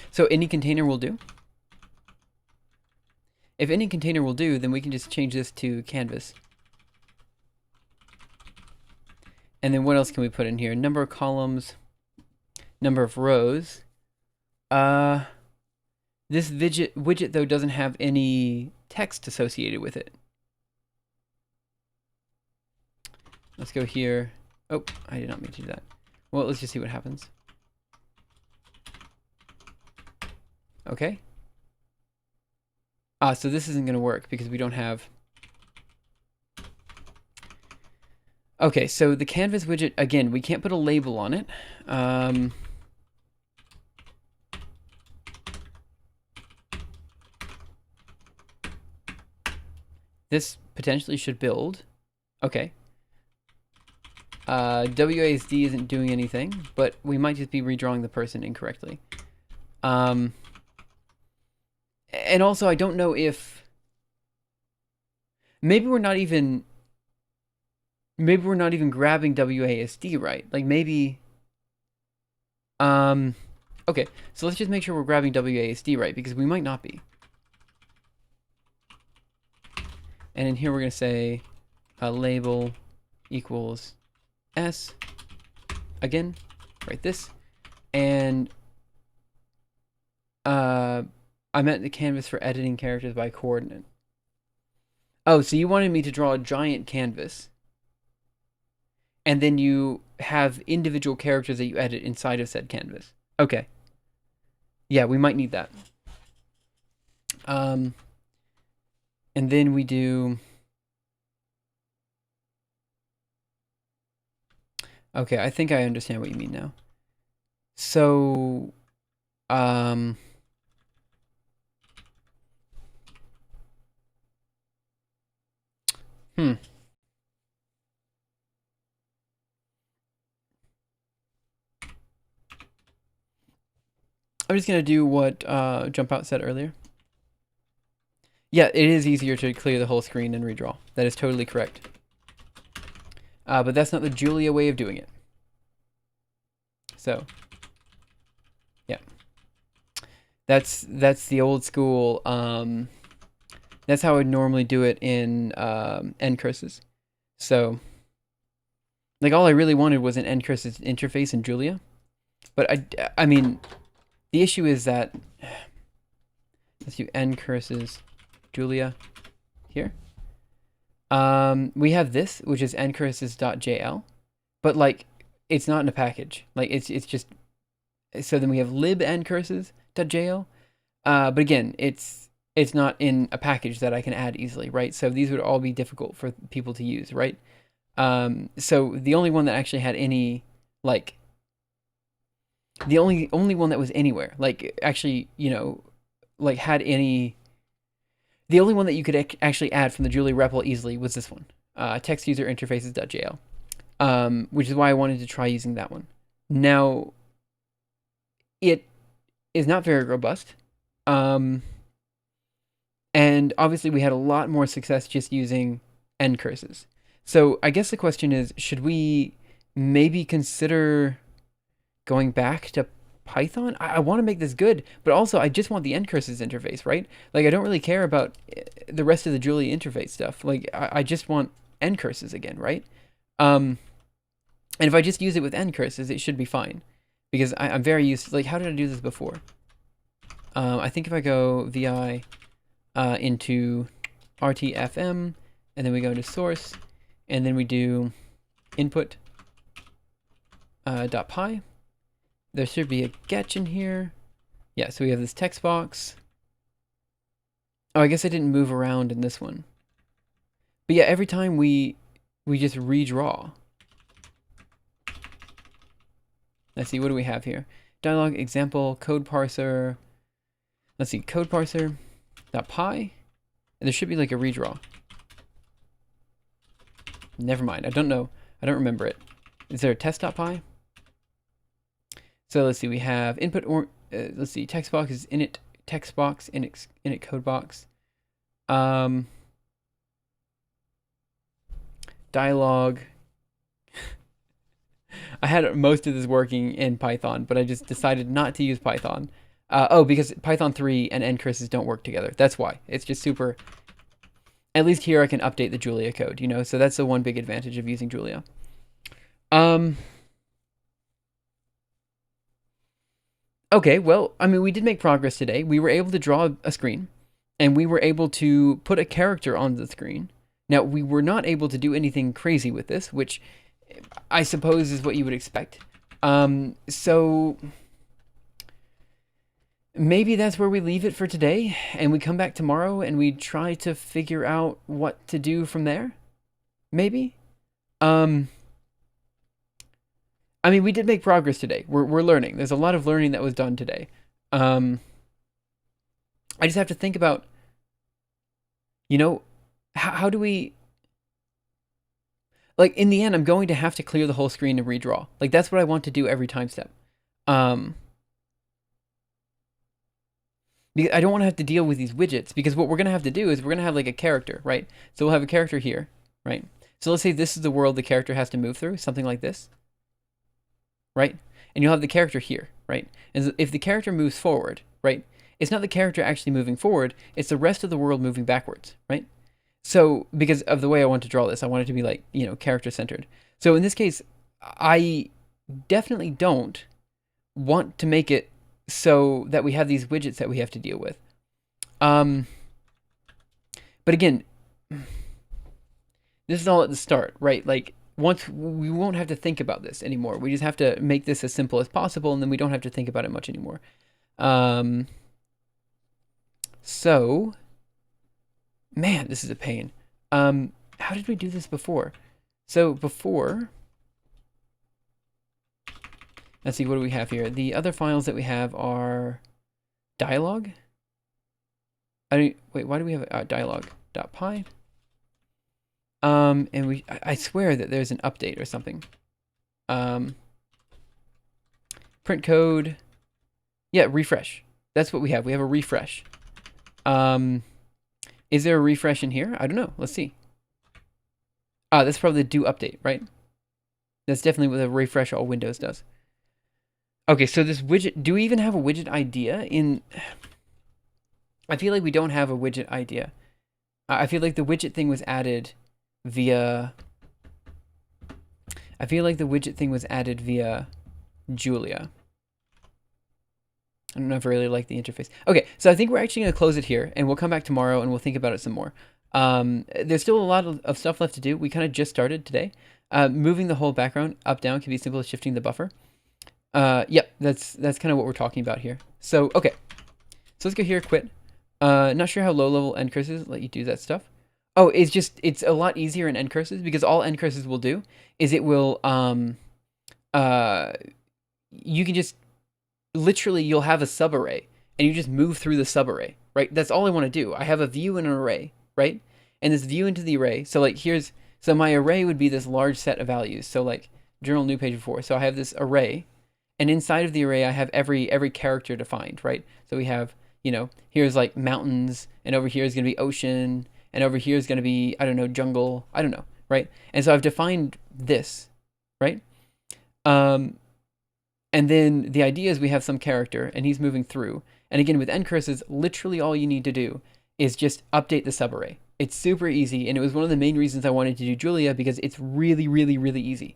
[SPEAKER 1] So any container will do? If any container will do, then we can just change this to canvas. And then what else can we put in here? Number of columns, number of rows. This widget though doesn't have any text associated with it. Let's go here. Oh, I did not mean to do that. Well, let's just see what happens. Okay. So this isn't going to work because we don't have... Okay, so the canvas widget, again, we can't put a label on it. this potentially should build. Okay. WASD isn't doing anything, but we might just be redrawing the person incorrectly. And also, I don't know if maybe we're not even grabbing WASD right. Like maybe okay, so let's just make sure we're grabbing WASD right, because we might not be. And in here we're going to say label equals S. Again, write this. And I meant the canvas for editing characters by coordinate. Oh, so you wanted me to draw a giant canvas, and then you have individual characters that you edit inside of said canvas. Okay. Yeah, we might need that. And then we do... Okay, I think I understand what you mean now. So, I'm just going to do what Jump Out said earlier. Yeah, it is easier to clear the whole screen and redraw. That is totally correct. But that's not the Julia way of doing it. So, yeah. That's the old school. That's how I would normally do it in end curses. So, like, all I really wanted was an end curses interface in Julia. But I mean, the issue is that, let's do end curses Julia here. We have this, which is endcurses.jl, but like, it's not in a package. Like, it's just, so then we have lib endcurses.jl, but again, it's not in a package that I can add easily, right? So these would all be difficult for people to use, right? So the only one that actually had any, like, the only one that was anywhere, like, actually, you know, like, had any, the only one that you could actually add from the Julia REPL easily was this one, text user interfaces.jl, which is why I wanted to try using that one. Now, it is not very robust, and obviously we had a lot more success just using end curses. So I guess the question is, should we maybe consider going back to Python? I want to make this good, but also I just want the end curses interface, right? Like, I don't really care about the rest of the Julia interface stuff. Like, I just want end curses again, right? And if I just use it with end curses, it should be fine, because I'm very used to, like, how did I do this before? I think if I go vi into rtfm, and then we go into source, and then we do input .py. There should be a getch in here. Yeah, so we have this text box. Oh, I guess I didn't move around in this one. But yeah, every time we just redraw. Let's see, what do we have here? Dialog, example, code parser. Let's see, code parser .py. And there should be like a redraw. Never mind, I don't know. I don't remember it. Is there a test.py? So let's see, we have input, or let's see, text box is init text box, init code box. Dialog. I had most of this working in Python, but I just decided not to use Python. Oh, because Python 3 and end curses don't work together. That's why. It's just super... At least here I can update the Julia code, you know? So that's the one big advantage of using Julia. Okay, well, I mean, we did make progress today. We were able to draw a screen, and we were able to put a character on the screen. Now, we were not able to do anything crazy with this, which I suppose is what you would expect. So maybe that's where we leave it for today, and we come back tomorrow and we try to figure out what to do from there. Maybe. I mean, we did make progress today. We're learning. There's a lot of learning that was done today. I just have to think about, you know, how do we, like, in the end, I'm going to have to clear the whole screen and redraw. Like, that's what I want to do every time step. Because I don't want to have to deal with these widgets, because what we're going to have to do is we're going to have like a character, right? So we'll have a character here, right? So let's say this is the world the character has to move through, something like this, right? And you'll have the character here, right? And if the character moves forward, right, it's not the character actually moving forward, it's the rest of the world moving backwards, right? So because of the way I want to draw this, I want it to be like, you know, character centered. So in this case, I definitely don't want to make it so that we have these widgets that we have to deal with. But again, this is all at the start, right? Like, once we won't have to think about this anymore. We just have to make this as simple as possible, and then we don't have to think about it much anymore. So, man, this is a pain. How did we do this before? So before, let's see, what do we have here? The other files that we have are dialog. Wait, why do we have dialog.py? And I swear that there's an update or something. Print code. Yeah, refresh. That's what we have. We have a refresh. Is there a refresh in here? I don't know. Let's see. That's probably the do update, right? That's definitely what the refresh all Windows does. Okay, so this widget, do we even have a widget idea in... I feel like we don't have a widget idea. I feel like the widget thing was added via... I feel like the widget thing was added via Julia. I don't know if I really like the interface. Okay, so I think we're actually going to close it here, and we'll come back tomorrow and we'll think about it some more. There's still a lot of stuff left to do. We kind of just started today. Moving the whole background up, down can be simple as shifting the buffer. Yep, that's kind of what we're talking about here. So, okay. So let's go here, quit. Not sure how low-level end curses let you do that stuff. Oh, it's a lot easier in end curses, because all end curses will do is it will, you can just, literally, you'll have a subarray, and you just move through the subarray, right? That's all I want to do. I have a view and an array, right? And this view into the array, so like so my array would be this large set of values. So like journal new page before. So I have this array, and inside of the array I have every character defined, right? So we have, you know, here's like mountains, and over here is going to be ocean, and over here is going to be, I don't know, jungle, I don't know, right? And so I've defined this, right? And then the idea is we have some character, and he's moving through. And again, with end curses, literally all you need to do is just update the subarray. It's super easy, and it was one of the main reasons I wanted to do Julia, because it's really, really, really easy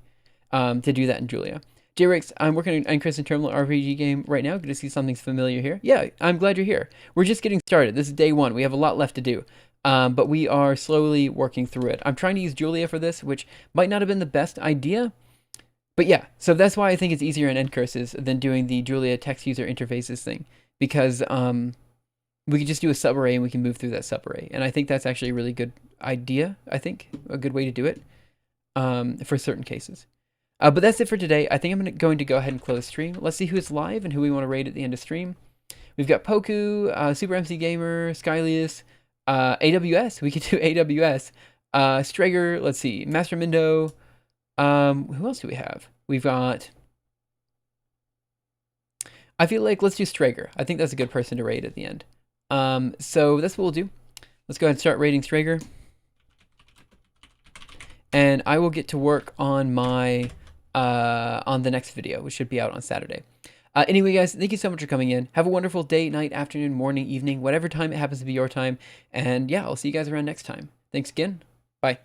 [SPEAKER 1] to do that in Julia. J-Rex, I'm working on an end curse and terminal RPG game right now. Good to see something's familiar here. Yeah, I'm glad you're here. We're just getting started. This is day one. We have a lot left to do. But we are slowly working through it. I'm trying to use Julia for this, which might not have been the best idea. But yeah, so that's why I think it's easier in end curses than doing the Julia text user interfaces thing. Because we can just do a subarray and we can move through that subarray. And I think that's actually a really good idea, I think. A good way to do it for certain cases. But that's it for today. I think I'm going to go ahead and close stream. Let's see who's live and who we want to raid at the end of stream. We've got Poku, Super MC Gamer, Skylius, AWS. We could do AWS. Strager, let's see, Master Mindo. Who else do we have? We've got... I feel like let's do Strager. I think that's a good person to raid at the end. So that's what we'll do. Let's go ahead and start raiding Strager. And I will get to work on my... on the next video, which should be out on Saturday. Anyway, guys, thank you so much for coming in. Have a wonderful day, night, afternoon, morning, evening, whatever time it happens to be your time. And yeah, I'll see you guys around next time. Thanks again. Bye.